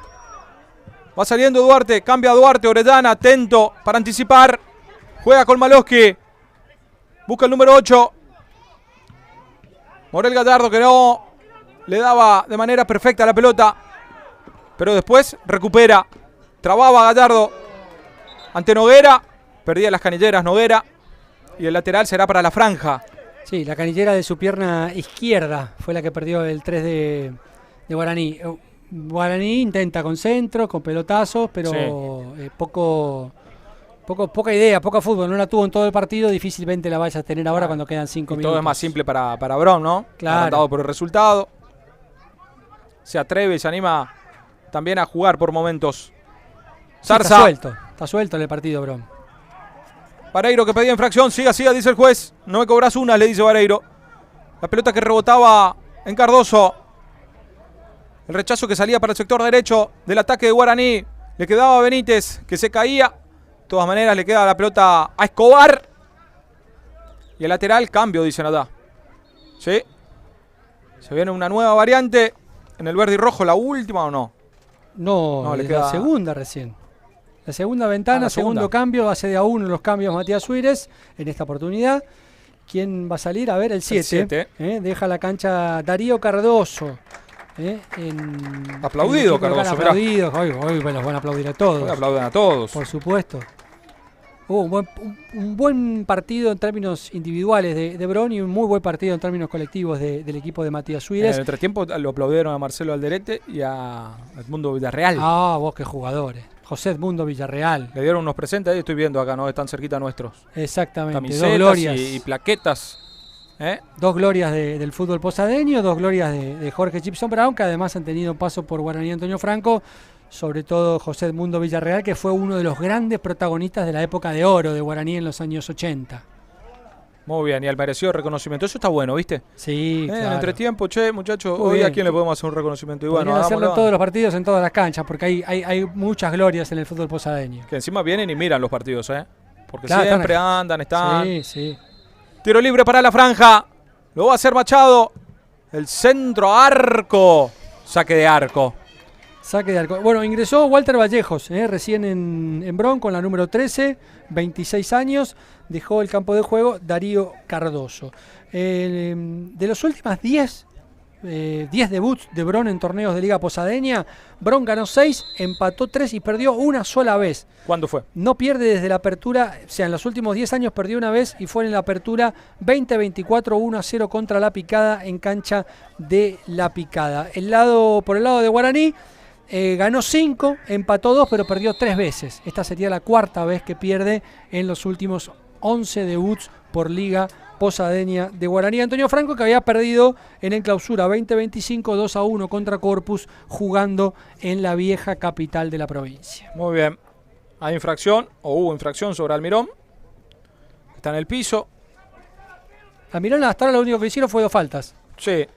Va saliendo Duarte. Cambia a Duarte. Orellana atento para anticipar. Juega con Maloski. Busca el número 8. Morel Gallardo, que no le daba de manera perfecta la pelota. Pero después recupera. Trababa Gallardo ante Noguera. Perdía las canilleras Noguera. Y el lateral será para la franja. Sí, la canillera de su pierna izquierda fue la que perdió el 3 de Guaraní. Guaraní intenta con centro, con pelotazos, pero sí. Poca idea, poca fútbol. No la tuvo en todo el partido, difícilmente la vayas a tener ahora cuando quedan 5 minutos. Todo es más simple para Bron, ¿no? Claro. Adelantado por el resultado. Se atreve y se anima también a jugar por momentos. Zarza. Sí, está suelto en el partido, Bron. Vareiro que pedía infracción, siga, dice el juez. No me cobras una, le dice Vareiro. La pelota que rebotaba en Cardoso. El rechazo que salía para el sector derecho del ataque de Guaraní. Le quedaba a Benítez, que se caía. De todas maneras, le queda la pelota a Escobar. Y el lateral, cambio, dicen acá. Sí. Se viene una nueva variante. En el verde y rojo, ¿la última o no? No, le queda la segunda recién. La segunda ventana, segundo cambio, hace de a uno los cambios Matías Suírez en esta oportunidad. ¿Quién va a salir? A ver, el 7. Deja la cancha Darío Cardoso. Aplaudido Cardoso. Aplaudido. Hoy los van a aplaudir a todos. Hoy aplauden a todos. Por supuesto. Hubo un buen partido en términos individuales de Bron y un muy buen partido en términos colectivos del equipo de Matías Suírez. En el entretiempo lo aplaudieron a Marcelo Alderete y a Edmundo Villarreal. Ah, vos qué jugadores. José Edmundo Villarreal. Le dieron unos presentes, ahí estoy viendo acá, ¿no? Están cerquita nuestros. Exactamente. Camisetas, dos glorias. Y plaquetas. Dos glorias del fútbol posadeño, dos glorias de Jorge Gibson Brown, que además han tenido paso por Guaraní Antonio Franco, sobre todo José Edmundo Villarreal, que fue uno de los grandes protagonistas de la época de oro de Guaraní en los años 80. Muy bien, y al merecido reconocimiento. Eso está bueno, ¿viste? Sí, claro. En entretiempo, muchachos, hoy a quién le podemos hacer un reconocimiento. Y bueno, hacerlo en todos los partidos, en todas las canchas, porque hay muchas glorias en el fútbol posadeño. Que encima vienen y miran los partidos, porque claro, siempre están. Sí. Tiro libre para la franja. Lo va a hacer Machado. El centro arco. Saque de arco. Bueno, ingresó Walter Vallejos, recién en Bron con la número 13, 26 años. Dejó el campo de juego Darío Cardoso. De los últimos 10 debuts de Bron en torneos de Liga Posadeña, Bron ganó 6, empató 3 y perdió una sola vez. ¿Cuándo fue? No pierde desde la apertura, o sea, en los últimos 10 años perdió una vez y fue en la apertura 2024, 1-0 contra La Picada en cancha de La Picada. Por el lado de Guaraní, ganó 5, empató 2, pero perdió 3 veces. Esta sería la cuarta vez que pierde en los últimos 11 debuts por Liga Posadeña de Guaraní Antonio Franco, que había perdido en el clausura 2025 2-1 contra Corpus, jugando en la vieja capital de la provincia. Muy bien. Hay infracción, o hubo infracción sobre Almirón. Está en el piso. Almirón hasta ahora lo único que hicieron fue 2 faltas. Sí.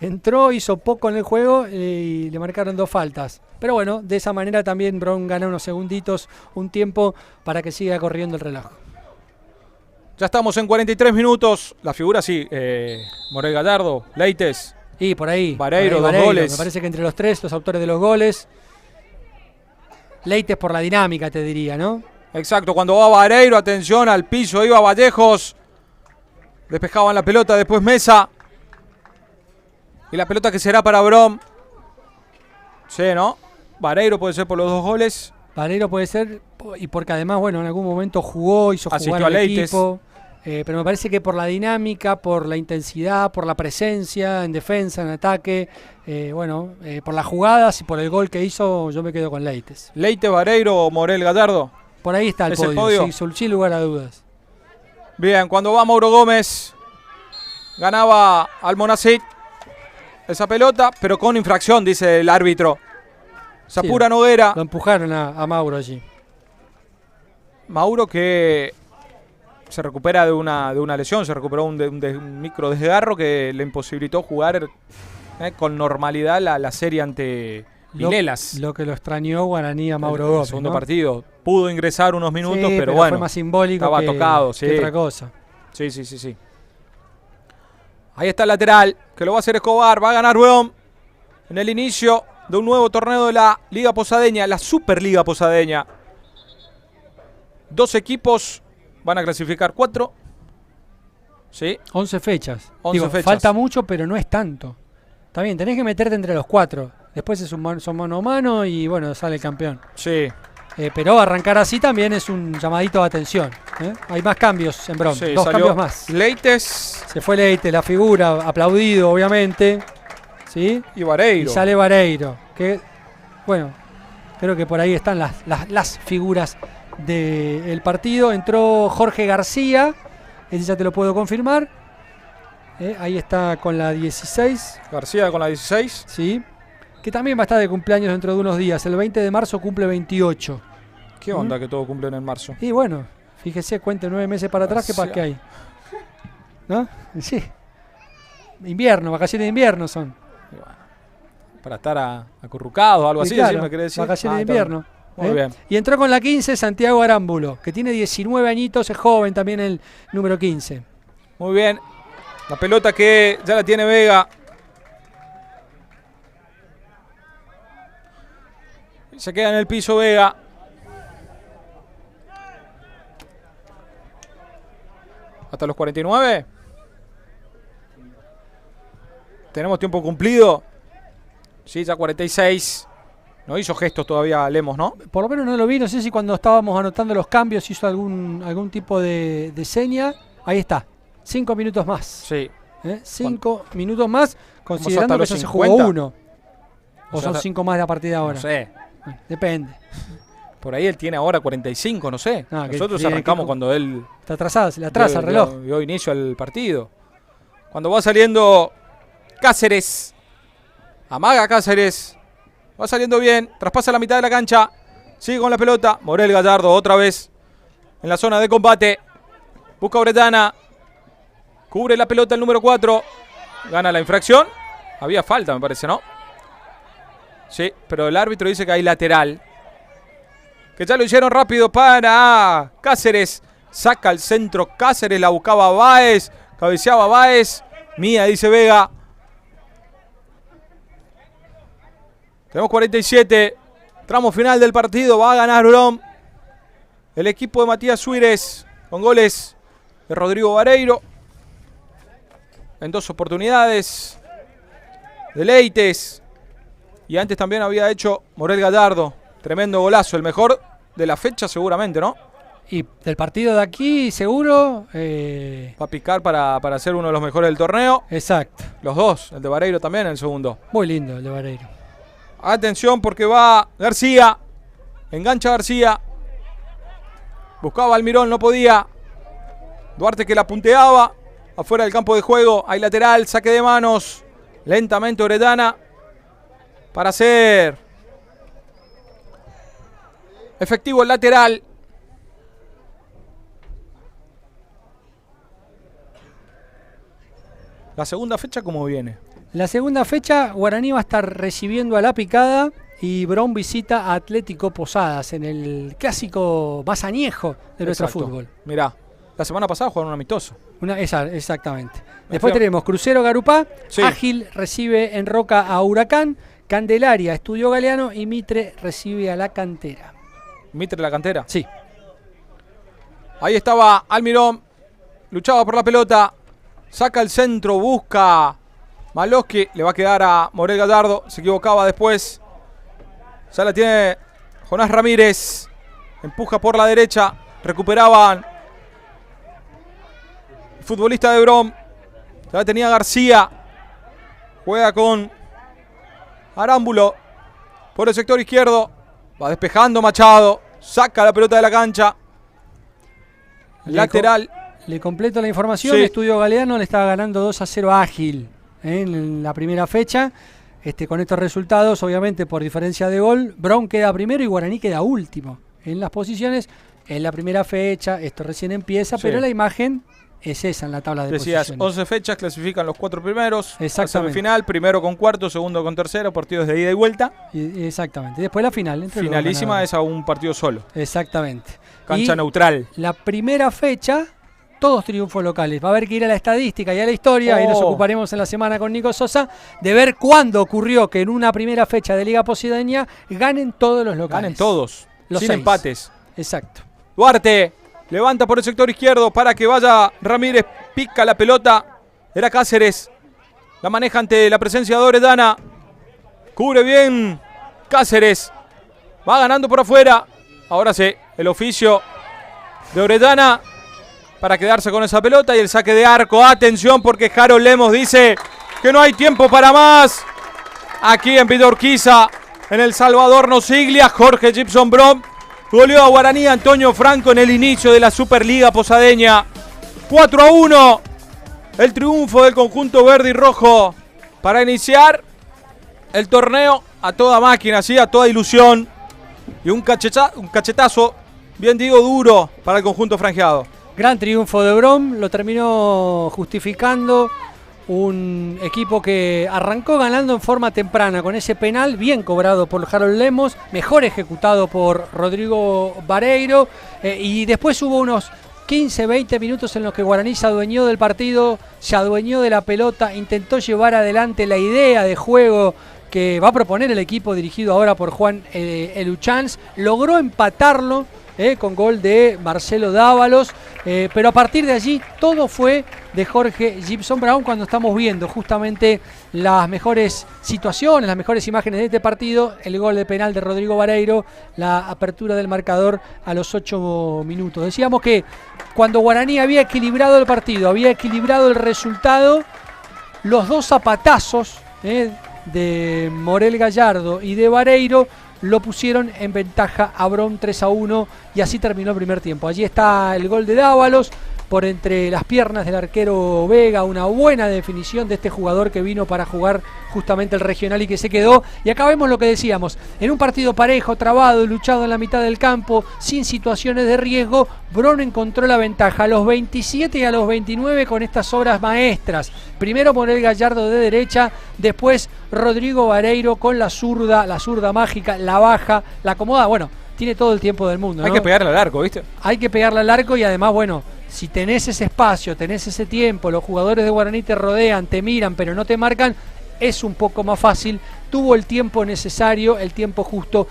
Entró, hizo poco en el juego y le marcaron 2 faltas. Pero bueno, de esa manera también Bron gana unos segunditos, un tiempo para que siga corriendo el reloj. Ya estamos en 43 minutos. La figura sí, Morel Gallardo, Leites. Y por ahí. Vareiro, 2 goles. Me parece que entre los 3, los autores de los goles. Leites por la dinámica, te diría, ¿no? Exacto, cuando va Vareiro, atención al piso, iba Vallejos. Despejaban la pelota, después Mesa. Y la pelota que será para Bron. Sí, ¿no? Vareiro puede ser por los 2 goles. Vareiro puede ser, y porque además, bueno, en algún momento jugó, hizo jugar al equipo. Pero me parece que por la dinámica, por la intensidad, por la presencia en defensa, en ataque, por las jugadas y por el gol que hizo, yo me quedo con Leites. Leite, Vareiro o Morel Gallardo. Por ahí está el podio. Sí, sin lugar a dudas. Bien, cuando va Mauro Gómez, ganaba Almonacid esa pelota, pero con infracción, dice el árbitro. Sapura Noguera. Lo empujaron a Mauro allí. Mauro que se recupera de una lesión, se recuperó un micro desgarro que le imposibilitó jugar con normalidad la serie ante Vinelas. Lo que lo extrañó Guaraní a Mauro Gómez. El segundo partido. Pudo ingresar unos minutos, pero bueno. Fue más simbólico estaba tocado, que otra cosa. Sí. Ahí está el lateral, que lo va a hacer Escobar. Va a ganar Bron en el inicio de un nuevo torneo de la Liga Posadeña, la Superliga Posadeña. 2 equipos van a clasificar 4. ¿Sí? 11 fechas. 11 fechas. Falta mucho, pero no es tanto. Está bien, tenés que meterte entre los 4. Después son mano a mano y bueno, sale el campeón. Sí. Pero arrancar así también es un llamadito de atención. Hay más cambios en Brom, Sí, 2 cambios más. Leites Se fue Leite, la figura, aplaudido obviamente. ¿Sí? y Vareiro. Y sale Vareiro. Que, bueno, creo que por ahí están las figuras del partido. Entró Jorge García, ese ya te lo puedo confirmar. Ahí está con la 16. García con la 16. Sí. Que también va a estar de cumpleaños dentro de unos días. El 20 de marzo cumple 28. ¿Qué onda que todo cumplen en marzo? Y bueno, fíjese, cuente 9 meses para atrás, ¿qué pasa que hay? ¿No? Sí. Invierno, vacaciones de invierno son. Para estar acurrucados o algo así, claro, ¿sí me querés decir? vacaciones de invierno. Muy bien. Y entró con la 15 Santiago Arámbulo, que tiene 19 añitos, es joven también el número 15. Muy bien. La pelota que ya la tiene Vega. Se queda en el piso Vega. Hasta los 49. Tenemos tiempo cumplido. Sí, ya 46. No hizo gestos todavía Lemos, ¿no? Por lo menos no lo vi, no sé si cuando estábamos anotando los cambios hizo algún tipo de seña. Ahí está, 5 minutos más. Sí. 5 minutos más, considerando que ya se jugó 1. O son 5 más de a partir de ahora. No sé. Bueno, depende. Por ahí él tiene ahora 45, no sé. Ah, nosotros arrancamos cuando él... Está atrasado, se le atrasa el reloj. Dio inicio al partido. Cuando va saliendo Cáceres. Amaga Cáceres. Va saliendo bien. Traspasa la mitad de la cancha. Sigue con la pelota. Morel Gallardo otra vez en la zona de combate. Busca Orellana. Cubre la pelota el número 4. Gana la infracción. Había falta, me parece, ¿no? Sí, pero el árbitro dice que hay lateral. Que ya lo hicieron rápido para Cáceres. Saca al centro Cáceres. La buscaba Báez. Cabeceaba Báez. Mía, dice Vega. Tenemos 47. Tramo final del partido. Va a ganar Brom. El equipo de Matías Suírez. Con goles de Rodrigo Vareiro. En 2 oportunidades. De Leites. Y antes también había hecho Morel Gallardo. Tremendo golazo. El mejor de la fecha seguramente, ¿no? Y del partido de aquí, seguro. Va a picar para ser uno de los mejores del torneo. Exacto. Los dos. El de Vareiro también, el segundo. Muy lindo el de Vareiro. Atención porque va García. Engancha García. Buscaba Almirón, no podía. Duarte que la punteaba. Afuera del campo de juego. Hay lateral, saque de manos. Lentamente Orellana. Para hacer efectivo el lateral. La segunda fecha, ¿cómo viene? La segunda fecha, Guaraní va a estar recibiendo a La Picada y Brom visita a Atlético Posadas en el clásico más añejo de nuestro fútbol. Mirá, la semana pasada jugaron un amistoso. Exactamente. Después tenemos Crucero Garupá, sí. Ágil recibe en Roca a Huracán, Candelaria, Estudio Galeano y Mitre recibe a La Cantera. ¿Mitre La Cantera? Sí. Ahí estaba Almirón, luchaba por la pelota, saca el centro, busca Maloski, le va a quedar a Morel Gallardo, se equivocaba después. Ya la tiene Jonás Ramírez, empuja por la derecha, recuperaban el futbolista de Brom, ya la tenía García, juega con Arámbulo por el sector izquierdo, va despejando Machado, saca la pelota de la cancha, lateral. Le completo la información, sí. Estudio Galeano le estaba ganando 2-0 a Ágil en la primera fecha. Con estos resultados, obviamente por diferencia de gol, Brom queda primero y Guaraní queda último en las posiciones. En la primera fecha, esto recién empieza, sí. Pero la imagen es esa en la tabla de posiciones. 11 fechas, clasifican los 4 primeros. Exactamente. Semifinal, primero con cuarto, segundo con tercero, partidos de ida y vuelta. Exactamente. Después la final. Finalísima es a un partido solo. Exactamente. Cancha neutral. La primera fecha, todos triunfos locales. Va a haber que ir a la estadística y a la historia. Ahí nos ocuparemos en la semana con Nico Sosa de ver cuándo ocurrió que en una primera fecha de Liga Posideña ganen todos los locales. Ganen todos, sin 6 empates. Exacto. Duarte levanta por el sector izquierdo para que vaya Ramírez, pica la pelota. Era Cáceres. La maneja ante la presencia de Orellana. Cubre bien Cáceres. Va ganando por afuera. Ahora sí, el oficio de Orellana para quedarse con esa pelota y el saque de arco. Atención porque Harold Lemos dice que no hay tiempo para más. Aquí en Villa en El Salvador no siglia. Jorge Gibson Brown goleó a Guaraní Antonio Franco en el inicio de la Superliga Posadeña. 4-1. El triunfo del conjunto verde y rojo para iniciar el torneo a toda máquina, ¿sí? A toda ilusión. Y un cachetazo, bien digo, duro para el conjunto franjeado. Gran triunfo de Brom, lo terminó justificando. Un equipo que arrancó ganando en forma temprana con ese penal, bien cobrado por Harold Lemos, mejor ejecutado por Rodrigo Vareiro. Y después hubo unos 15-20 minutos en los que Guaraní se adueñó del partido, se adueñó de la pelota, intentó llevar adelante la idea de juego que va a proponer el equipo dirigido ahora por Juan Eluchans. Logró empatarlo con gol de Marcelo Dávalos, pero a partir de allí todo fue de Jorge Gibson Brown cuando estamos viendo justamente las mejores situaciones, las mejores imágenes de este partido, el gol de penal de Rodrigo Vareiro, la apertura del marcador a los 8 minutos. Decíamos que cuando Guaraní había equilibrado el partido, había equilibrado el resultado, los dos zapatazos de Morel Gallardo y de Vareiro lo pusieron en ventaja a Brom 3-1 y así terminó el primer tiempo. Allí está el gol de Dávalos por entre las piernas del arquero Vega, una buena definición de este jugador que vino para jugar justamente el regional y que se quedó. Y acá vemos lo que decíamos, en un partido parejo, trabado, luchado en la mitad del campo, sin situaciones de riesgo, Brom encontró la ventaja a los 27 y a los 29 con estas obras maestras. Primero Morel Gallardo de derecha, después Rodrigo Vareiro con la zurda mágica, la baja, la acomoda, bueno, tiene todo el tiempo del mundo, ¿no? Hay que pegarle al arco, ¿viste? Hay que pegarle al arco y además, bueno, si tenés ese espacio, tenés ese tiempo, los jugadores de Guaraní te rodean, te miran, pero no te marcan, es un poco más fácil. Tuvo el tiempo necesario, el tiempo justo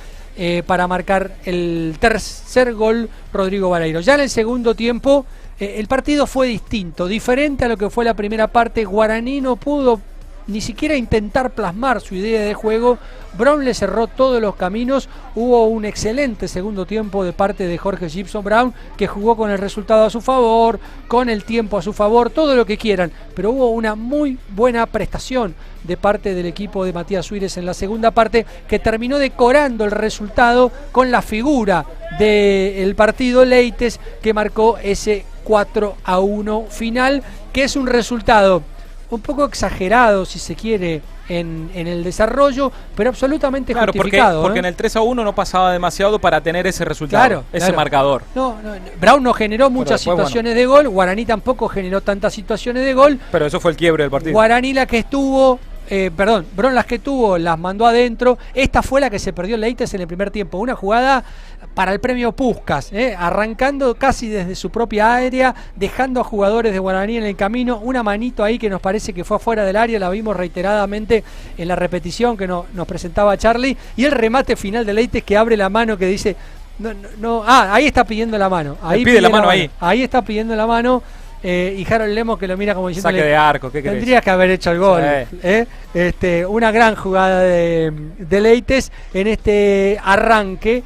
para marcar el tercer gol Rodrigo Vareiro. Ya en el segundo tiempo el partido fue distinto, diferente a lo que fue la primera parte. Guaraní no pudo ni siquiera intentar plasmar su idea de juego. Brown le cerró todos los caminos. Hubo un excelente segundo tiempo de parte de Jorge Gibson Brown, que jugó con el resultado a su favor, con el tiempo a su favor, todo lo que quieran, pero hubo una muy buena prestación de parte del equipo de Matías Suírez en la segunda parte, que terminó decorando el resultado con la figura del partido, Leites, que marcó ese 4-1 final, que es un resultado un poco exagerado, si se quiere, en el desarrollo, pero absolutamente justificado. Porque en el 3-1 no pasaba demasiado para tener ese resultado, ese marcador. No, Brown no generó muchas situaciones de gol, Guaraní tampoco generó tantas situaciones de gol. Pero eso fue el quiebre del partido. Guaraní la que estuvo... Brown las que tuvo las mandó adentro. Esta fue la que se perdió Leites en el primer tiempo. Una jugada para el premio Puskás, arrancando casi desde su propia área, dejando a jugadores de Guaraní en el camino. Una manito ahí que nos parece que fue afuera del área, la vimos reiteradamente en la repetición que nos presentaba Charlie. Y el remate final de Leites que abre la mano, que dice ahí está pidiendo la mano. Ahí pide la mano ahí. Ahí está pidiendo la mano. Y Harold Lemos que lo mira como diciendo, saque de arco, ¿qué querés? Tendrías que haber hecho el gol. Una gran jugada de Leites en este arranque,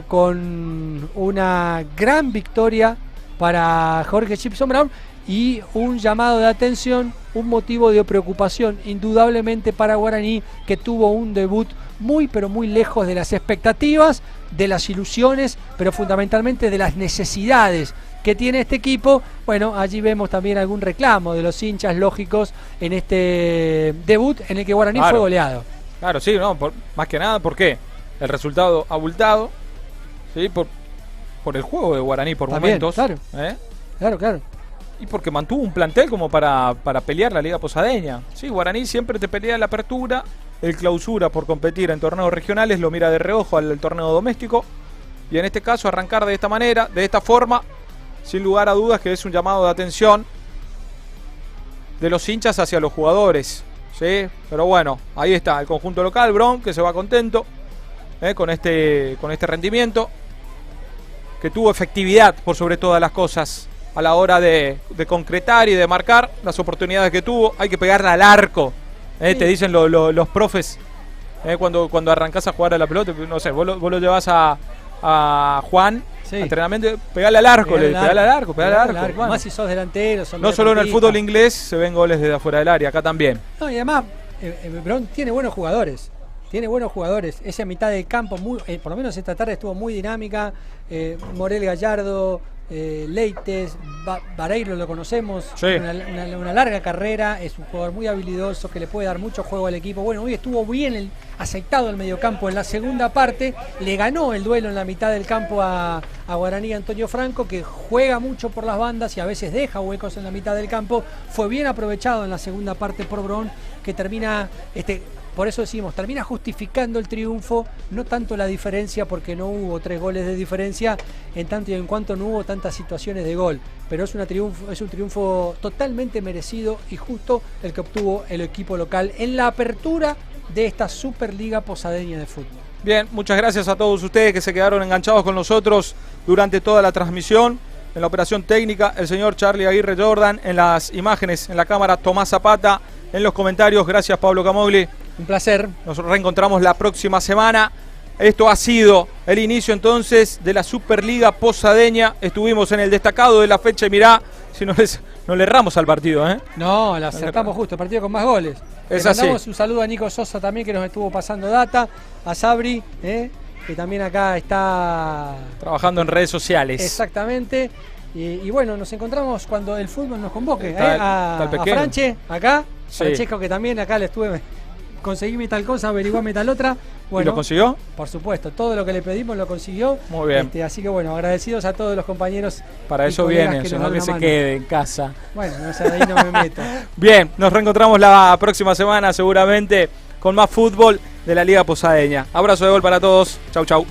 con una gran victoria para Jorge Gibson Brown y un llamado de atención, un motivo de preocupación indudablemente para Guaraní, que tuvo un debut muy pero muy lejos de las expectativas, de las ilusiones, pero fundamentalmente de las necesidades que tiene este equipo. Bueno, allí vemos también algún reclamo de los hinchas lógicos en este debut en el que Guaraní fue goleado. Claro, sí, más que nada, ¿por qué? El resultado abultado, ¿sí? Por el juego de Guaraní por también, momentos. Claro. Y porque mantuvo un plantel como para pelear la Liga Posadeña. Sí, Guaraní siempre te pelea la apertura, el clausura por competir en torneos regionales, lo mira de reojo al torneo doméstico. Y en este caso arrancar de esta manera, de esta forma, sin lugar a dudas que es un llamado de atención de los hinchas hacia los jugadores, ¿sí? Pero bueno, ahí está el conjunto local, Brom, que se va contento con este rendimiento, que tuvo efectividad por sobre todas las cosas a la hora de concretar y de marcar las oportunidades que tuvo. Hay que pegarle al arco, sí. Te dicen los profes cuando arrancás a jugar a la pelota, no sé, vos lo llevas a a Juan, Sí. entrenamiento, pegale al arco, pegale al arco. Bueno. Más si sos delantero. No solo en el fútbol inglés se ven goles desde afuera del área, acá también. No, y además, Brown tiene buenos jugadores. Esa mitad del campo, por lo menos esta tarde estuvo muy dinámica. Morel Gallardo, Leites, Vareiro lo conocemos, sí. una larga carrera, es un jugador muy habilidoso que le puede dar mucho juego al equipo. Bueno, hoy estuvo bien aceitado el mediocampo en la segunda parte, le ganó el duelo en la mitad del campo a Guaraní Antonio Franco, que juega mucho por las bandas y a veces deja huecos en la mitad del campo. Fue bien aprovechado en la segunda parte por Brown, que termina por eso decimos, termina justificando el triunfo, no tanto la diferencia, porque no hubo 3 goles de diferencia, en tanto y en cuanto no hubo tantas situaciones de gol. Pero es un triunfo totalmente merecido y justo el que obtuvo el equipo local en la apertura de esta Superliga Posadeña de Fútbol. Bien, muchas gracias a todos ustedes que se quedaron enganchados con nosotros durante toda la transmisión. En la operación técnica, el señor Charlie Aguirre Jordan. En las imágenes, en la cámara, Tomás Zapata. En los comentarios, gracias Pablo Camogli. Un placer. Nos reencontramos la próxima semana. Esto ha sido el inicio entonces de la Superliga Posadeña. Estuvimos en el destacado de la fecha y mirá, si no le erramos al partido, ¿eh? No, la acertamos justo, el partido con más goles. Es Le mandamos así. Un saludo a Nico Sosa también, que nos estuvo pasando data, a Sabri, que también acá está trabajando en redes sociales. Exactamente. Y bueno, nos encontramos cuando el fútbol nos convoque. Está A Franche, acá. Sí. Francesco, que también acá le estuve. Conseguíme tal cosa, averiguame tal otra. Bueno, ¿Y lo consiguió? Por supuesto, todo lo que le pedimos lo consiguió. Muy bien. Así que bueno, agradecidos a todos los compañeros. Para eso viene, no que se quede en casa. Bueno, ahí no me meto. Bien, nos reencontramos la próxima semana seguramente con más fútbol de la Liga Posadeña. Abrazo de gol para todos. Chau, chau.